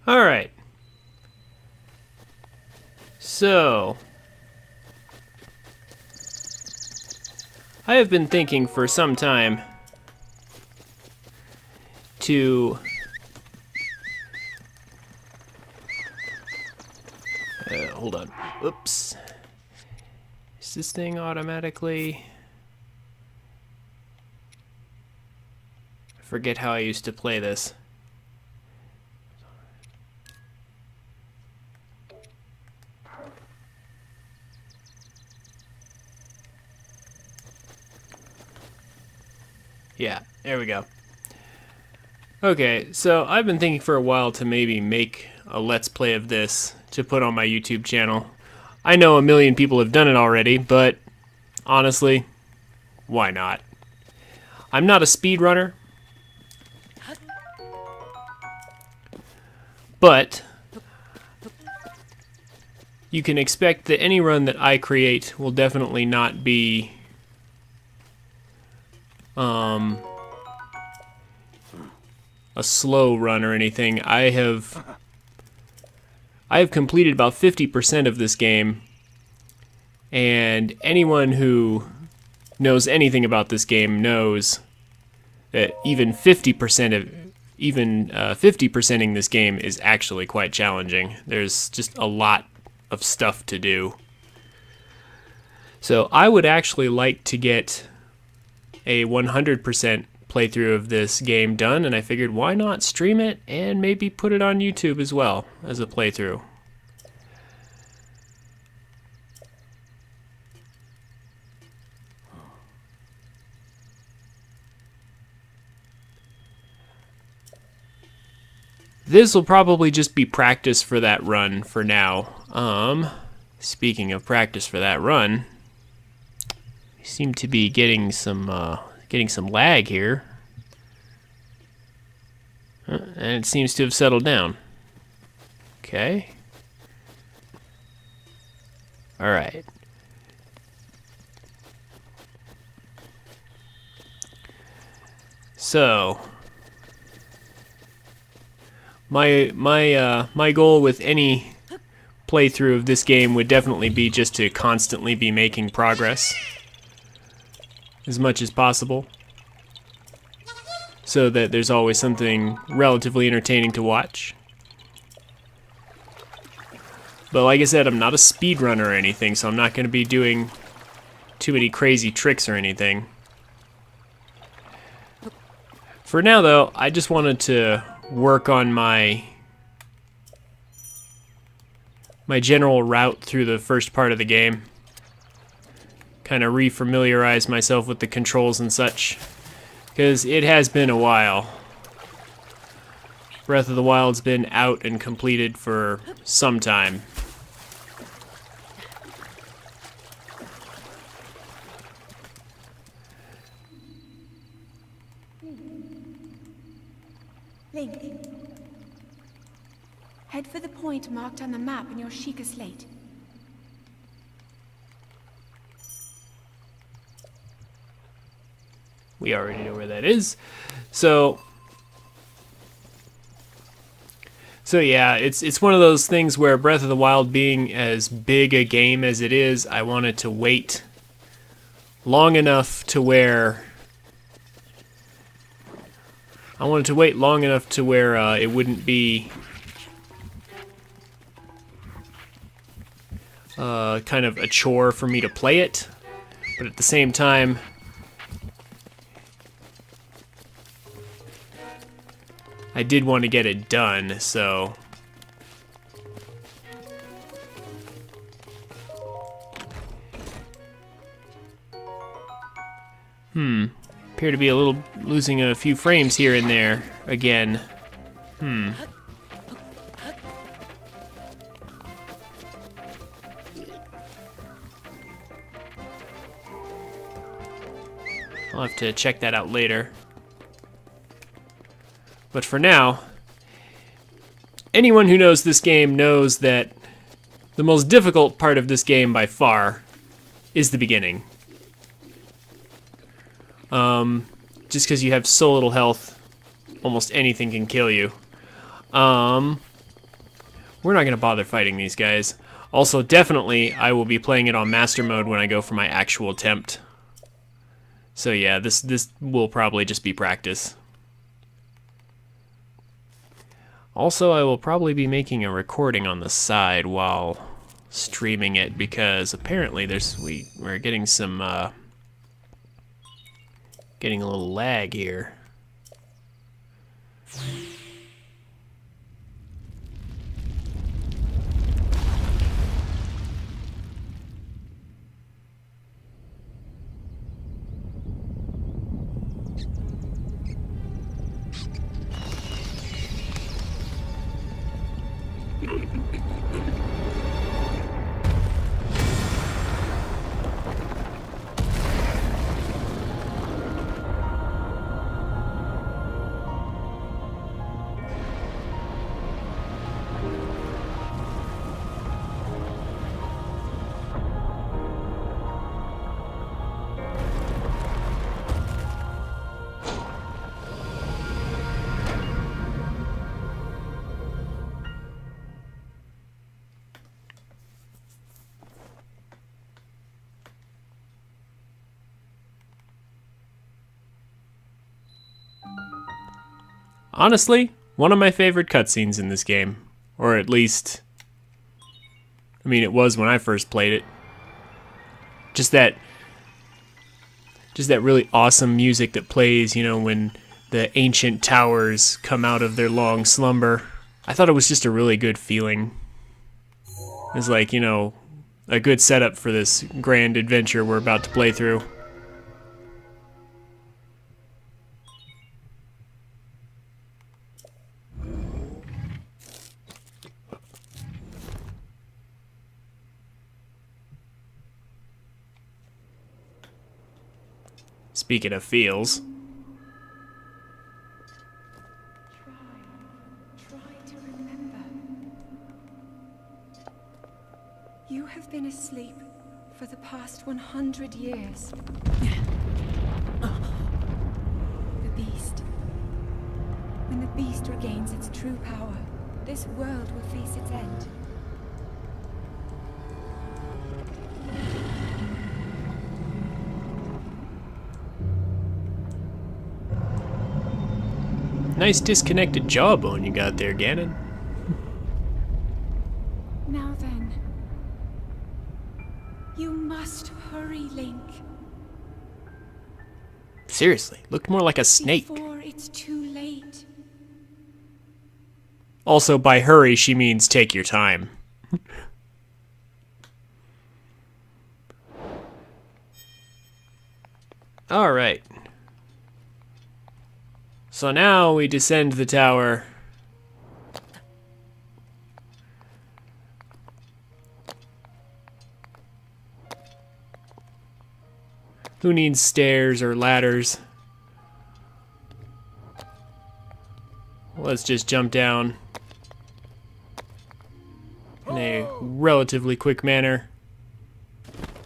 Alright. So, I have been thinking for some time to hold on. Oops. Is this thing automatically? I forget how I used to play this. Yeah, there we go. Okay, so I've been thinking for a while to maybe make a Let's Play of this to put on my YouTube channel. I know a million people have done it already, but honestly, why not? I'm not a speedrunner, but you can expect that any run that I create will definitely not be a slow run or anything. I have completed about 50% of this game, and anyone who knows anything about this game knows that even 50%ing this game is actually quite challenging. There's just a lot of stuff to do. So I would actually like to get a 100% playthrough of this game done, and I figured why not stream it and maybe put it on YouTube as well as a playthrough. This will probably just be practice for that run for now. Speaking of practice for that run, I seem to be getting some lag here. And it seems to have settled down. Okay. Alright. So my goal with any playthrough of this game would definitely be just to constantly be making progress as much as possible, so that there's always something relatively entertaining to watch. But like I said, I'm not a speedrunner or anything, so I'm not going to be doing too many crazy tricks or anything. For now though, I just wanted to work on my general route through the first part of the game. Kind of re-familiarize myself with the controls and such, because it has been a while. Breath of the Wild's been out and completed for some time. Link. Head for the point marked on the map in your Sheikah slate. We already know where that is. So yeah, it's one of those things where Breath of the Wild being as big a game as it is, I wanted to wait long enough to where it wouldn't be kind of a chore for me to play it, but at the same time, I did want to get it done, so appear to be a little losing a few frames here and there again. I'll have to check that out later. But for now, anyone who knows this game knows that the most difficult part of this game by far is the beginning. Just because you have so little health, almost anything can kill you. We're not going to bother fighting these guys. Also, definitely, I will be playing it on Master Mode when I go for my actual attempt. So yeah, this will probably just be practice. Also, I will probably be making a recording on the side while streaming it, because apparently we're getting some getting a little lag here. Honestly, one of my favorite cutscenes in this game. Or at least, I mean, it was when I first played it. Just that really awesome music that plays, you know, when the ancient towers come out of their long slumber. I thought it was just a really good feeling. It's like, you know, a good setup for this grand adventure we're about to play through. Speaking of feels. Try to remember. You have been asleep for the past 100 years. The beast. When the beast regains its true power, this world will face its end. Nice disconnected jawbone you got there, Ganon. Now then, you must hurry, Link. Seriously, looked more like a snake. Before it's too late. Also, by hurry, she means take your time. Alright. So now we descend the tower. Who needs stairs or ladders? Let's just jump down in a relatively quick manner.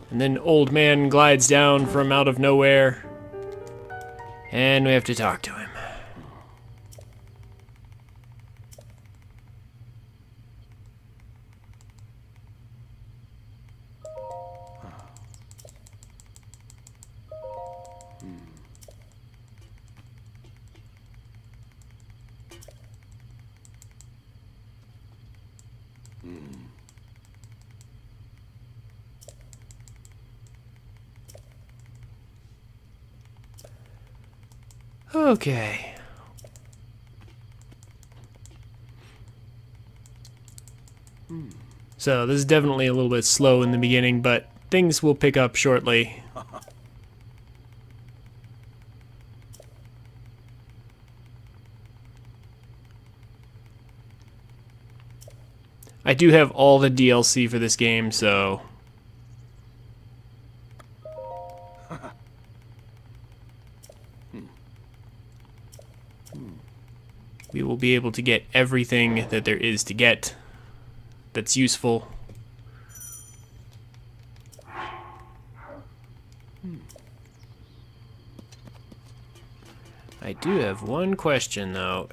And then old man glides down from out of nowhere. And we have to talk to him. Okay. So this is definitely a little bit slow in the beginning, but things will pick up shortly. I do have all the DLC for this game, so we will be able to get everything that there is to get that's useful. I do have one question though.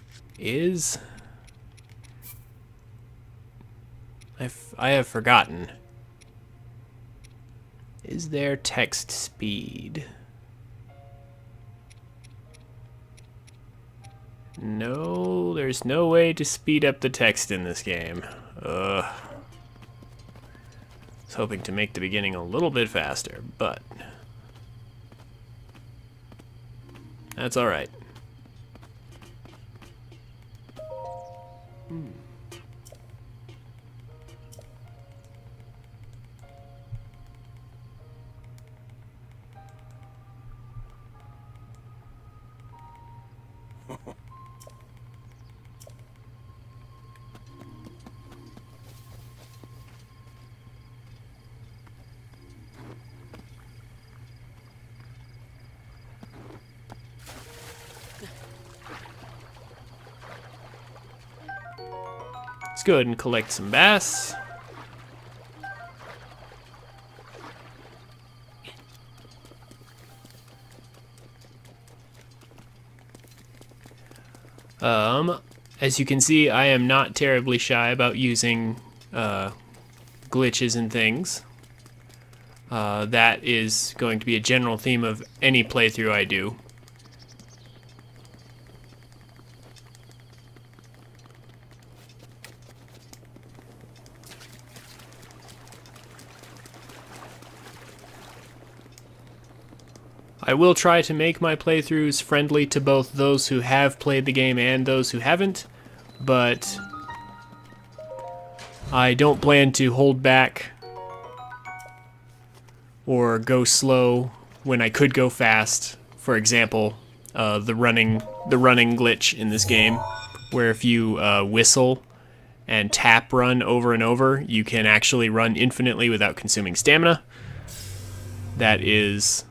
I have forgotten. Is there text speed? No, there's no way to speed up the text in this game. I was hoping to make the beginning a little bit faster, but that's alright. Let's go ahead and collect some bass. As you can see, I am not terribly shy about using glitches and things. That is going to be a general theme of any playthrough I do. I will try to make my playthroughs friendly to both those who have played the game and those who haven't, but I don't plan to hold back or go slow when I could go fast. For example, the running glitch in this game, where if you whistle and tap run over and over, you can actually run infinitely without consuming stamina. That is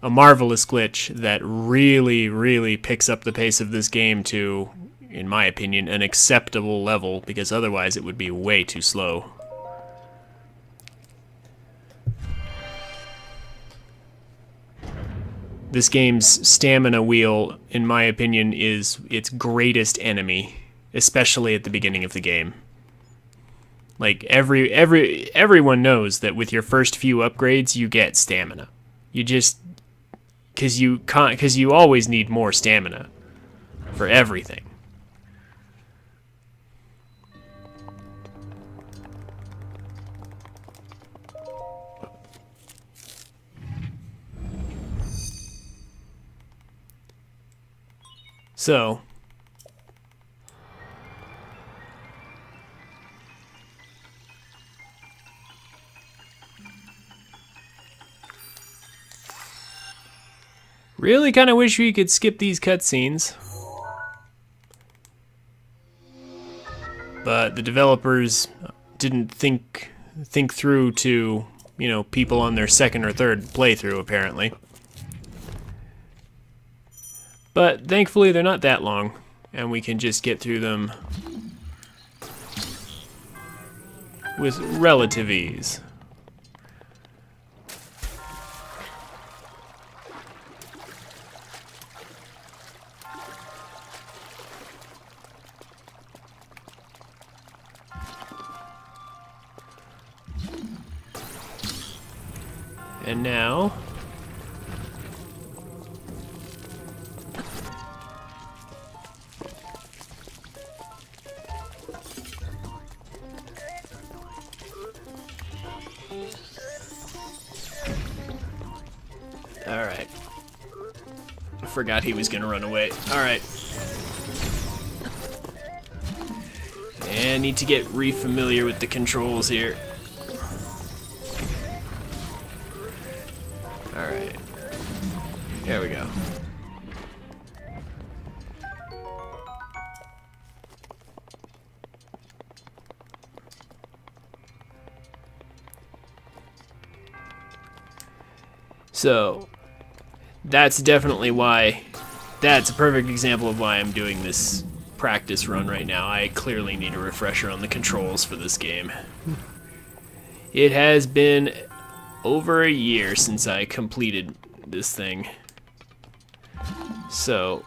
a marvelous glitch that really, really picks up the pace of this game to, in my opinion, an acceptable level, because otherwise it would be way too slow. This game's stamina wheel, in my opinion, is its greatest enemy, especially at the beginning of the game. Like, everyone knows that with your first few upgrades, you get stamina. You just... Because you always need more stamina for everything. So, really kind of wish we could skip these cutscenes. But the developers didn't think through to, you know, people on their second or third playthrough, apparently. But thankfully they're not that long, and we can just get through them with relative ease. And now, alright. I forgot he was gonna run away. Alright. And need to get re-familiar with the controls here. Alright. There we go. So, that's definitely why, that's a perfect example of why I'm doing this practice run right now. I clearly need a refresher on the controls for this game. It has been over a year since I completed this thing. So,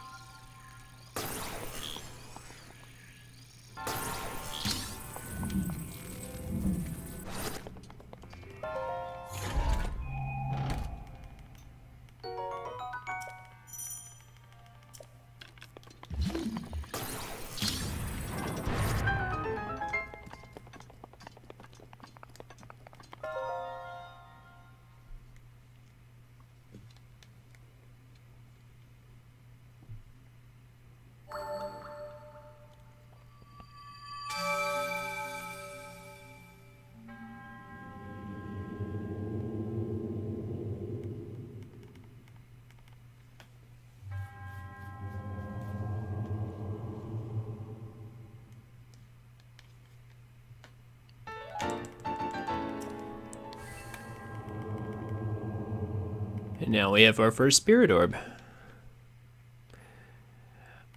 And now we have our first spirit orb.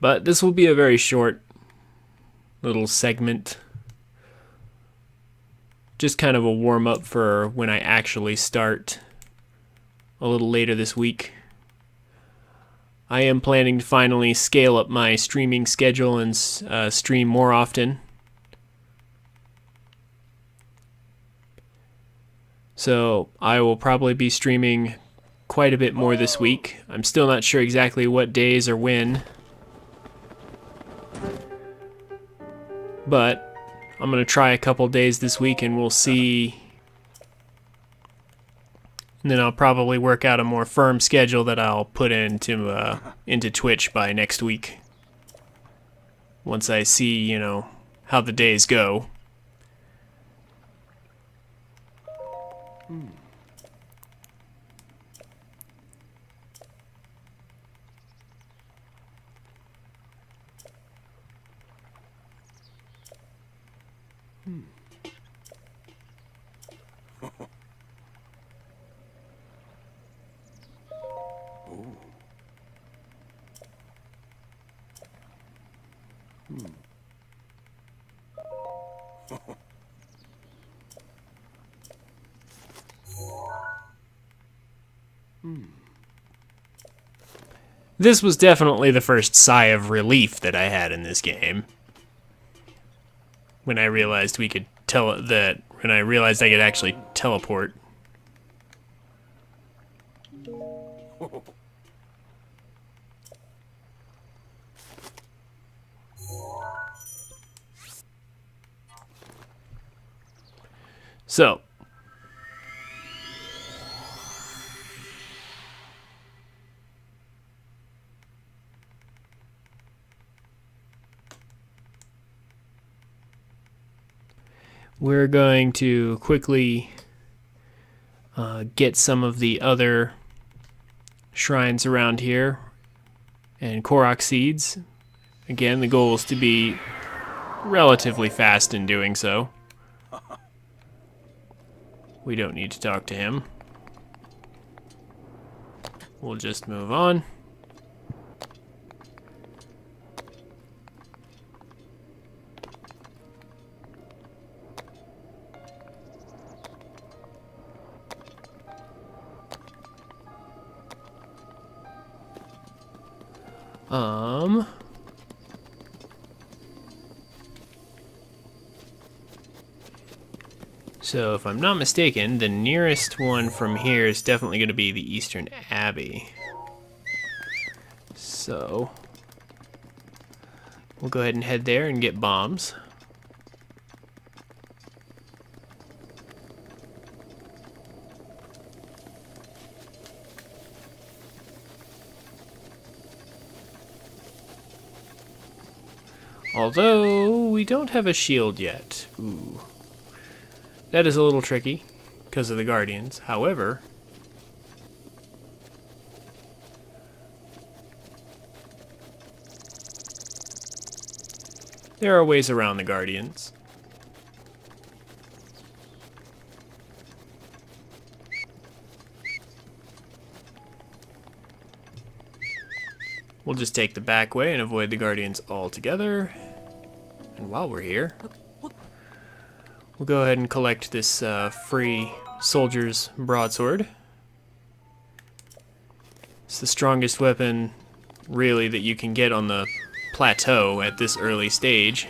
But this will be a very short little segment. Just kind of a warm-up for when I actually start a little later this week. I am planning to finally scale up my streaming schedule and stream more often. So I will probably be streaming quite a bit more this week. I'm still not sure exactly what days or when. But I'm going to try a couple days this week and we'll see. And then I'll probably work out a more firm schedule that I'll put into Twitch by next week. Once I see, you know, how the days go. This was definitely the first sigh of relief that I had in this game. When I realized we could when I realized I could actually teleport. So, we're going to quickly get some of the other shrines around here and Korok seeds. Again, the goal is to be relatively fast in doing so. We don't need to talk to him. We'll just move on. So if I'm not mistaken, the nearest one from here is definitely going to be the Eastern Abbey. So we'll go ahead and head there and get bombs. Although we don't have a shield yet. Ooh. That is a little tricky because of the Guardians. However, there are ways around the Guardians. We'll just take the back way and avoid the Guardians altogether. And while we're here, we'll go ahead and collect this free soldier's broadsword. It's the strongest weapon, really, that you can get on the plateau at this early stage.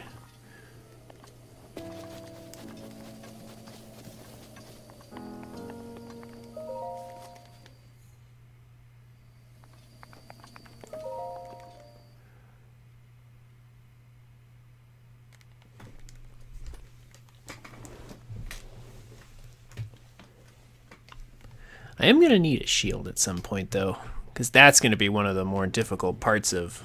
I am going to need a shield at some point, though, because that's going to be one of the more difficult parts of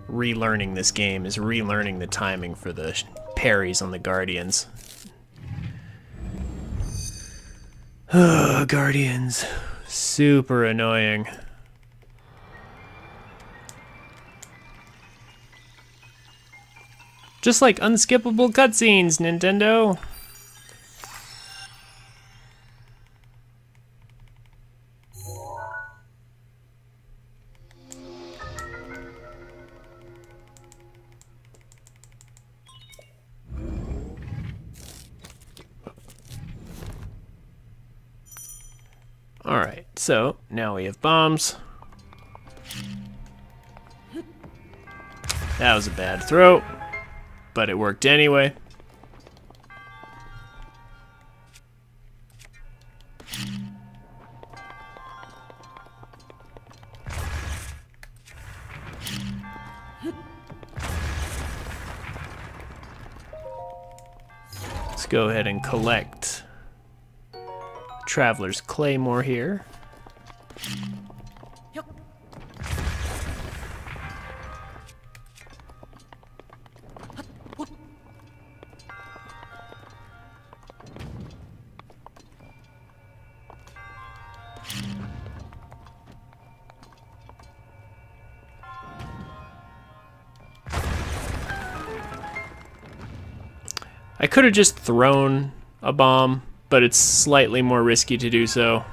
relearning this game, is relearning the timing for the parries on the Guardians. Guardians. Super annoying. Just like unskippable cutscenes, Nintendo. Alright, so now we have bombs. That was a bad throw, but it worked anyway. Let's go ahead and collect Traveler's Claymore here. I could have just thrown a bomb, but it's slightly more risky to do so.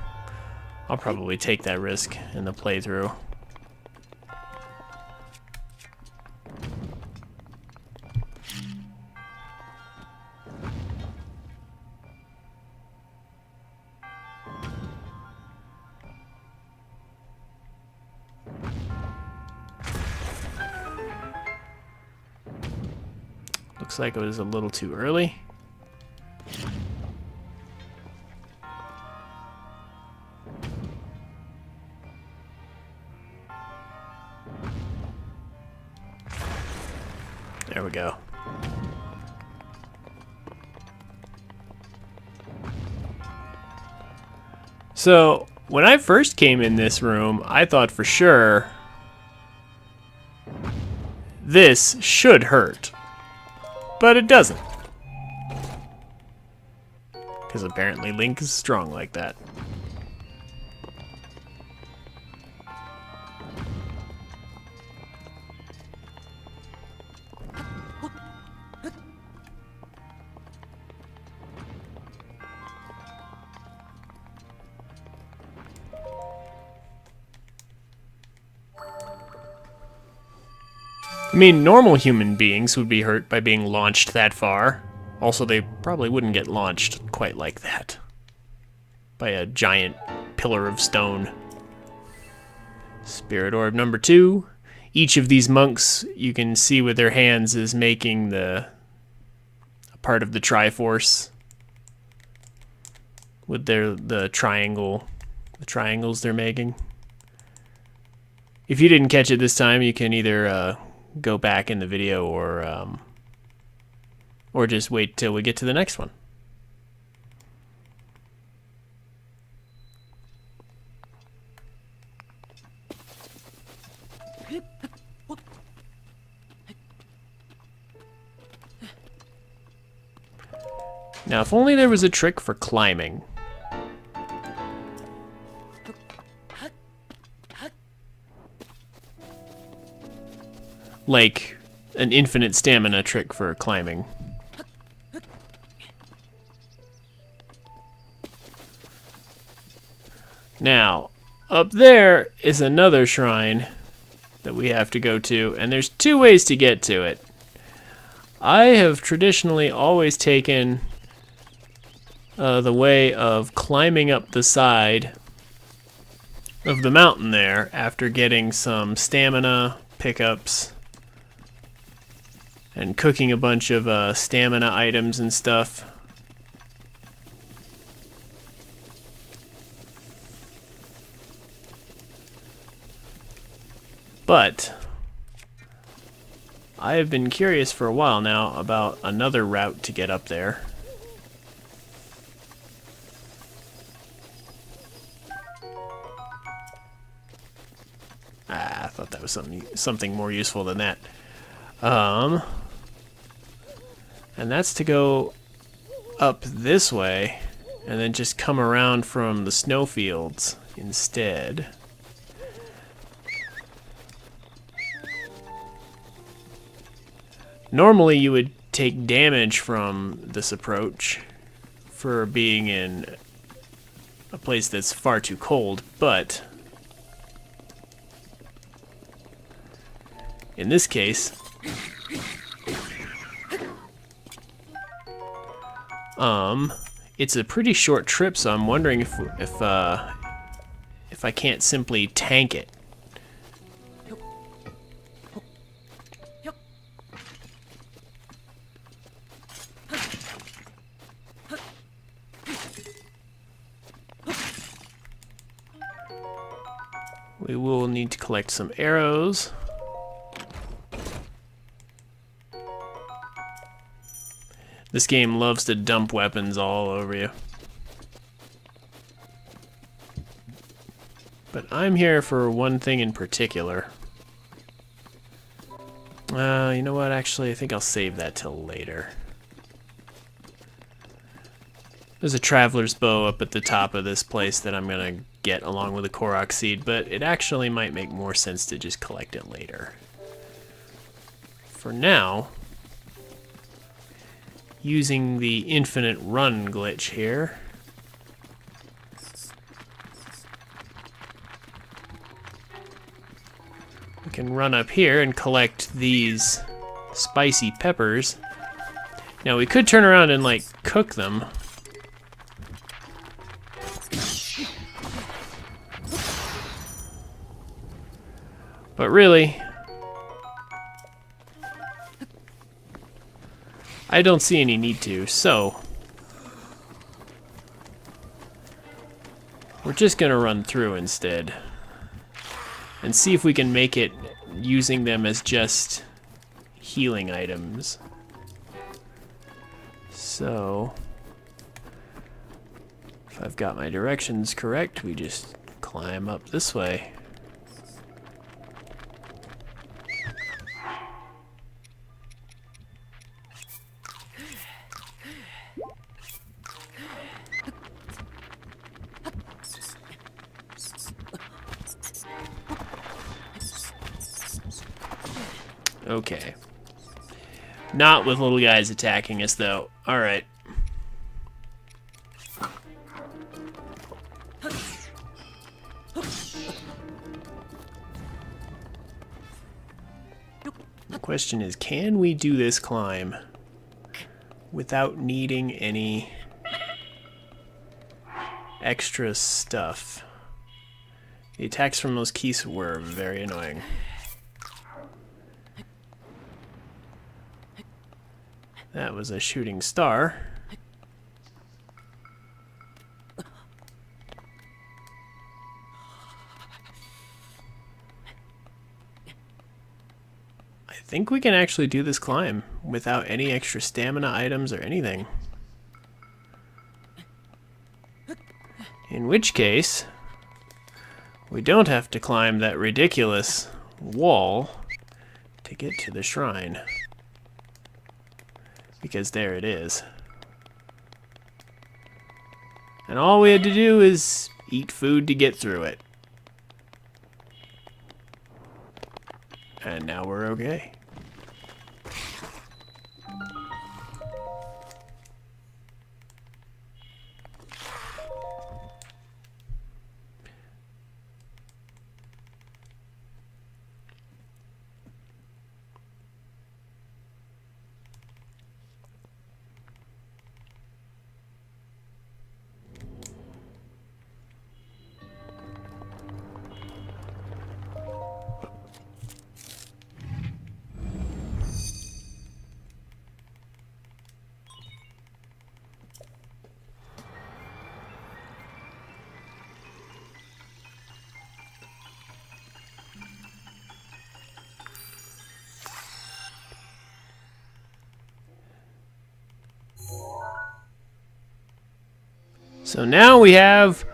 I'll probably take that risk in the playthrough. Looks like it was a little too early. There we go. So, when I first came in this room, I thought for sure this should hurt. But it doesn't. Because apparently Link is strong like that. I mean, normal human beings would be hurt by being launched that far. Also, they probably wouldn't get launched quite like that. By a giant pillar of stone. Spirit Orb number 2. Each of these monks, you can see with their hands, is making a part of the Triforce. With the triangles they're making. If you didn't catch it this time, you can either go back in the video or just wait till we get to the next one. Now, if only there was a trick for climbing. Like an infinite stamina trick for climbing. Now, up there is another shrine that we have to go to, and there's 2 ways to get to it. I have traditionally always taken the way of climbing up the side of the mountain there after getting some stamina pickups and cooking a bunch of stamina items and stuff. But I have been curious for a while now about another route to get up there. I thought that was something more useful than that. And that's to go up this way and then just come around from the snowfields instead. Normally you would take damage from this approach for being in a place that's far too cold, but in this case, it's a pretty short trip, so I'm wondering if if I can't simply tank it. We will need to collect some arrows. This game loves to dump weapons all over you. But I'm here for one thing in particular. You know what? Actually, I think I'll save that till later. There's a traveler's bow up at the top of this place that I'm gonna get along with a Korok seed, but it actually might make more sense to just collect it later. For now, using the infinite run glitch here, we can run up here and collect these spicy peppers. Now we could turn around and like cook them. But really, I don't see any need to, so we're just gonna run through instead and see if we can make it using them as just healing items. So, if I've got my directions correct, we just climb up this way. Okay. Not with little guys attacking us, though. Alright. The question is, can we do this climb without needing any extra stuff? The attacks from those keys were very annoying. That was a shooting star. I think we can actually do this climb without any extra stamina items or anything. In which case, we don't have to climb that ridiculous wall to get to the shrine. Because there it is. And all we had to do is eat food to get through it. And now we're okay. So now we have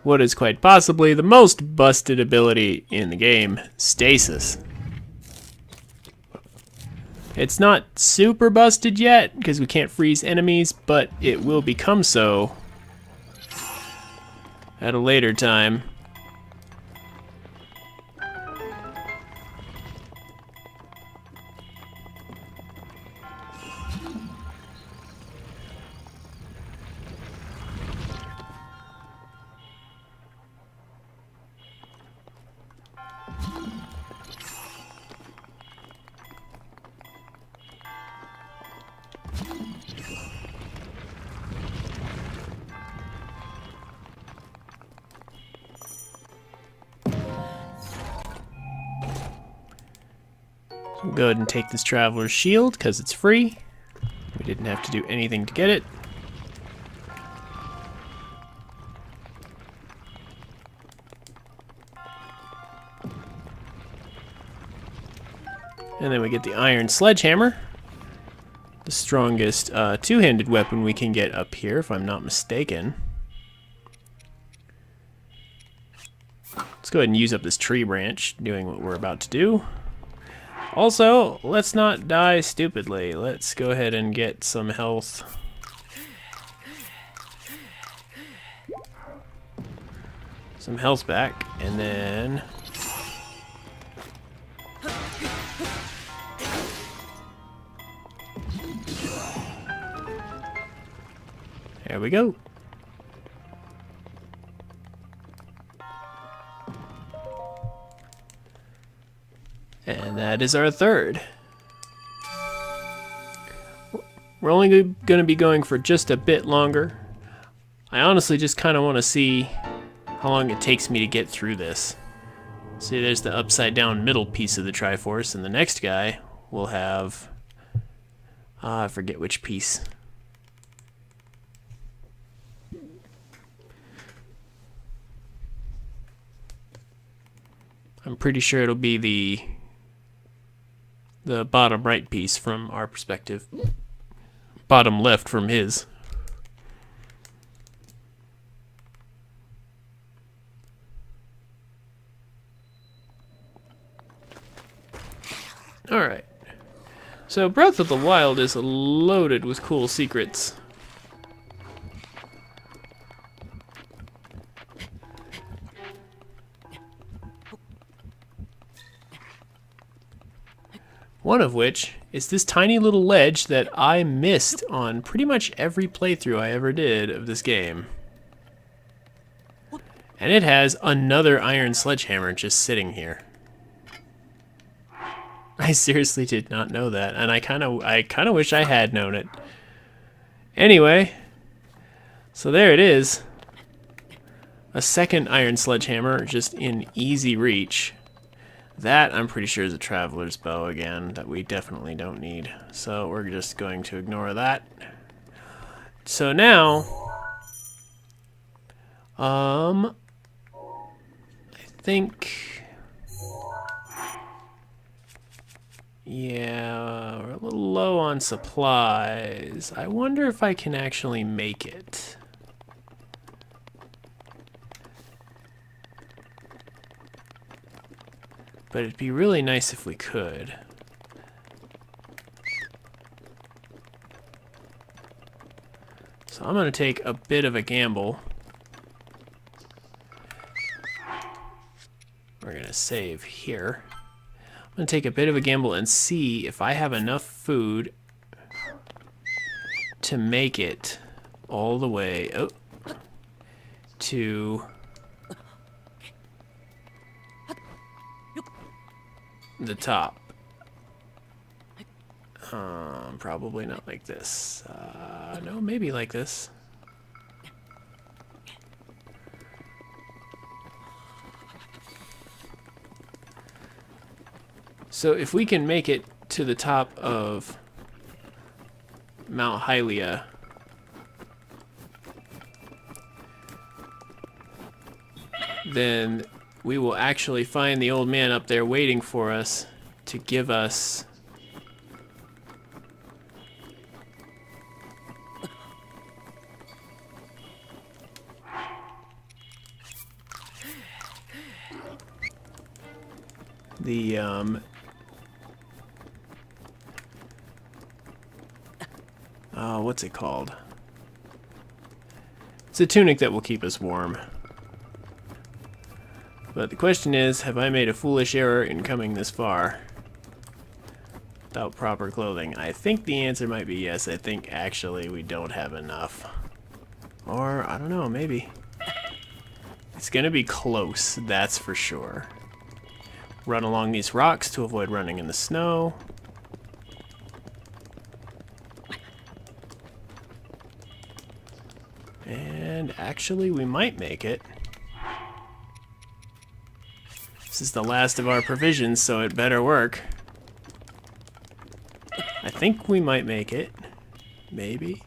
what is quite possibly the most busted ability in the game, Stasis. It's not super busted yet, because we can't freeze enemies, but it will become so at a later time. We'll go ahead and take this Traveler's Shield, because it's free. We didn't have to do anything to get it. And then we get the Iron Sledgehammer. The strongest two-handed weapon we can get up here, if I'm not mistaken. Let's go ahead and use up this tree branch, doing what we're about to do. Also, let's not die stupidly. Let's go ahead and get some health. Some health back, and then... there we go. And that is our third. We're only going to be going for just a bit longer. I honestly just kind of want to see how long it takes me to get through this. See, there's the upside down middle piece of the Triforce, and the next guy will have... I forget which piece. I'm pretty sure it'll be the bottom right piece from our perspective. Bottom left from his. Alright. So Breath of the Wild is loaded with cool secrets. One of which is this tiny little ledge that I missed on pretty much every playthrough I ever did of this game. And it has another Iron Sledgehammer just sitting here. I seriously did not know that, and I kind of wish I had known it. Anyway, so there it is. A second Iron Sledgehammer just in easy reach. That, I'm pretty sure, is a Traveler's Bow again, that we definitely don't need. So we're just going to ignore that. So now, I think, yeah, we're a little low on supplies. I wonder if I can actually make it. But it'd be really nice if we could. So I'm going to take a bit of a gamble. We're going to save here. I'm going to take a bit of a gamble and see if I have enough food to make it all the way to the top. Probably not like this. No, maybe like this. So if we can make it to the top of Mount Hylia, then we will actually find the old man up there waiting for us to give us the what's it called? It's a tunic that will keep us warm. But the question is, have I made a foolish error in coming this far without proper clothing? I think the answer might be yes. I think actually we don't have enough. Or, I don't know, maybe. It's gonna be close, that's for sure. Run along these rocks to avoid running in the snow. And actually we might make it. This is the last of our provisions, so it better work. think we might make it. Maybe.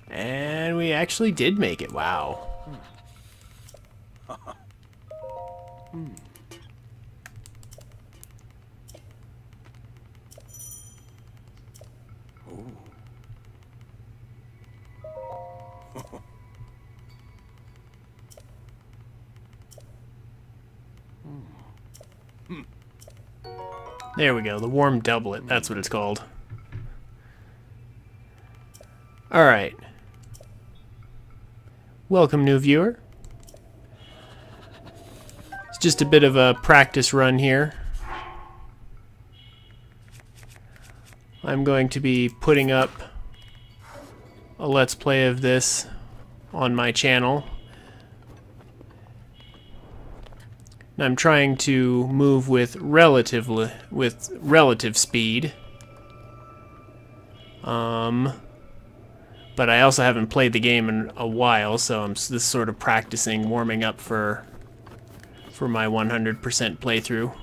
And we actually did make it. Wow. There we go, the warm doublet, that's what it's called. Alright. Welcome, new viewer. It's just a bit of a practice run here. I'm going to be putting up a Let's Play of this on my channel. I'm trying to move with relative speed. But I also haven't played the game in a while, so I'm just sort of practicing, warming up for my 100% playthrough.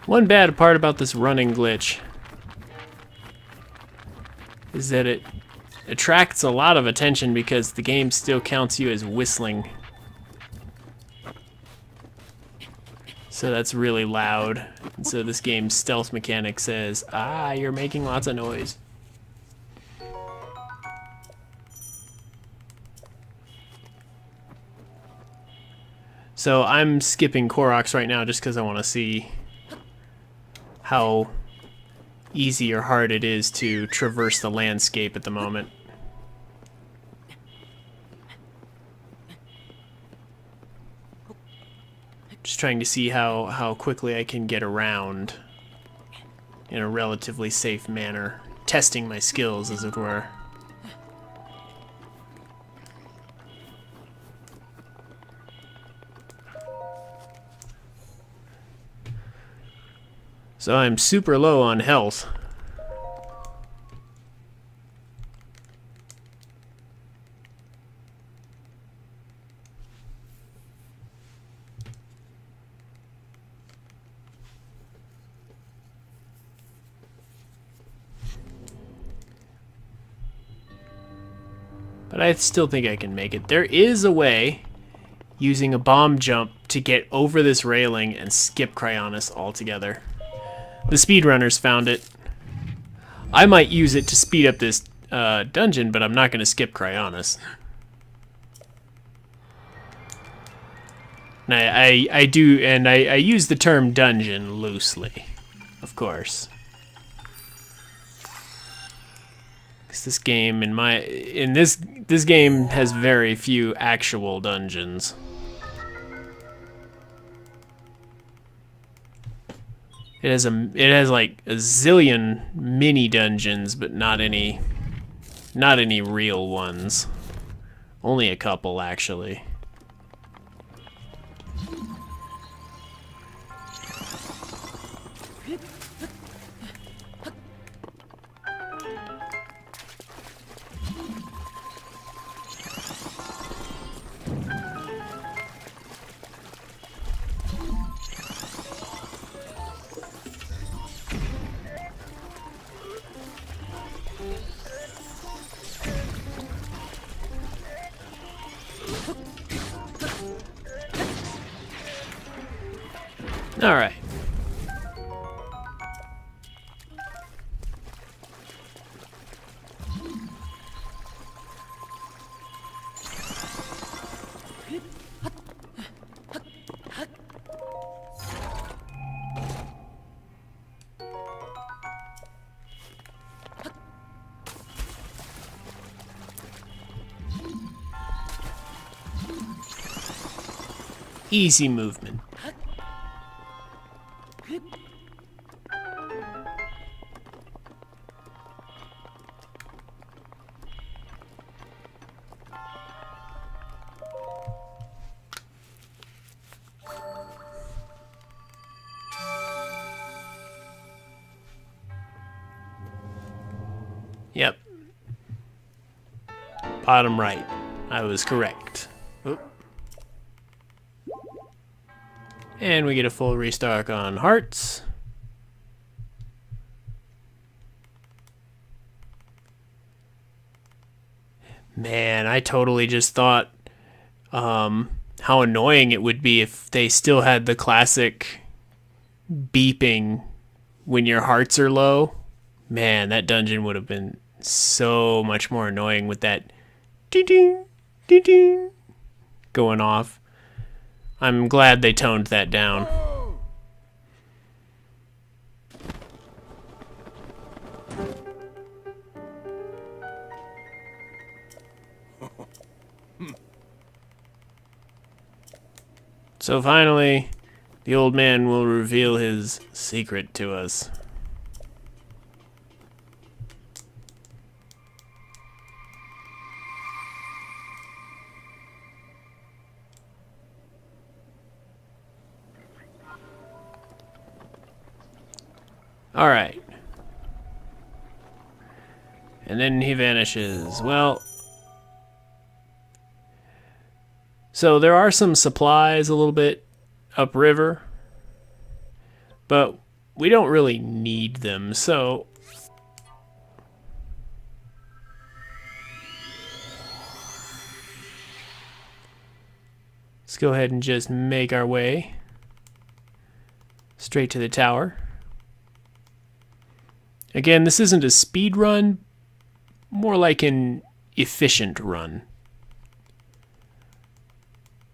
One bad part about this running glitch is that it attracts a lot of attention because the game still counts you as whistling. So that's really loud. And so this game's stealth mechanic says, ah, you're making lots of noise. So I'm skipping Koroks right now just because I want to see how easy or hard it is to traverse the landscape at the moment. Just trying to see how quickly I can get around in a relatively safe manner. Testing my skills, as it were. So I'm super low on health. But I still think I can make it. There is a way, using a bomb jump, to get over this railing and skip Cryonis altogether. The speedrunners found it. I might use it to speed up this dungeon, but I'm not going to skip Cryonis. And I do, and I use the term dungeon loosely, of course. Because this game, this game has very few actual dungeons. It has like a zillion mini dungeons, but not any real ones. Only a couple, actually. All right. Easy movement. Yep. Bottom right. I was correct. Oop. And we get a full restock on hearts. Man, I totally just thought how annoying it would be if they still had the classic beeping when your hearts are low. Man, that dungeon would have been so much more annoying with that ding ding ding going off. I'm glad they toned that down. So finally, the old man will reveal his secret to us. Alright. And then he vanishes. Well, so there are some supplies a little bit upriver, but we don't really need them, so let's go ahead and just make our way straight to the tower. Again, this isn't a speed run, more like an efficient run.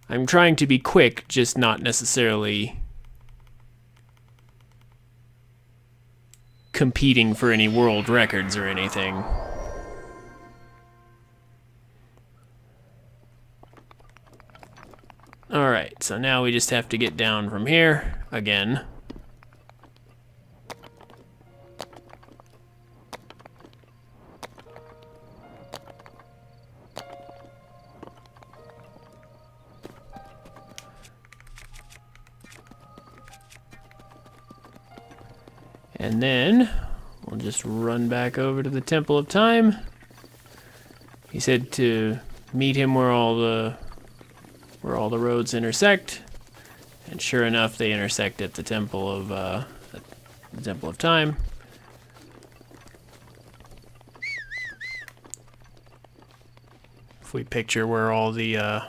I'm trying to be quick, just not necessarily competing for any world records or anything. Alright, so now we just have to get down from here again. And then we'll just run back over to the Temple of Time. He said to meet him where all the roads intersect, and sure enough, they intersect at the Temple of Time. If we picture where all the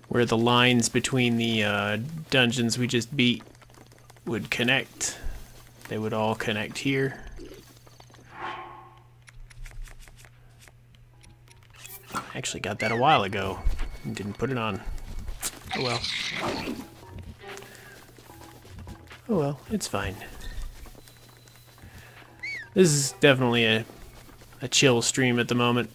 where the lines between the dungeons we just beat would connect. They would all connect here. I actually got that a while ago and didn't put it on. Oh well. Oh well, it's fine. This is definitely a chill stream at the moment.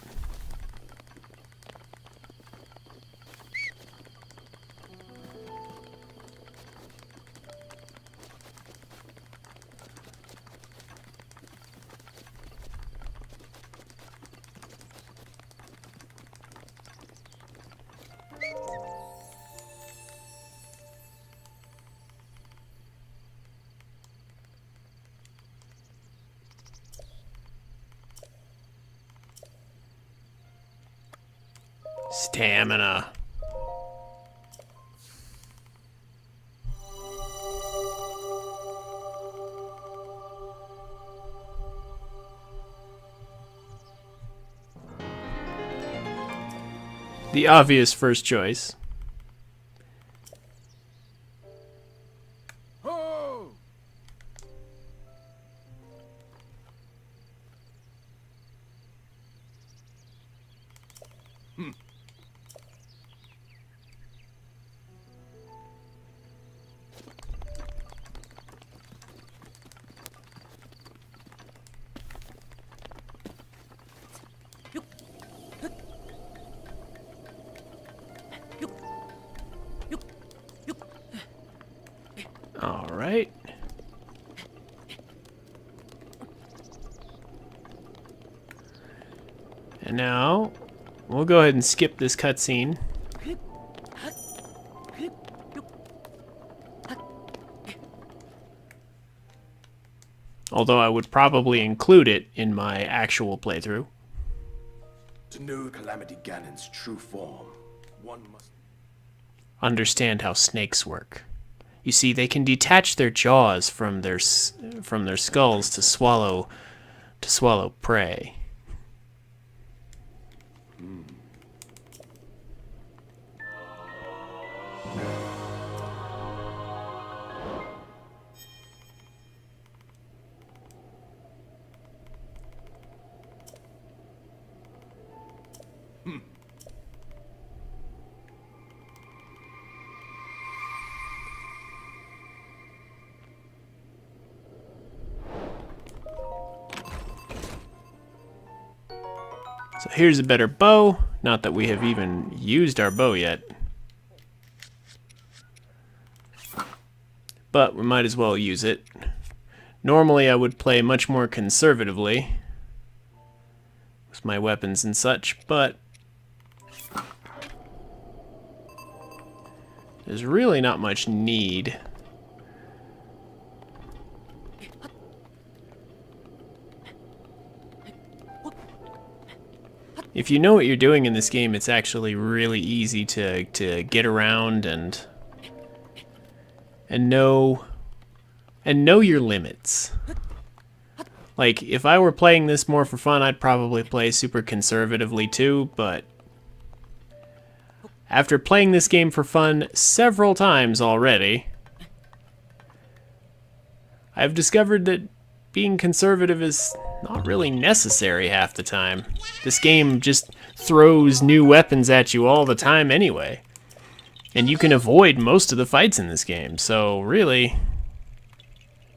Stamina. The obvious first choice. All right. And now we'll go ahead and skip this cutscene. Although I would probably include it in my actual playthrough. To know Calamity Ganon's true form, one must understand how snakes work. You see, they can detach their jaws from their skulls to swallow prey. So here's a better bow. Not that we have even used our bow yet. But we might as well use it. Normally I would play much more conservatively with my weapons and such, but there's really not much need. If you know what you're doing in this game, it's actually really easy to get around and know your limits. Like, if I were playing this more for fun, I'd probably play super conservatively too, but after playing this game for fun several times already, I've discovered that being conservative is not really necessary half the time. This game just throws new weapons at you all the time anyway. And you can avoid most of the fights in this game, so really,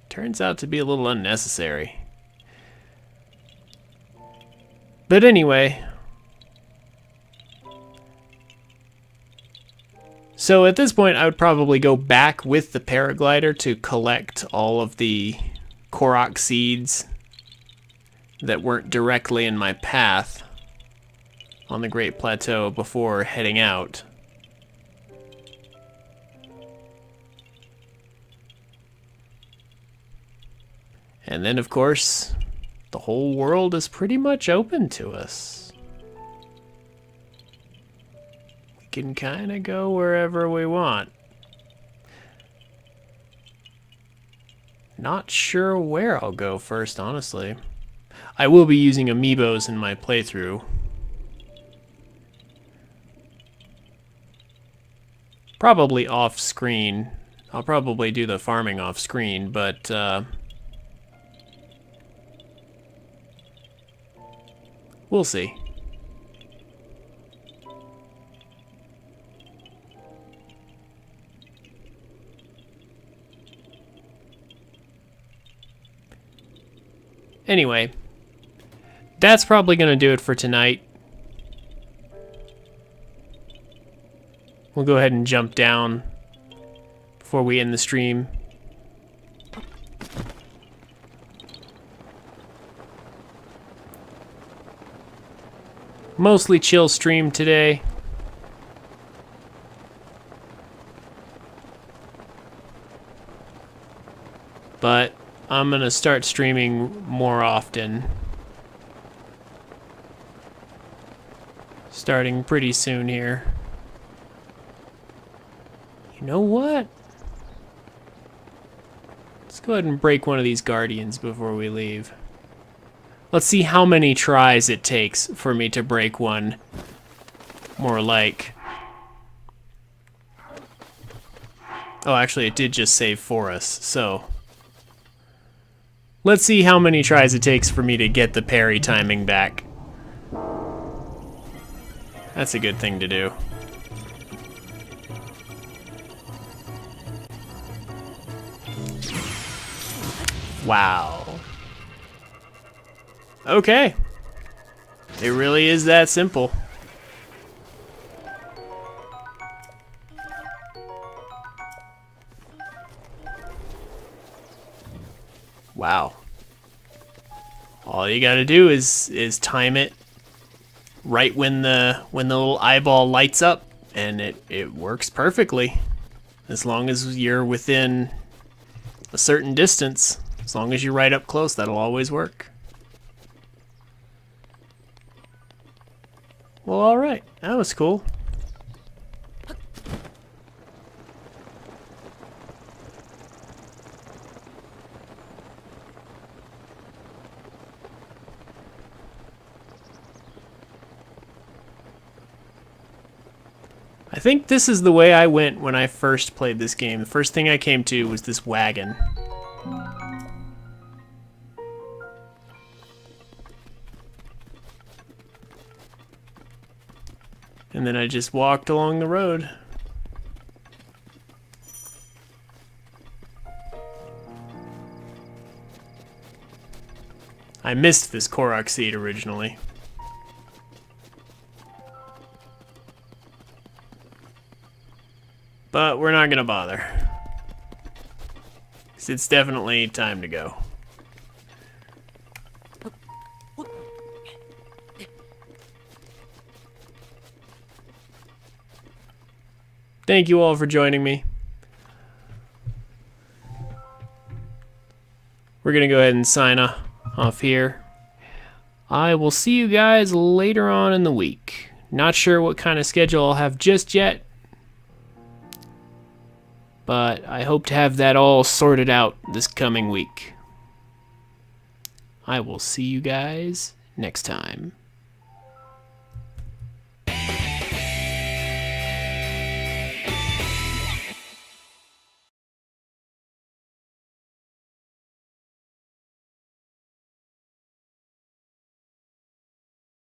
turns out to be a little unnecessary. But anyway, so at this point I would probably go back with the paraglider to collect all of the Korok seeds that weren't directly in my path on the Great Plateau before heading out. And then, of course, the whole world is pretty much open to us. We can kind of go wherever we want. Not sure where I'll go first, honestly. I will be using amiibos in my playthrough. Probably off screen. I'll probably do the farming off screen, but we'll see. Anyway, that's probably going to do it for tonight. We'll go ahead and jump down before we end the stream. Mostly chill stream today. But I'm gonna start streaming more often. Starting pretty soon here. You know what? Let's go ahead and break one of these guardians before we leave. Let's see how many tries it takes for me to break one. More like. Oh, actually, it did just save for us, so. Let's see how many tries it takes for me to get the parry timing back. That's a good thing to do. Wow. Okay. It really is that simple. Wow. All you gotta do is time it right when the little eyeball lights up, and it works perfectly. As long as you're within a certain distance. As long as you're right up close, that'll always work. Well, alright. That was cool. I think this is the way I went when I first played this game. The first thing I came to was this wagon. And then I just walked along the road. I missed this Korok seed originally. But we're not gonna bother. 'Cause it's definitely time to go. Thank you all for joining me. We're gonna go ahead and sign off here. I will see you guys later on in the week. Not sure what kind of schedule I'll have just yet, but I hope to have that all sorted out this coming week. I will see you guys next time.